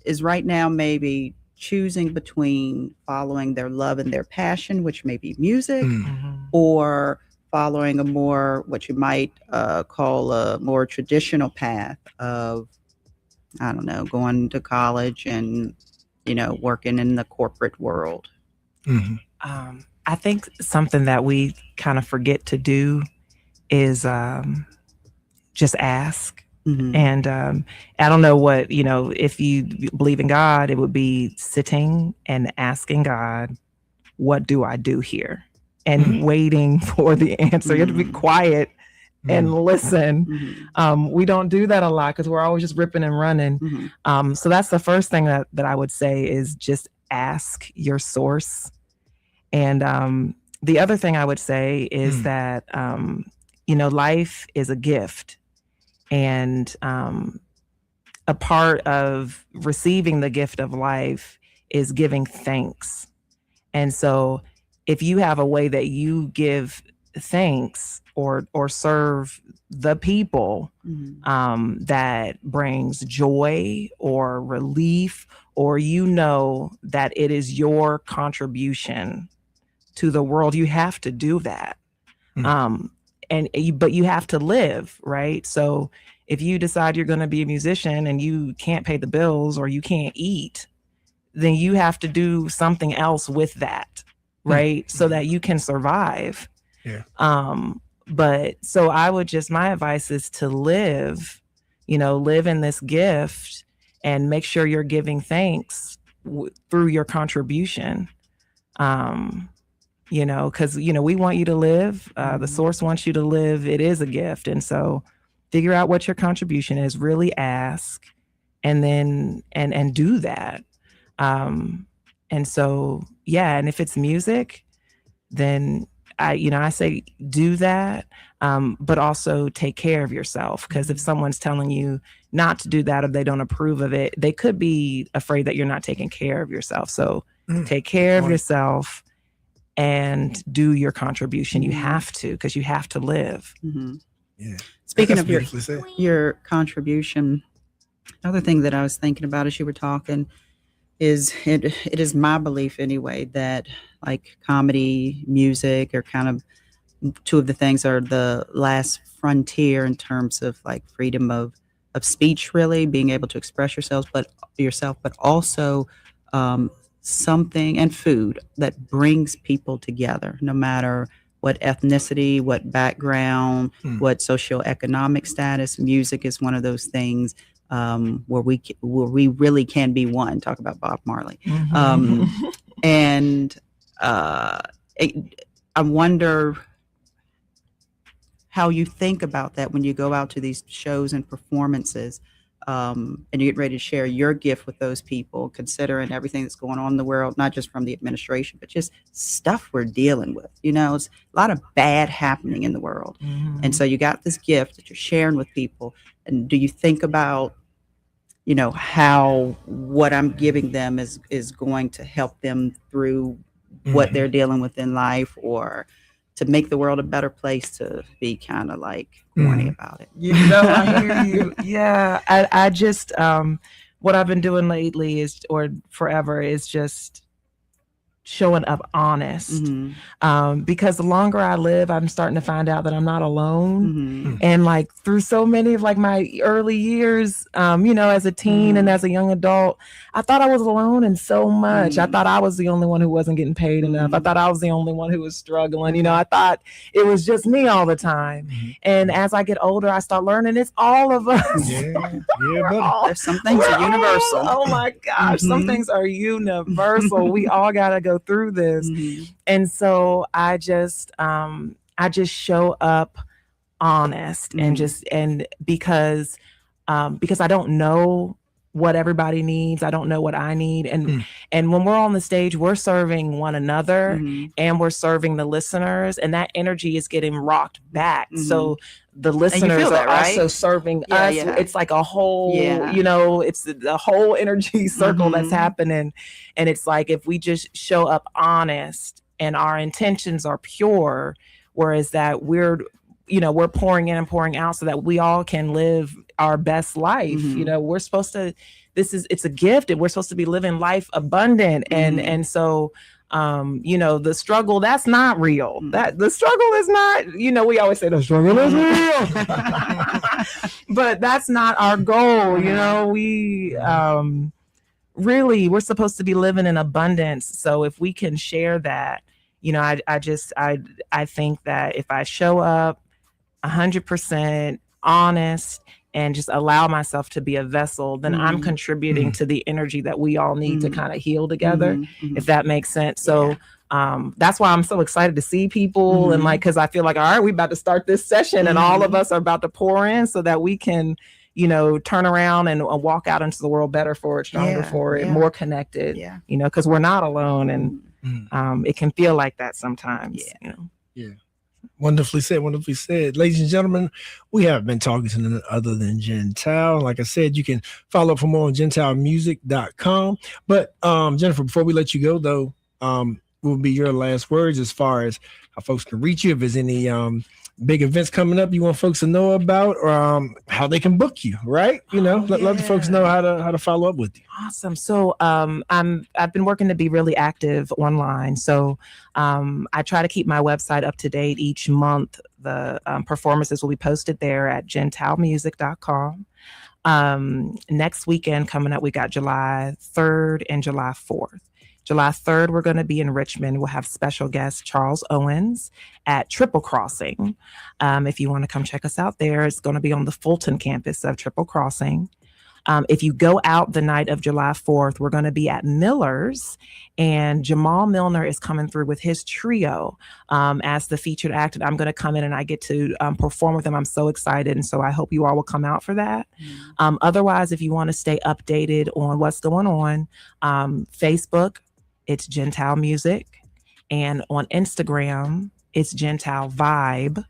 is right now maybe choosing between following their love and their passion, which may be music, or following a more, what you might call a more traditional path of, I don't know, going to college and, you know, working in the corporate world? I think something that we kind of forget to do is just ask. And I don't know what, you know, if you believe in God, it would be sitting and asking God, what do I do here? And waiting for the answer. You have to be quiet and listen. We don't do that a lot because we're always just ripping and running. So that's the first thing that I would say is just ask your source. And the other thing I would say is that, you know, life is a gift. And a part of receiving the gift of life is giving thanks. And so if you have a way that you give thanks or serve the people that brings joy or relief, or you know that it is your contribution to the world, you have to do that. But you have to live, right? So if you decide you're going to be a musician and you can't pay the bills or you can't eat, then you have to do something else with that, right? So that you can survive. But so I would my advice is to live in this gift and make sure you're giving thanks through your contribution. Because, we want you to live. The source wants you to live. It is a gift. And so figure out what your contribution is, really ask, and then, and do that. And so, and if it's music, then I say do that, but also take care of yourself. Because if someone's telling you not to do that, or they don't approve of it, they could be afraid that you're not taking care of yourself. So take care of yourself and do your contribution. You have to, because you have to live. Speaking of your contribution, another thing that I was thinking about as you were talking is it is my belief anyway that like comedy, music are kind of two of the things are the last frontier in terms of like freedom of speech, really being able to express yourself, but also something, and food that brings people together, no matter what ethnicity, what background, what socioeconomic status. Music is one of those things where we really can be one. Talk about Bob Marley. And I wonder how you think about that when you go out to these shows and performances. and you're getting ready to share your gift with those people, considering everything that's going on in the world, not just from the administration, but just stuff we're dealing with. It's a lot of bad happening in the world. And so you got this gift that you're sharing with people. And do you think about, how what I'm giving them is going to help them through what they're dealing with in life, or to make the world a better place, to be kind of like corny about it? I hear you. Yeah. I just, what I've been doing lately or forever is just showing up honest. Because the longer I live, I'm starting to find out that I'm not alone. And like through so many of like my early years, as a teen and as a young adult, I thought I was alone in so much. I thought I was the only one who wasn't getting paid enough. I thought I was the only one who was struggling. I thought it was just me all the time. And as I get older, I start learning it's all of us. There's some things are universal. Oh my gosh, some things are universal. We all gotta go through this. And so I just show up honest and because I don't know what everybody needs. I don't know what I need. And when we're on the stage, we're serving one another and we're serving the listeners, and that energy is getting rocked back. So the listeners are also serving us. It's like a whole, it's the whole energy circle that's happening. And it's like, if we just show up honest and our intentions are pure, whereas that we're pouring in and pouring out so that we all can live our best life. We're supposed to, it's a gift, and we're supposed to be living life abundant. And so, the struggle, that's not real. That the struggle is not, we always say the struggle is real, but that's not our goal. We, really, we're supposed to be living in abundance. So if we can share that, I think that if I show up 100% honest and just allow myself to be a vessel, then I'm contributing to the energy that we all need to kind of heal together, if that makes sense. So that's why I'm so excited to see people and because I feel like, all right, we about to start this session and all of us are about to pour in so that we can, turn around and walk out into the world better for it, stronger for it, more connected, because we're not alone, and it can feel like that sometimes. Wonderfully said. Ladies and gentlemen, we have been talking to none other than Gentile. Like I said, you can follow up for more on gentilemusic.com. But Jennifer, before we let you go, though, what will be your last words as far as how folks can reach you? If there's any big events coming up you want folks to know about, or how they can book you, right? Let the folks know how to follow up with you. Awesome. So I've been working to be really active online. So I try to keep my website up to date each month. The performances will be posted there at gentilemusic.com. Next weekend coming up, we got July 3rd and July 4th. July 3rd, we're going to be in Richmond. We'll have special guest Charles Owens at Triple Crossing. If you want to come check us out there, it's going to be on the Fulton campus of Triple Crossing. If you go out the night of July 4th, we're going to be at Miller's, and Jamal Milner is coming through with his trio as the featured act. I'm going to come in and I get to perform with them. I'm so excited. And so I hope you all will come out for that. Otherwise, if you want to stay updated on what's going on, Facebook, it's Gentile Music, and on Instagram, it's Gentile Vibe.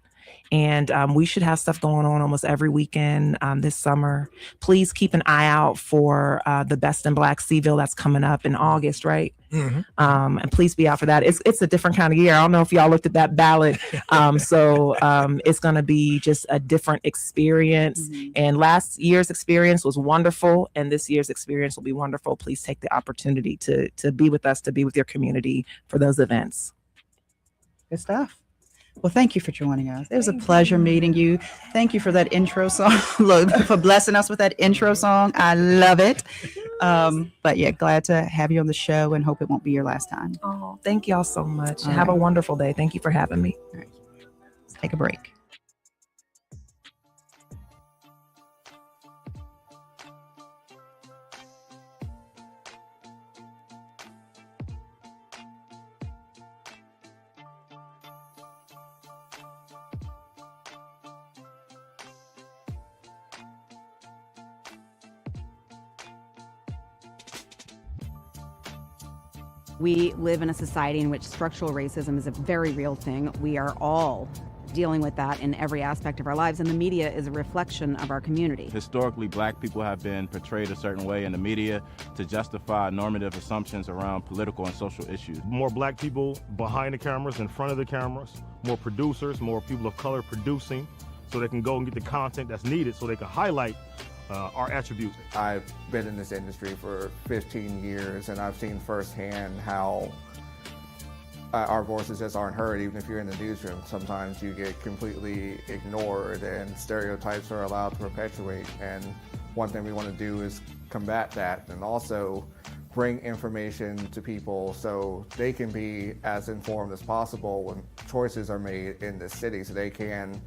And we should have stuff going on almost every weekend this summer. Please keep an eye out for the Best in Black Seville that's coming up in August, right? And please be out for that. It's a different kind of year. I don't know if y'all looked at that ballot. So it's going to be just a different experience. And last year's experience was wonderful, and this year's experience will be wonderful. Please take the opportunity to be with us, to be with your community for those events. Good stuff. Well, thank you for joining us. It was a pleasure meeting you. Thank you for that intro song, for blessing us with that intro song. I love it. But yeah, glad to have you on the show and hope it won't be your last time. Oh, thank y'all so much. Have a wonderful day. Thank you for having me. All right. Let's take a break. We live in a society in which structural racism is a very real thing. We are all dealing with that in every aspect of our lives, and the media is a reflection of our community. Historically, black people have been portrayed a certain way in the media to justify normative assumptions around political and social issues. More black people behind the cameras, in front of the cameras, more producers, more people of color producing, so they can go and get the content that's needed so they can highlight our attributes. I've been in this industry for 15 years, and I've seen firsthand how our voices just aren't heard. Even if you're in the newsroom, sometimes you get completely ignored and stereotypes are allowed to perpetuate. And one thing we want to do is combat that, and also bring information to people so they can be as informed as possible when choices are made in this city, so they can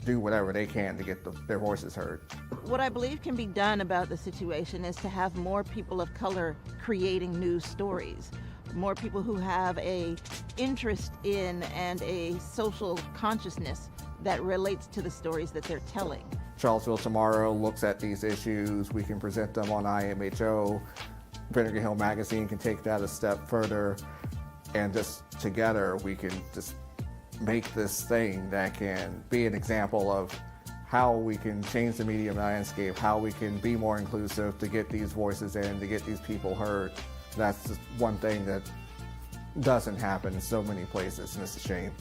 do whatever they can to get their voices heard. What I believe can be done about the situation is to have more people of color creating news stories, more people who have a interest in and a social consciousness that relates to the stories that they're telling. Charlottesville Tomorrow looks at these issues. We can present them on IMHO. Vinegar Hill Magazine can take that a step further, and just together we can just make this thing that can be an example of how we can change the media landscape, how we can be more inclusive to get these voices in, to get these people heard. That's just one thing that doesn't happen in so many places, and it's a shame.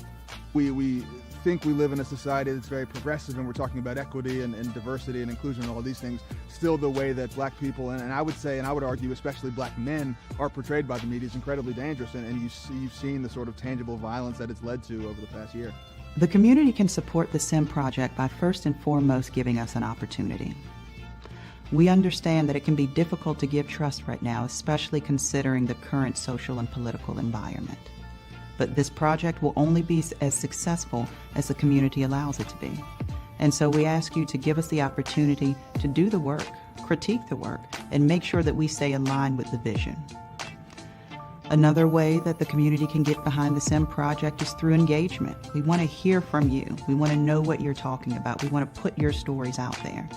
We think we live in a society that's very progressive, and we're talking about equity and diversity and inclusion and all these things. Still, the way that black people, and I would say, and I would argue, especially black men, are portrayed by the media is incredibly dangerous, and you've seen the sort of tangible violence that it's led to over the past year. The community can support the SIM project by first and foremost giving us an opportunity. We understand that it can be difficult to give trust right now, especially considering the current social and political environment. But this project will only be as successful as the community allows it to be. And so we ask you to give us the opportunity to do the work, critique the work, and make sure that we stay aligned with the vision. Another way that the community can get behind the SIM project is through engagement. We want to hear from you. We want to know what you're talking about. We want to put your stories out there.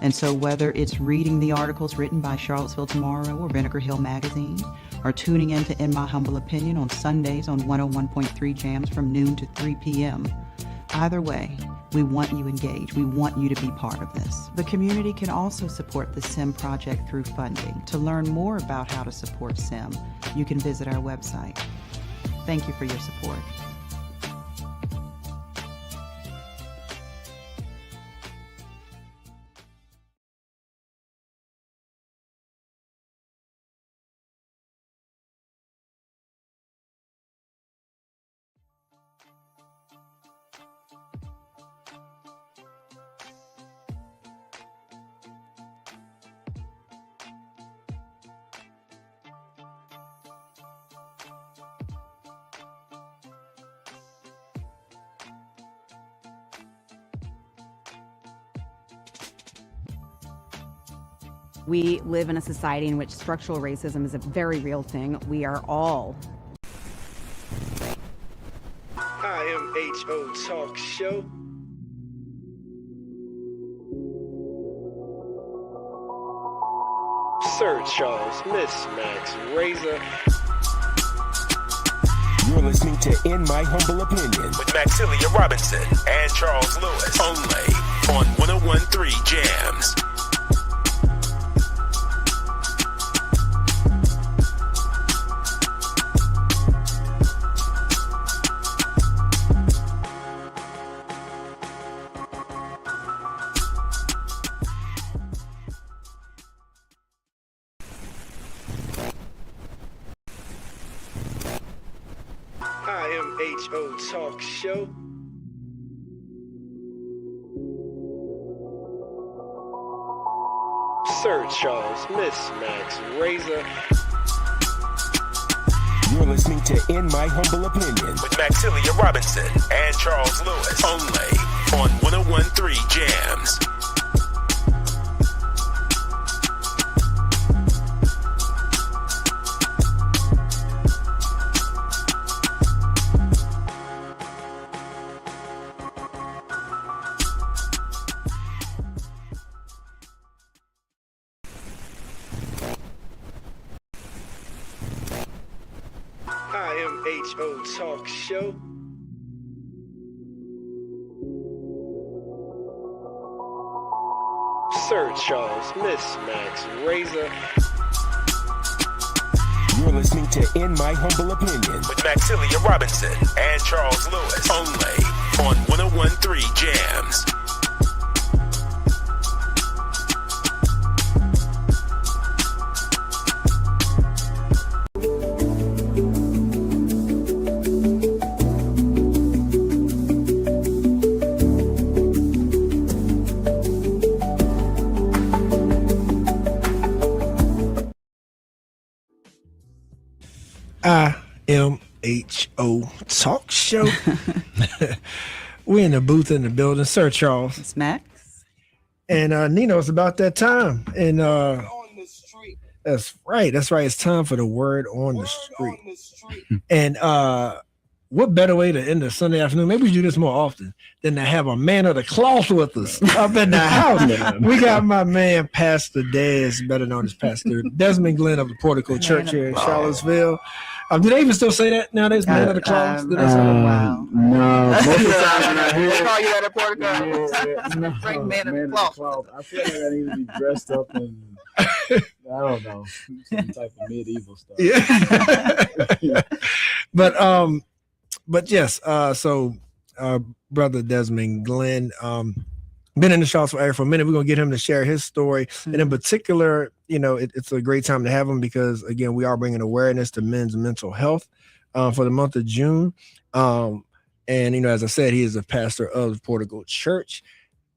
And so whether it's reading the articles written by Charlottesville Tomorrow or Vinegar Hill Magazine, or tuning in to In My Humble Opinion on Sundays on 101.3 Jams from noon to 3 p.m., either way, we want you engaged. We want you to be part of this. The community can also support the SIM project through funding. To learn more about how to support SIM, you can visit our website. Thank you for your support. We live in a society in which structural racism is a very real thing. We are all IMHO Talk Show. Sir Charles, Miss Max Razor. You're listening to In My Humble Opinion with Maxilia Robinson and Charles Lewis, only on 101.3 Jams. IMHO Talk Show. Sir Charles, Miss Max Razor. You're listening to In My Humble Opinion with Maxilia Robinson and Charles Lewis, only on 101.3 Jams. HO Talk Show. Sir Charles, Miss Max Razor. You're listening to In My Humble Opinion with Maxilia Robinson and Charles Lewis. Only on 101.3 Jams. IMHO Talk Show. We're in the booth in the building. Sir Charles. It's Max. And Nino, it's about that time. And that's right. That's right. It's time for the word on the street. And what better way to end a Sunday afternoon? Maybe we do this more often than to have a man of the cloth with us up in the house. We got my man, Pastor Dez, better known as Pastor Desmond Glenn of the Portico Church here in Charlottesville. Do they even still say that nowadays? Man of the cloth? Wow. No, most of the time when I hear They it, call you that at Portico? Great man of the cloth. I feel like I need to be dressed up in, I don't know, some type of medieval stuff. Yeah. But yes, so Brother Desmond Glenn, been in the Charlottesville area for a minute. We're gonna get him to share his story, and in particular, it's a great time to have him because again, we are bringing awareness to men's mental health for the month of June. And as I said, he is a pastor of the Portico Church.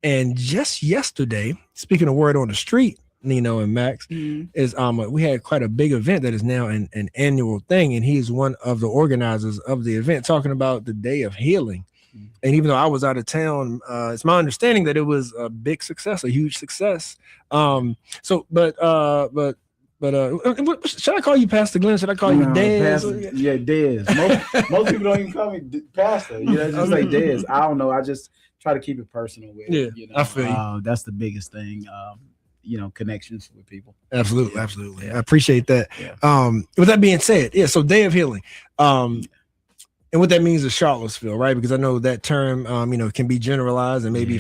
And just yesterday, speaking of word on the street, Nino and Max, is we had quite a big event that is now an annual thing, and he's one of the organizers of the event, talking about the Day of Healing. And even though I was out of town, it's my understanding that it was a big success, a huge success. But should I call you Pastor Glenn? Should I call you Dez? Yeah, Dez. Most people don't even call me Pastor. Just say Dez. I don't know. I just try to keep it personal with it. Yeah, I feel you. That's the biggest thing. Connections with people. Absolutely. I appreciate that. Yeah. With that being said, so Day of Healing. And what that means is Charlottesville, right? Because I know that term, can be generalized, and maybe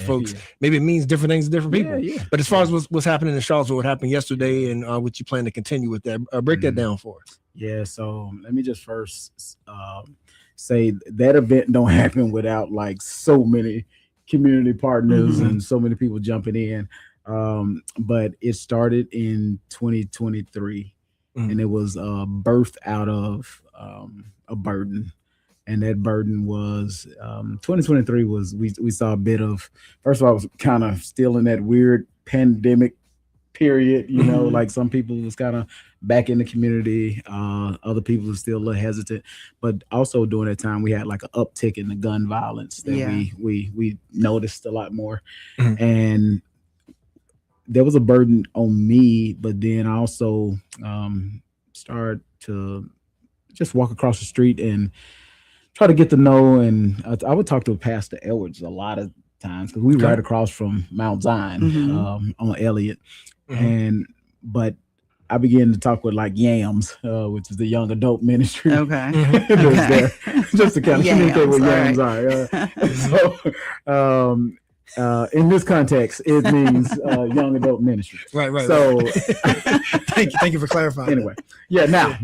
maybe it means different things to different people. Yeah. But as far as what's happening in Charlottesville, what happened yesterday, and what you plan to continue with that, break that down for us. Yeah. So let me just first say that event don't happen without like so many community partners and so many people jumping in. But it started in 2023, and it was birthed out of a burden. And that burden was 2023 was we saw a bit of, first of all, I was kind of still in that weird pandemic period, like some people was kind of back in the community. Other people were still a little hesitant, but also during that time we had like an uptick in the gun violence that we noticed a lot more. And there was a burden on me, but then I also started to just walk across the street and try to get to know, and I would talk to Pastor Edwards a lot of times because we were right across from Mount Zion on Elliott, but I began to talk with like Yams, which is the young adult ministry. Okay. There, just to kind of communicate what Yams are. In this context, it means young adult ministry. Right. So thank you for clarifying. Anyway, now.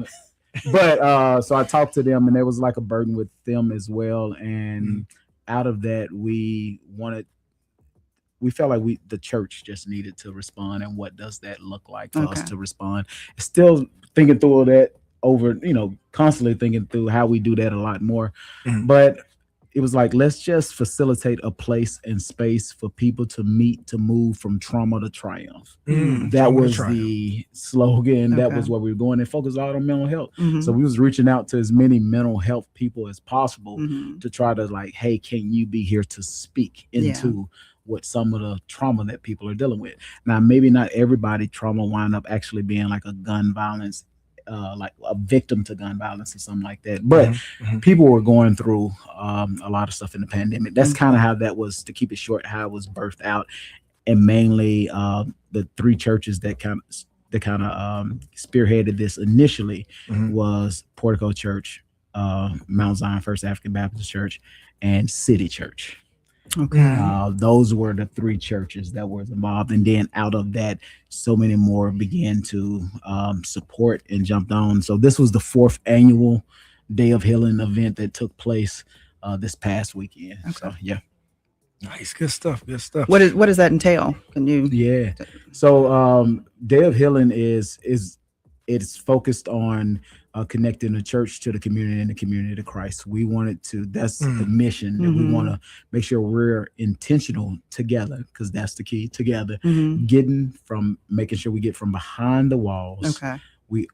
But so I talked to them, and there was like a burden with them as well. And out of that, we felt like the church just needed to respond. And what does that look like for us to respond? Still thinking through all that over, constantly thinking through how we do that a lot more. But it was like, let's just facilitate a place and space for people to meet, to move from trauma to triumph. That was the slogan. That was where we were going, and focus out on mental health. So we was reaching out to as many mental health people as possible to try to like, hey, can you be here to speak into what some of the trauma that people are dealing with? Now, maybe not everybody trauma wind up actually being like a gun violence, like a victim to gun violence or something like that. But people were going through a lot of stuff in the pandemic. That's kind of how that was, to keep it short, how it was birthed out. And mainly the three churches that kind of spearheaded this initially was Portico Church, Mount Zion First African Baptist Church, and City Church. Okay. Those were the 3 churches that were involved, and then out of that, so many more began to support and jumped on. So this was the 4th annual Day of Healing event that took place this past weekend. Okay. So yeah. Nice, good stuff. What does that entail? Can you? Yeah. So Day of Healing is it's focused on connecting the church to the community and the community to Christ. We wanted to, that's the mission that we want to make sure we're intentional together, because that's the key, together, making sure we get from behind the walls. Okay.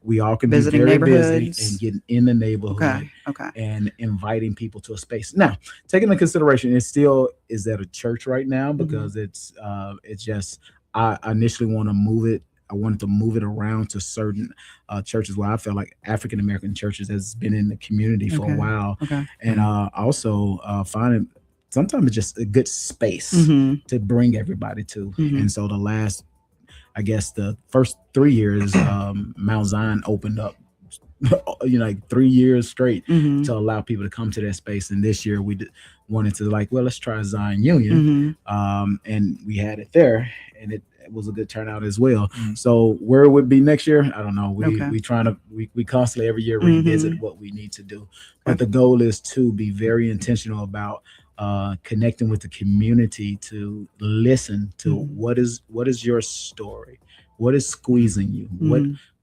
We all can Visiting be very busy neighborhoods. and getting in the neighborhood Okay. and inviting people to a space. Now, taking into consideration, it still is at a church right now because it's just, I initially want to move it. I wanted to move it around to certain churches where I feel like African American churches has been in the community for a while. Okay. And also finding sometimes it's just a good space to bring everybody to. And so the first 3 years, Mount Zion opened up, like 3 years straight to allow people to come to that space. And this year we wanted to let's try Zion Union. And we had it there, and it was a good turnout as well. So where it would be next year, I don't know. We constantly every year revisit what we need to do. But the goal is to be very intentional about connecting with the community, to listen to what is your story, what is squeezing you,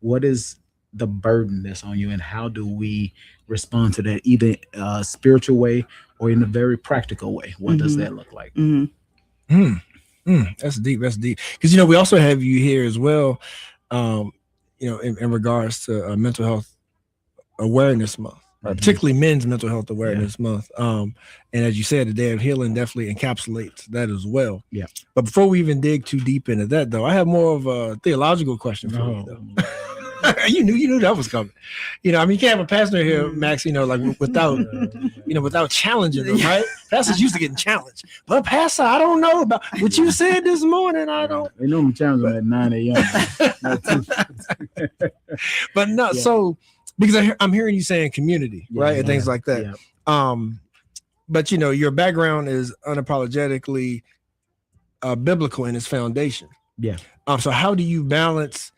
what is the burden that's on you, and how do we respond to that, either a spiritual way or in a very practical way? What does that look like? That's deep. Because we also have you here as well. In regards to Mental Health Awareness Month, right? Particularly Men's Mental Health Awareness Month. And as you said, the Day of Healing definitely encapsulates that as well. Yeah. But before we even dig too deep into that, though, I have more of a theological question for you, though. You knew that was coming. You can't have a pastor here, Max, without challenging them, right? Pastors used to getting challenged. But Pastor, I don't know about what you said this morning. I don't. They know I'm challenging at 9 a.m. But no, so because I'm hearing you saying community, right? And things like that. But your background is unapologetically biblical in its foundation. Yeah. So how do you balance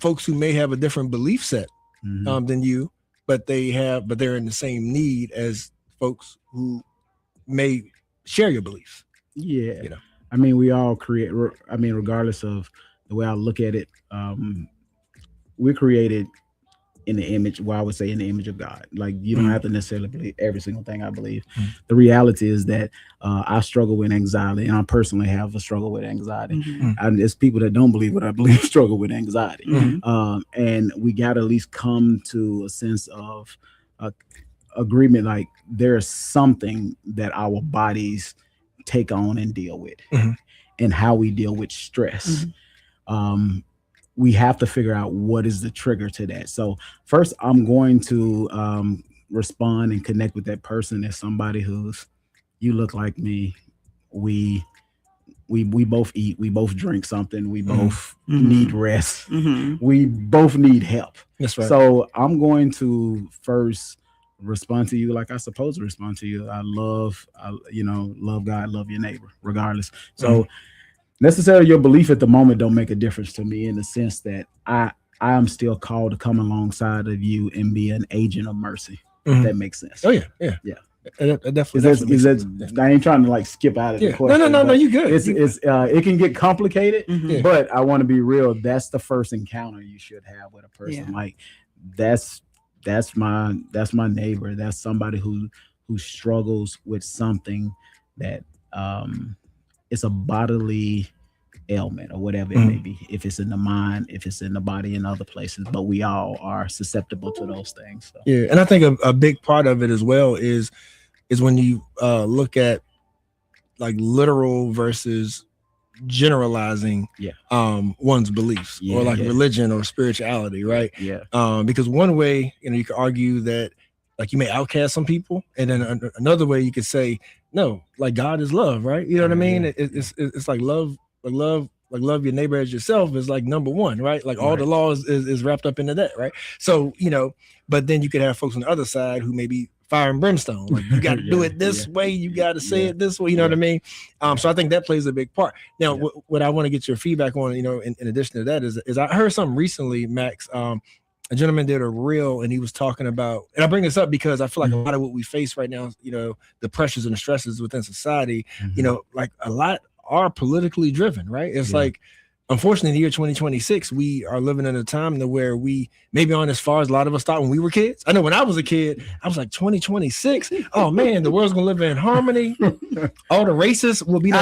folks who may have a different belief set than you, but they're in the same need as folks who may share your beliefs? Yeah. We all regardless of the way I look at it, we're created in the image, I would say in the image of God. Like, you don't have to necessarily believe every single thing I believe. The reality is that I struggle with anxiety, and I personally have a struggle with anxiety. And it's people that don't believe what I believe struggle with anxiety. And we got to at least come to a sense of agreement, like there's something that our bodies take on and deal with, and how we deal with stress. We have to figure out what is the trigger to that. So first, I'm going to respond and connect with that person as somebody who's, you look like me. We both eat. We both drink something. We both need rest. We both need help. That's right. So I'm going to first respond to you like I supposed to respond to you. I love God, love your neighbor, regardless. So necessarily your belief at the moment don't make a difference to me, in the sense that I am still called to come alongside of you and be an agent of mercy. If that makes sense. Oh yeah. It definitely. I ain't trying to skip out of the question. No, you good. It can get complicated, but I want to be real. That's the first encounter you should have with a person. Like that's my neighbor. That's somebody who struggles with something that it's a bodily ailment or whatever it may be, if it's in the mind, if it's in the body, and other places, but we all are susceptible to those things. So. Yeah. And I think a big part of it as well is when you look at like literal versus generalizing one's beliefs or religion or spirituality, right? Because one way, you could argue that like you may outcast some people, and then another way you could say, no, like God is love, right? You know what I mean? It's like love like love your neighbor as yourself is like number one, right? Like all the laws is wrapped up into that, right? So, you know, but then you could have folks on the other side who may be fire and brimstone. Like you got to do it this way, you got to say it this way, you know what I mean? So I think that plays a big part. Now, what I want to get your feedback on, you know, in addition to that is I heard something recently, Max. A gentleman did a reel and he was talking about, and I bring this up because I feel like a lot of what we face right now, you know, the pressures and the stresses within society, you know, like a lot are politically driven, right? It's like, unfortunately, in the year 2026, we are living in a time where we maybe aren't as far as a lot of us thought when we were kids. I know when I was a kid, I was like 2026. Oh man, the world's gonna live in harmony. All the racists will be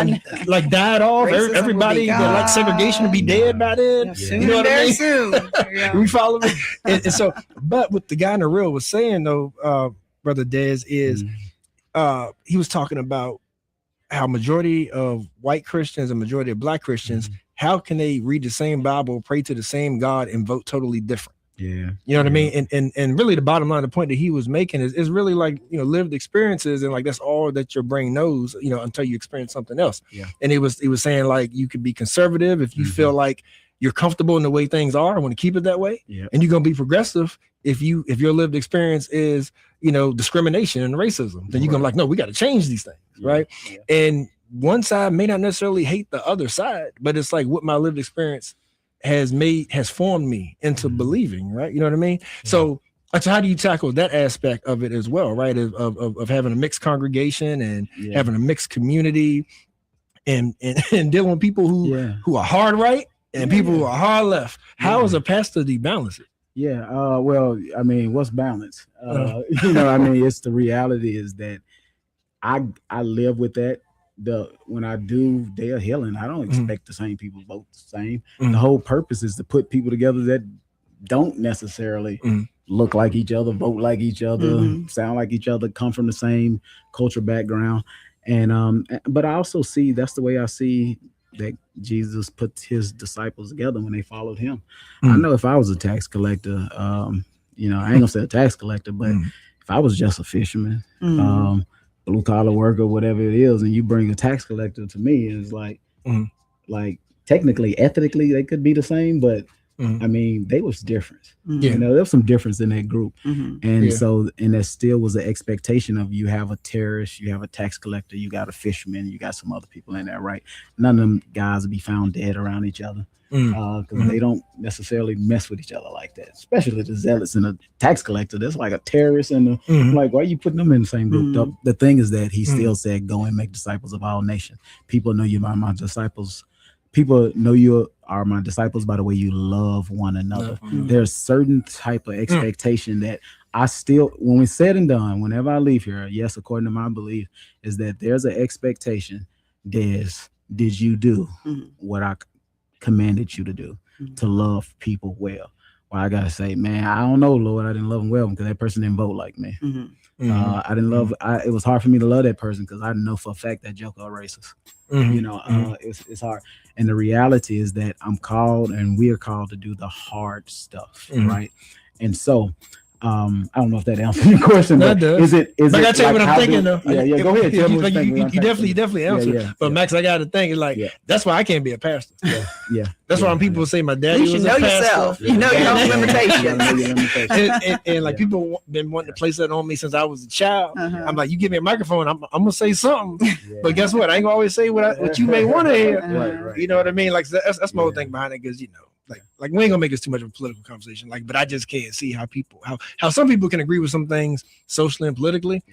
like died off. Everybody that like segregation will be dead by then. You know what I mean? Soon. We follow me. And so, but what the guy in the reel was saying though, Brother Dez, is he was talking about how majority of white Christians and majority of black Christians, how can they read the same Bible, pray to the same God, and vote totally different? Yeah. You know what I mean? And really the bottom line, the point that he was making is really like, you know, lived experiences, and like that's all that your brain knows, you know, until you experience something else. Yeah. And he was saying like you could be conservative if you feel like you're comfortable in the way things are and want to keep it that way. Yeah. And you're gonna be progressive if your lived experience is, you know, discrimination and racism. Then you're gonna be like, no, we got to change these things, right? Yeah. And one side may not necessarily hate the other side, but it's like what my lived experience has formed me into believing, right? You know what I mean? So how do you tackle that aspect of it as well, right? Of having a mixed congregation and having a mixed community and dealing with people who are hard right and people who are hard left. How is a pastor to balance it? Yeah. Well, I mean, what's balance? You know, I mean, it's the reality is that I live with that. When I do Day of Healing, I don't expect the same people vote the same. The whole purpose is to put people together that don't necessarily look like each other, vote like each other, sound like each other, come from the same culture background. And but I also see that's the way I see that Jesus put his disciples together when they followed him. I know if I was a tax collector, you know, I ain't gonna say a tax collector, but if I was just a fisherman, blue collar worker, whatever it is, and you bring a tax collector to me, it's like technically, ethically, they could be the same, but I mean, they was different. You know, there was some difference in that group. And so, and there still was an expectation of you have a terrorist, you have a tax collector, you got a fisherman, you got some other people in there, right? None of them guys would be found dead around each other. Because they don't necessarily mess with each other like that, especially the zealots and the tax collector. That's like a terrorist, and like, why are you putting them in the same group? The thing is that he still said, "Go and make disciples of all nations." People know you are my disciples. People know you are my disciples by the way you love one another. There's certain type of expectation that I still, when we said and done, whenever I leave here, yes, according to my belief, is that there's an expectation. Did you do what I commanded you to do, to love people well? Well, I gotta say, man, I don't know, Lord, I didn't love them well because that person didn't vote like me. I didn't love. It was hard for me to love that person because I know for a fact that joker are racist. You know, it's hard. And the reality is that I'm called, and we are called to do the hard stuff, right? And so, I don't know if that answers your question. But is it? But I tell you what I'm thinking though. Yeah, go ahead. Tell me what you definitely answer. But Max, I got to think like that's why I can't be a pastor. That's why when people say my daddy was a pastor. Yourself. You know your own limitations. And like people been wanting to place that on me since I was a child. I'm like, you give me a microphone, I'm gonna say something. But guess what? I ain't gonna always say what you may want to hear. Right. You know what I mean? Like that's my whole thing behind it, because you know. Like we ain't gonna make this too much of a political conversation. Like, but I just can't see how some people can agree with some things socially and politically,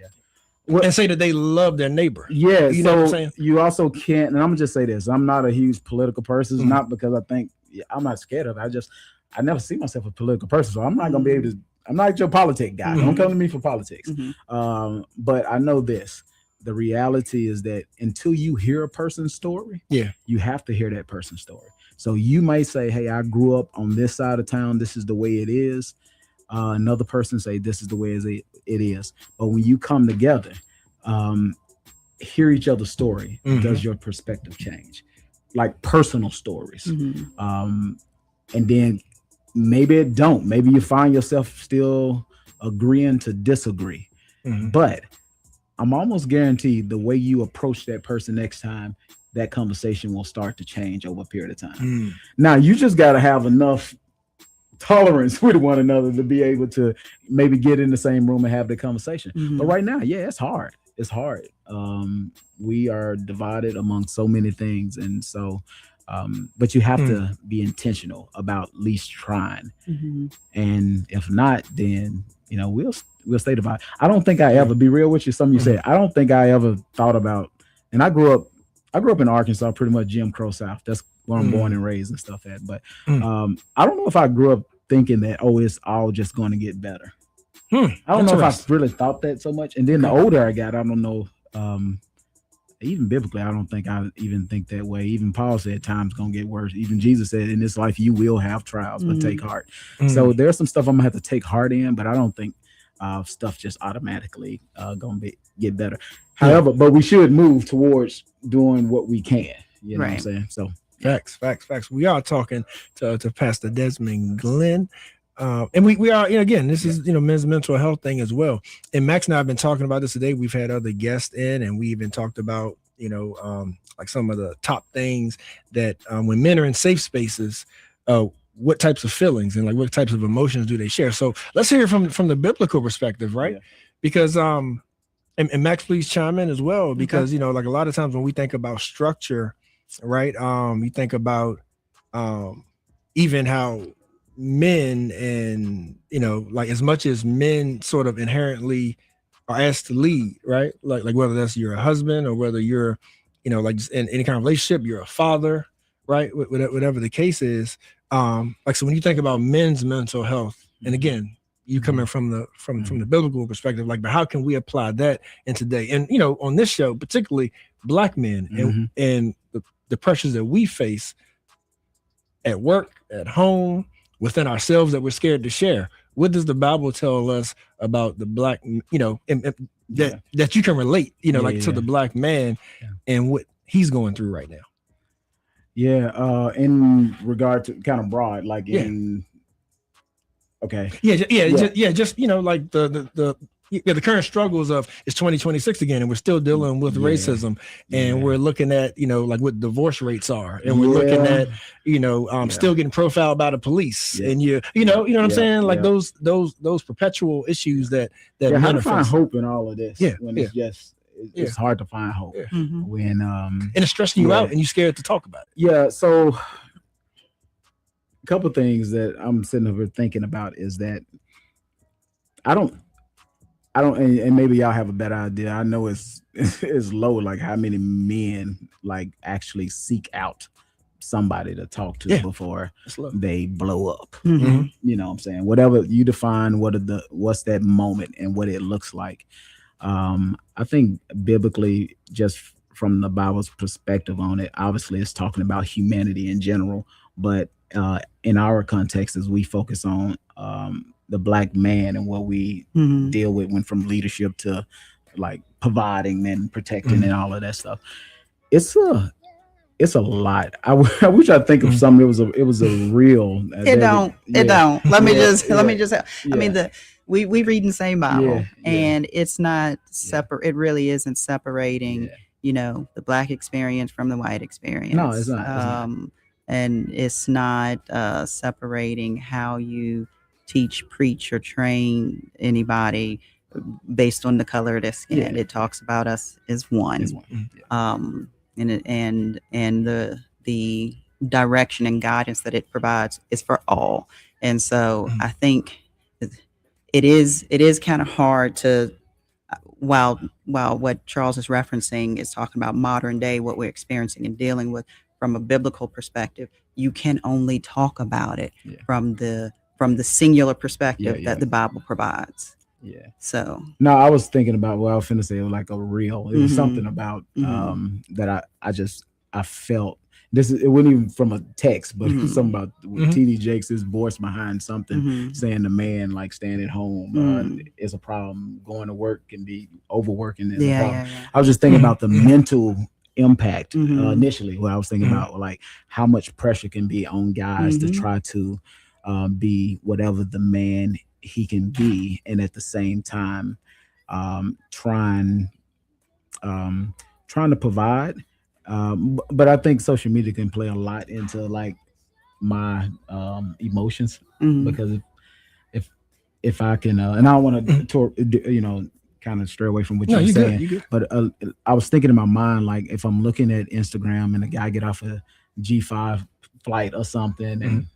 and say that they love their neighbor. Yeah, you know what I'm saying? You also can't. And I'm gonna just say this: I'm not a huge political person. It's not because I think I'm not scared of it. I never see myself a political person, so I'm not gonna be able to. I'm not your politic guy. Don't come to me for politics. But I know this. The reality is that until you hear a person's story, you have to hear that person's story. So you might say, hey, I grew up on this side of town. This is the way it is. Another person say, this is the way it is. But when you come together, hear each other's story, does your perspective change? Like personal stories. And then maybe it don't. Maybe you find yourself still agreeing to disagree. But I'm almost guaranteed the way you approach that person next time, that conversation will start to change over a period of time. Now, you just got to have enough tolerance with one another to be able to maybe get in the same room and have the conversation. But right now, yeah, it's hard. It's hard. We are divided among so many things, and so but you have to be intentional about at least trying. And if not, then we'll stay divided. I don't think I ever, be real with you, something you said, I don't think I ever thought about, and I grew up in Arkansas, pretty much Jim Crow South. That's where I'm born and raised and stuff at. But I don't know if I grew up thinking that, it's all just going to get better. I don't know if I really thought that so much. And then the older I got, I don't know, even biblically, I don't think I even think that way. Even Paul said time's gonna get worse. Even Jesus said, in this life you will have trials, but take heart. So there's some stuff I'm gonna have to take heart in, but I don't think stuff just automatically gonna get better. However, but we should move towards doing what we can. You know what I'm saying? So facts. We are talking to Pastor Desmond Glenn. And we are, again, this is, men's mental health thing as well. And Max and I have been talking about this today. We've had other guests in, and we even talked about, like some of the top things that when men are in safe spaces, what types of feelings and like what types of emotions do they share? So let's hear from the biblical perspective, right? Yeah. Because, and Max, please chime in as well, because, like a lot of times when we think about structure, right? You think about even how men and like as much as men sort of inherently are asked to lead, right? Like whether that's you're a husband or whether you're like just in any kind of relationship, you're a father, right? Whatever the case is. Like, so when you think about men's mental health, and again, you coming from the biblical perspective, like, but how can we apply that in today? And on this show, particularly Black men and the pressures that we face at work, at home, within ourselves that we're scared to share. What does the Bible tell us about the Black, that you can relate, to the Black man and what he's going through right now? Yeah, in regard to kind of broad, like okay. Just like the current struggles of it's 2026 again, and we're still dealing with racism, and we're looking at like what divorce rates are, and we're looking at still getting profiled by the police, and you know what I'm saying, like those perpetual issues that how to find hope in all of this when it's just it's hard to find hope when and it's stressing you out and you're scared to talk about it. So a couple things that I'm sitting over thinking about is that I don't, and maybe y'all have a better idea. I know it's low, like how many men like actually seek out somebody to talk to before they blow up. You know what I'm saying? Whatever you define, what's that moment and what it looks like. I think biblically, just from the Bible's perspective on it, obviously it's talking about humanity in general, but in our context, as we focus on the Black man and what we deal with, went from leadership to like providing and protecting and all of that stuff. It's a lot. I wish I think of something. It was a real. It don't. Let me just. I mean, we read in the same Bible, and it's not separate. It really isn't separating. The Black experience from the white experience. No, it's not. And it's not separating how you teach, preach, or train anybody based on the color of their skin. It talks about us as one. And the direction and guidance that it provides is for all. And so I think it is kind of hard to, while what Charles is referencing is talking about modern day, what we're experiencing and dealing with from a biblical perspective, you can only talk about it from the singular perspective that the Bible provides. So no, I was thinking about I was finna say, like a reel. It was something about that I felt this. It wasn't even from a text, but it was something about TD Jakes' voice behind something saying the man like staying at home is a problem. Going to work can be overworking is a problem. I was just thinking about the mental impact initially. What I was thinking about, like how much pressure can be on guys to try to be whatever the man he can be, and at the same time trying to provide But I think social media can play a lot into like my emotions because if I can, and I don't want to, kind of stray away from what you're saying. You good. But I was thinking in my mind, like if I'm looking at Instagram and a guy get off a G5 flight or something, and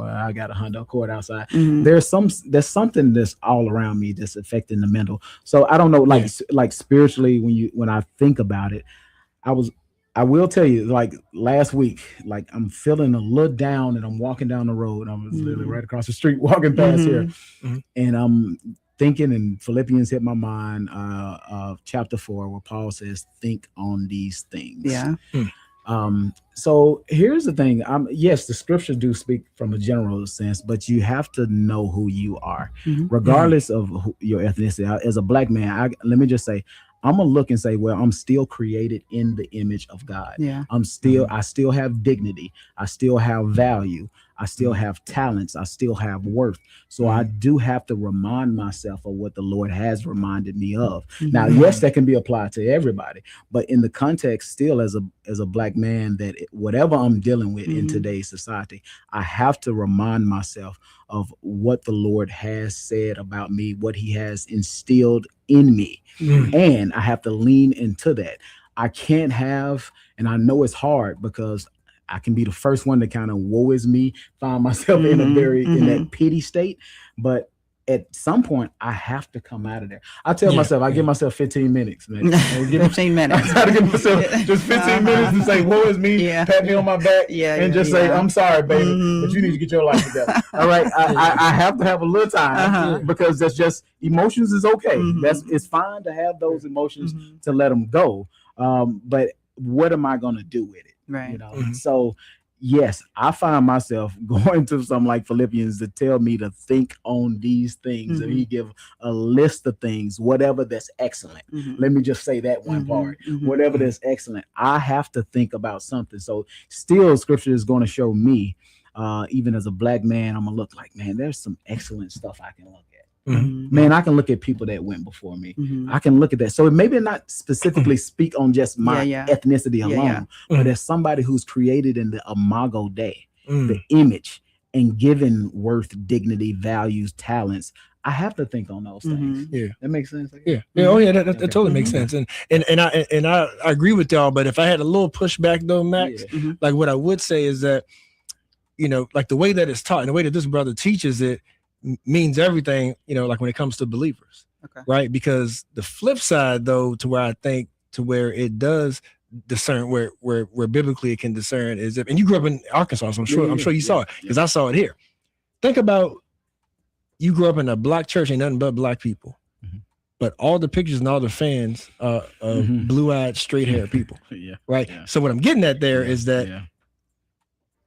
I got a Honda Accord outside. There's something that's all around me that's affecting the mental. So I don't know, like spiritually, when I think about it, I will tell you, like last week, like I'm feeling a little down, and I'm walking down the road. I was literally right across the street walking past here, and I'm thinking, and Philippians hit my mind, chapter 4, where Paul says, "Think on these things." Yeah. So here's the thing. Yes, the scriptures do speak from a general sense, but you have to know who you are, regardless of your ethnicity. As a black man, let me just say, I'm gonna look and say, well, I'm still created in the image of God. Yeah. I still have dignity. I still have value. I still have talents. I still have worth. So I do have to remind myself of what the Lord has reminded me of. Now, yes, that can be applied to everybody, but in the context still as a black man, that whatever I'm dealing with in today's society, I have to remind myself of what the Lord has said about me, what he has instilled in me. And I have to lean into that. I can't have, and I know it's hard because I can be the first one to kind of woe is me, find myself in that pity state. But at some point, I have to come out of there. I tell myself, I give myself 15 minutes, man. 15 minutes. I gotta give myself just 15 minutes to say, woe is me, pat me on my back, and just say, I'm sorry, baby, but you need to get your life together. All right. I have to have a little time because that's just, emotions is okay. It's fine to have those emotions, to let them go. But what am I going to do with it? Right. So yes, I find myself going to something like Philippians to tell me to think on these things, and he give a list of things, whatever that's excellent. Let me just say that one part, whatever that's excellent, I have to think about something. So still scripture is going to show me, even as a black man, I'm gonna look like, man, there's some excellent stuff I can look at. Man, I can look at people that went before me. I can look at that. So maybe not specifically speak on just my ethnicity alone, but as somebody who's created in the imago Dei, the image, and given worth, dignity, values, talents, I have to think on those things. Yeah, that makes sense. Oh yeah, that totally makes sense. And I agree with y'all. But if I had a little pushback though, Max, like what I would say is that, like the way that it's taught and the way that this brother teaches it means everything, like when it comes to believers, right? Because the flip side though, to where I think to where it does discern, where biblically it can discern is if, and you grew up in Arkansas, so I'm sure you saw it because I saw it here. Think about, you grew up in a black church, ain't nothing but black people, but all the pictures and all the fans are blue-eyed, straight-haired people, right? So what I'm getting at there is that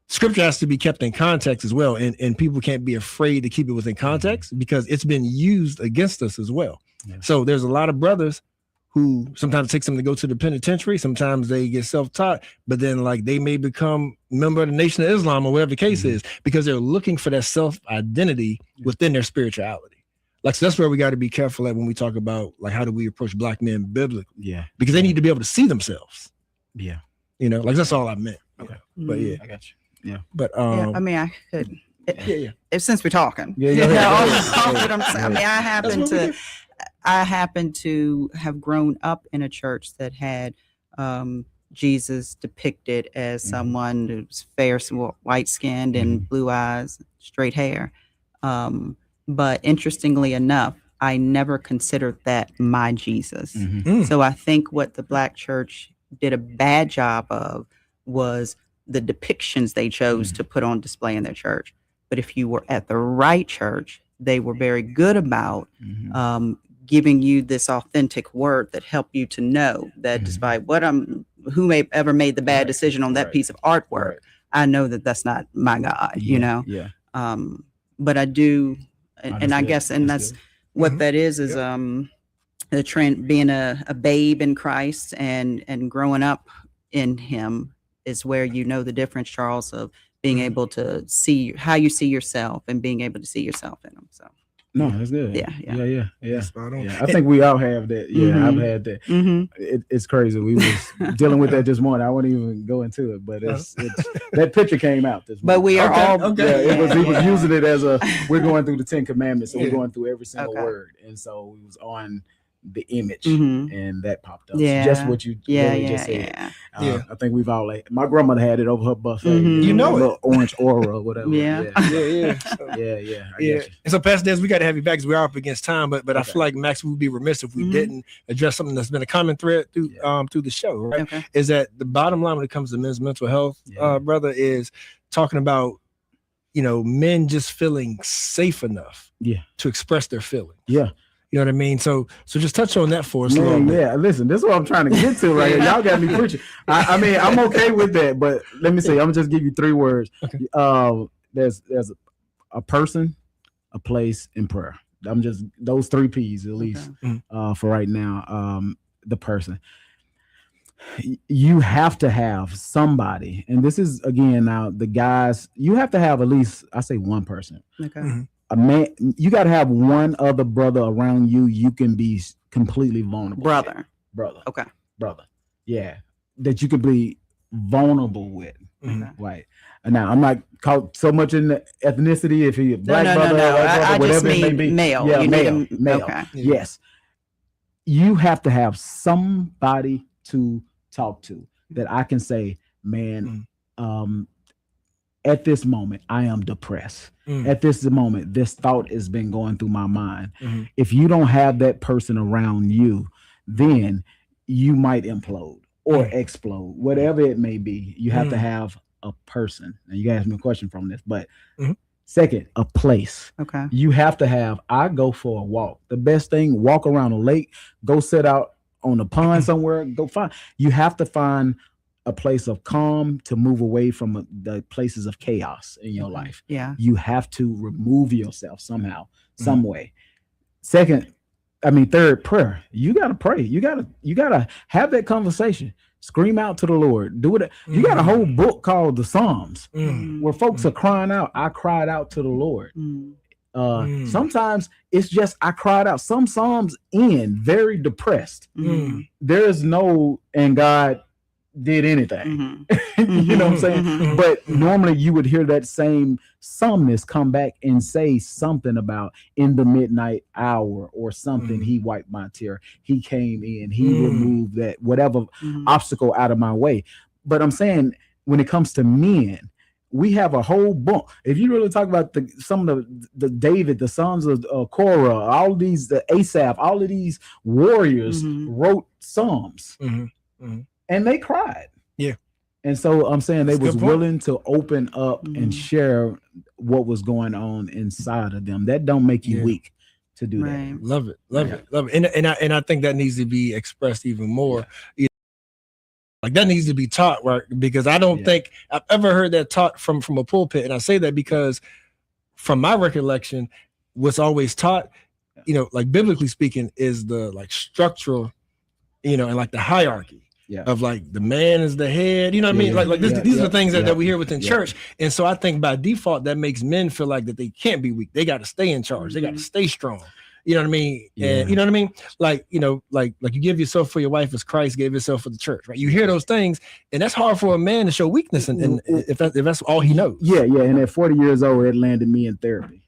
scripture has to be kept in context as well, and people can't be afraid to keep it within context because it's been used against us as well. So there's a lot of brothers who sometimes it takes them to go to the penitentiary, sometimes they get self-taught, but then like they may become member of the Nation of Islam or whatever the case is, because they're looking for that self-identity within their spirituality. Like, so that's where we got to be careful at when we talk about like how do we approach black men biblically, because they need to be able to see themselves. Like that's all I meant. But I got you. But I mean, I could. If since we're talking, I happen to have grown up in a church that had Jesus depicted as someone who's fair, white skinned, and blue eyes, straight hair. But interestingly enough, I never considered that my Jesus. So I think what the black church did a bad job of was the depictions they chose to put on display in their church. But if you were at the right church, they were very good about giving you this authentic word that helped you to know that despite who may ever made the bad decision on that piece of artwork, I know that that's not my God, but I do, and I guess, and that's what that is the trend, being a babe in Christ and growing up in him is where you know the difference, Charles, of being able to see how you see yourself and being able to see yourself in them. So No, that's good. Yeah. Yeah. I think we all have that. Yeah, I've had that. It's crazy. We was dealing with that this morning. I won't even go into it, but it's that picture came out this morning. But we are all Yeah, he was using it as we're going through the 10 Commandments, so we're going through every single word, and so we was on the image, and that popped up. Yeah. So just what you just said. I think we've all my grandmother had it over her buffet. You know a it. little orange aura or whatever. Yeah. And so, Pastor Des, we got to have you back because we are up against time. But I feel like Max would be remiss if we didn't address something that's been a common thread through the show. Right? Okay. Is that the bottom line when it comes to men's mental health, brother, is talking about men just feeling safe enough to express their feelings. Yeah. You know what I mean? So just touch on that for us a little Man, bit. yeah, listen, this is what I'm trying to get to right here. Y'all got me preaching. I mean, I'm okay with that, but let me say, I'm gonna just give you 3 words. Okay. There's a person, a place, and prayer. I'm just those 3 P's at least for right now. The person. You have to have somebody, and this is again now the guys. You have to have at least, I say, one person. Okay. A man, you got to have one other brother around you. You can be completely vulnerable. Brother. Okay. Brother. Yeah. That you can be vulnerable with. Right. And now I'm not caught so much in the ethnicity. If he black brother, white brother, I whatever just it may mean be. male. Yeah, You need male. okay. Yes. You have to have somebody to talk to that I can say, man, at this moment, I am depressed. At this moment, this thought has been going through my mind. If you don't have that person around you, then you might implode or explode, whatever it may be. You have to have a person. And you asked me a question from this, but second, a place. Okay. You have to have, I go for a walk. The best thing, walk around a lake, go sit out on a pond somewhere, go find. You have to find a place of calm to move away from the places of chaos in your life. Yeah. You have to remove yourself somehow, some way. Third, prayer. You got to pray. You got to have that conversation. Scream out to the Lord. Do it. You got a whole book called the Psalms where folks are crying out. I cried out to the Lord. Sometimes it's just I cried out. Some Psalms end very depressed. There is no, and God did anything. You know what I'm saying? But normally you would hear that same psalmist come back and say something about in the midnight hour or something. He wiped my tear. He came in. He removed that whatever obstacle out of my way. But I'm saying when it comes to men, we have a whole book. If you really talk about some of the David, the sons of Korah, all these, the Asaph, all of these warriors wrote psalms. And they cried. Yeah. And so I'm saying they That's was willing to open up and share what was going on inside of them. That don't make you weak to do that. Love it. Love it. And I think that needs to be expressed even more. Like that needs to be taught, right? Because I don't think I've ever heard that taught from a pulpit. And I say that because from my recollection, what's always taught, like biblically speaking, is the like structural, and like the hierarchy. Of like the man is the head, you know what I mean? Like these are the things that we hear within church. And so I think by default that makes men feel like that they can't be weak. They got to stay in charge. They got to stay strong. You know what I mean? And you know what I mean? Like, like you give yourself for your wife as Christ gave himself for the church, right? You hear those things, and that's hard for a man to show weakness and if that's all he knows. Yeah. And at 40 years old, it landed me in therapy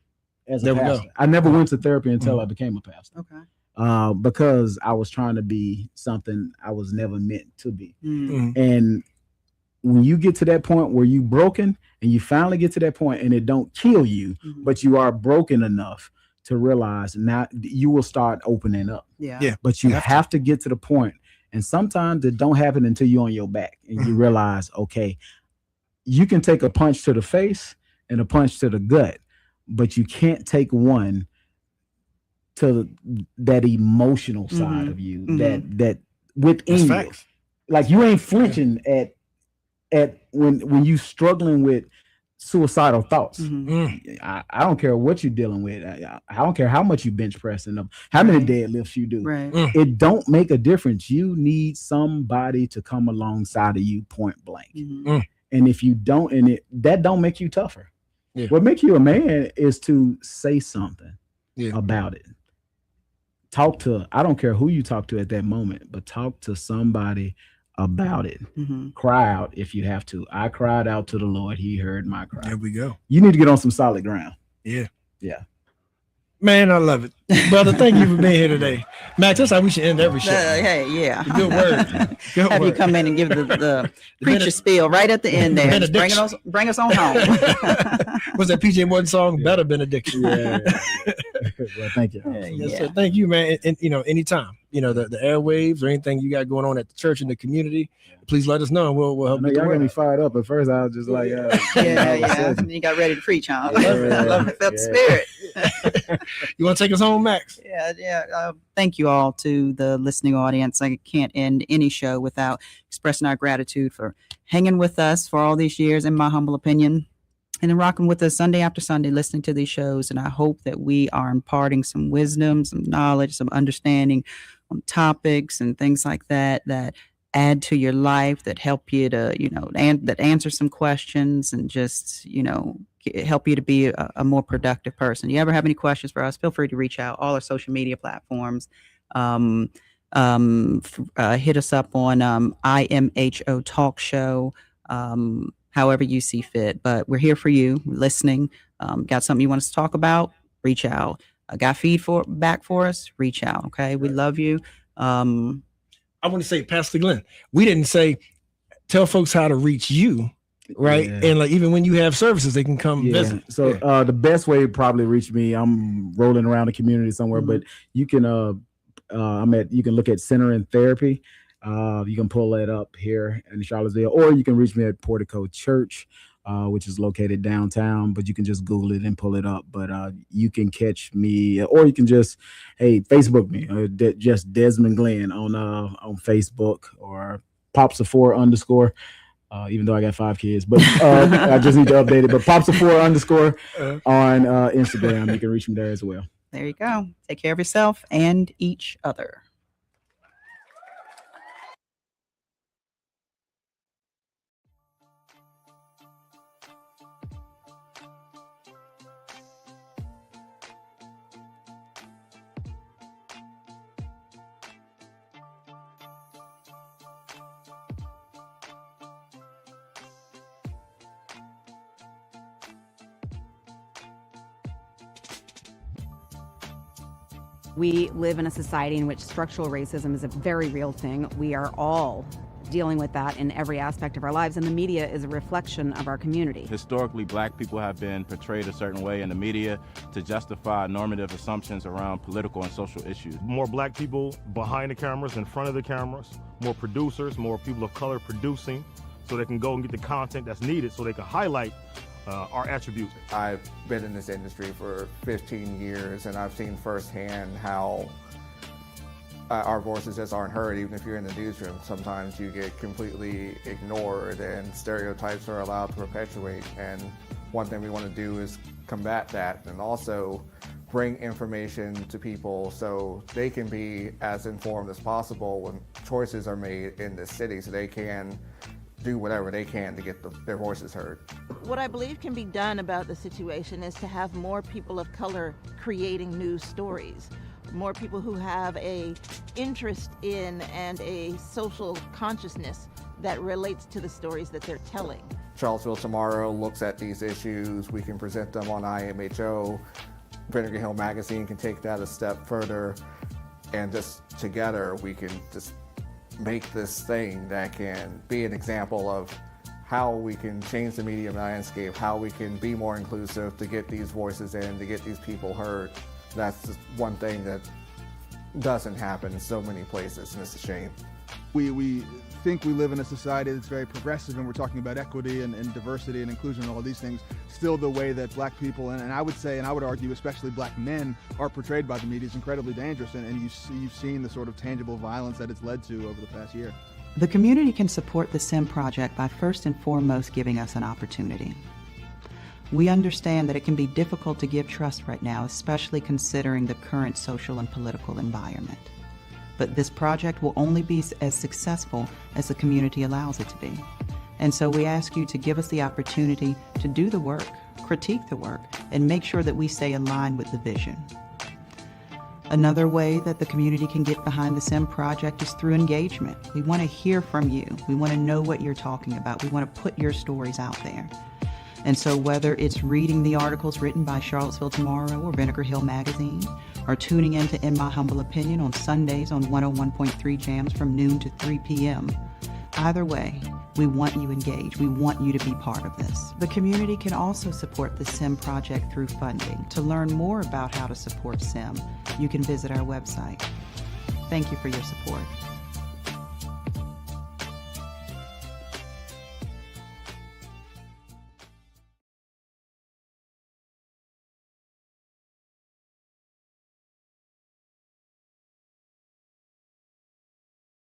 as a pastor. I never went to therapy until I became a pastor. Okay. Because I was trying to be something I was never meant to be. And when you get to that point where you broken and you finally get to that point and it don't kill you, but you are broken enough to realize now you will start opening up. Yeah. But you have to get to the point. And sometimes it don't happen until you're on your back and you realize, okay, you can take a punch to the face and a punch to the gut, but you can't take one to that emotional side of you that within you. Like you ain't flinching at when you struggling with suicidal thoughts. I don't care what you're dealing with. I don't care how much you bench pressing them, how many deadlifts you do. Right. It don't make a difference. You need somebody to come alongside of you point blank. And if you don't, that don't make you tougher. What makes you a man is to say something. about it. I don't care who you talk to at that moment, but talk to somebody about it. Cry out if you have to. I cried out to the Lord. He heard my cry. There we go. You need to get on some solid ground. Yeah. Yeah. Man, I love it. Brother, thank you for being here today. Max, that's how we should end every show. Hey, yeah. Good word. Good Have word. you come in and give the preacher spiel right at the end there. Just bring us on home. What's that PJ Morton song? Better benediction. Yeah. Well, thank you. Yes, sir. Thank you, man. And anytime, the airwaves or anything you got going on at the church and the community, please let us know and we'll help you. Y'all got me fired up. At first, I was just like, yeah. You got ready to preach, huh? I love it. Felt the spirit. You want to take us home, Max? Yeah. Thank you all to the listening audience. I can't end any show without expressing our gratitude for hanging with us for all these years, in my humble opinion, and then rocking with us Sunday after Sunday, listening to these shows. And I hope that we are imparting some wisdom, some knowledge, some understanding on topics and things like that add to your life, that help you to, that answer some questions and just, help you to be a more productive person. You ever have any questions for us, feel free to reach out. All our social media platforms. Hit us up on IMHO Talk Show, however you see fit. But we're here for you, listening. Got something you want us to talk about? Reach out. Got feedback for us? Reach out. Okay, we love you. I want to say, Pastor Glenn, we didn't say tell folks how to reach you, right? Yeah. And like even when you have services, they can come visit. So the best way to probably reach me, I'm rolling around the community somewhere, but you can you can look at Center and Therapy. You can pull that up here in Charlottesville, or you can reach me at Portico Church, which is located downtown, but you can just Google it and pull it up. But you can catch me, or you can just, Facebook me, just Desmond Glenn on Facebook, or Popsa4_, even though I got 5 kids, but I just need to update it. But Popsa4_ on Instagram. You can reach me there as well. There you go. Take care of yourself and each other. We live in a society in which structural racism is a very real thing. We are all dealing with that in every aspect of our lives, and the media is a reflection of our community. Historically, black people have been portrayed a certain way in the media to justify normative assumptions around political and social issues. More black people behind the cameras, in front of the cameras, more producers, more people of color producing, so they can go and get the content that's needed so they can highlight our attributes. I've been in this industry for 15 years, and I've seen firsthand how our voices just aren't heard. Even if you're in the newsroom, sometimes you get completely ignored and stereotypes are allowed to perpetuate. And one thing we want to do is combat that, and also bring information to people so they can be as informed as possible when choices are made in this city, so they can do whatever they can to get their voices heard. What I believe can be done about the situation is to have more people of color creating news stories, more people who have a interest in and a social consciousness that relates to the stories that they're telling. Charlottesville Tomorrow looks at these issues. We can present them on IMHO. Vinegar Hill Magazine can take that a step further, and just together we can just make this thing that can be an example of how we can change the media landscape, how we can be more inclusive to get these voices in, to get these people heard. That's just one thing that doesn't happen in so many places, and it's a shame. We think we live in a society that's very progressive, and we're talking about equity and diversity and inclusion and all these things. Still, the way that black people, and I would say, and I would argue, especially black men, are portrayed by the media is incredibly dangerous, and you've seen the sort of tangible violence that it's led to over the past year. The community can support the SIM project by first and foremost giving us an opportunity. We understand that it can be difficult to give trust right now, especially considering the current social and political environment. But this project will only be as successful as the community allows it to be. And so we ask you to give us the opportunity to do the work, critique the work, and make sure that we stay in line with the vision. Another way that the community can get behind the SIM project is through engagement. We want to hear from you. We want to know what you're talking about. We want to put your stories out there. And so whether it's reading the articles written by Charlottesville Tomorrow or Vinegar Hill Magazine, or tuning into In My Humble Opinion on Sundays on 101.3 Jams from noon to 3 p.m., either way, we want you engaged. We want you to be part of this. The community can also support the SIM project through funding. To learn more about how to support SIM, you can visit our website. Thank you for your support.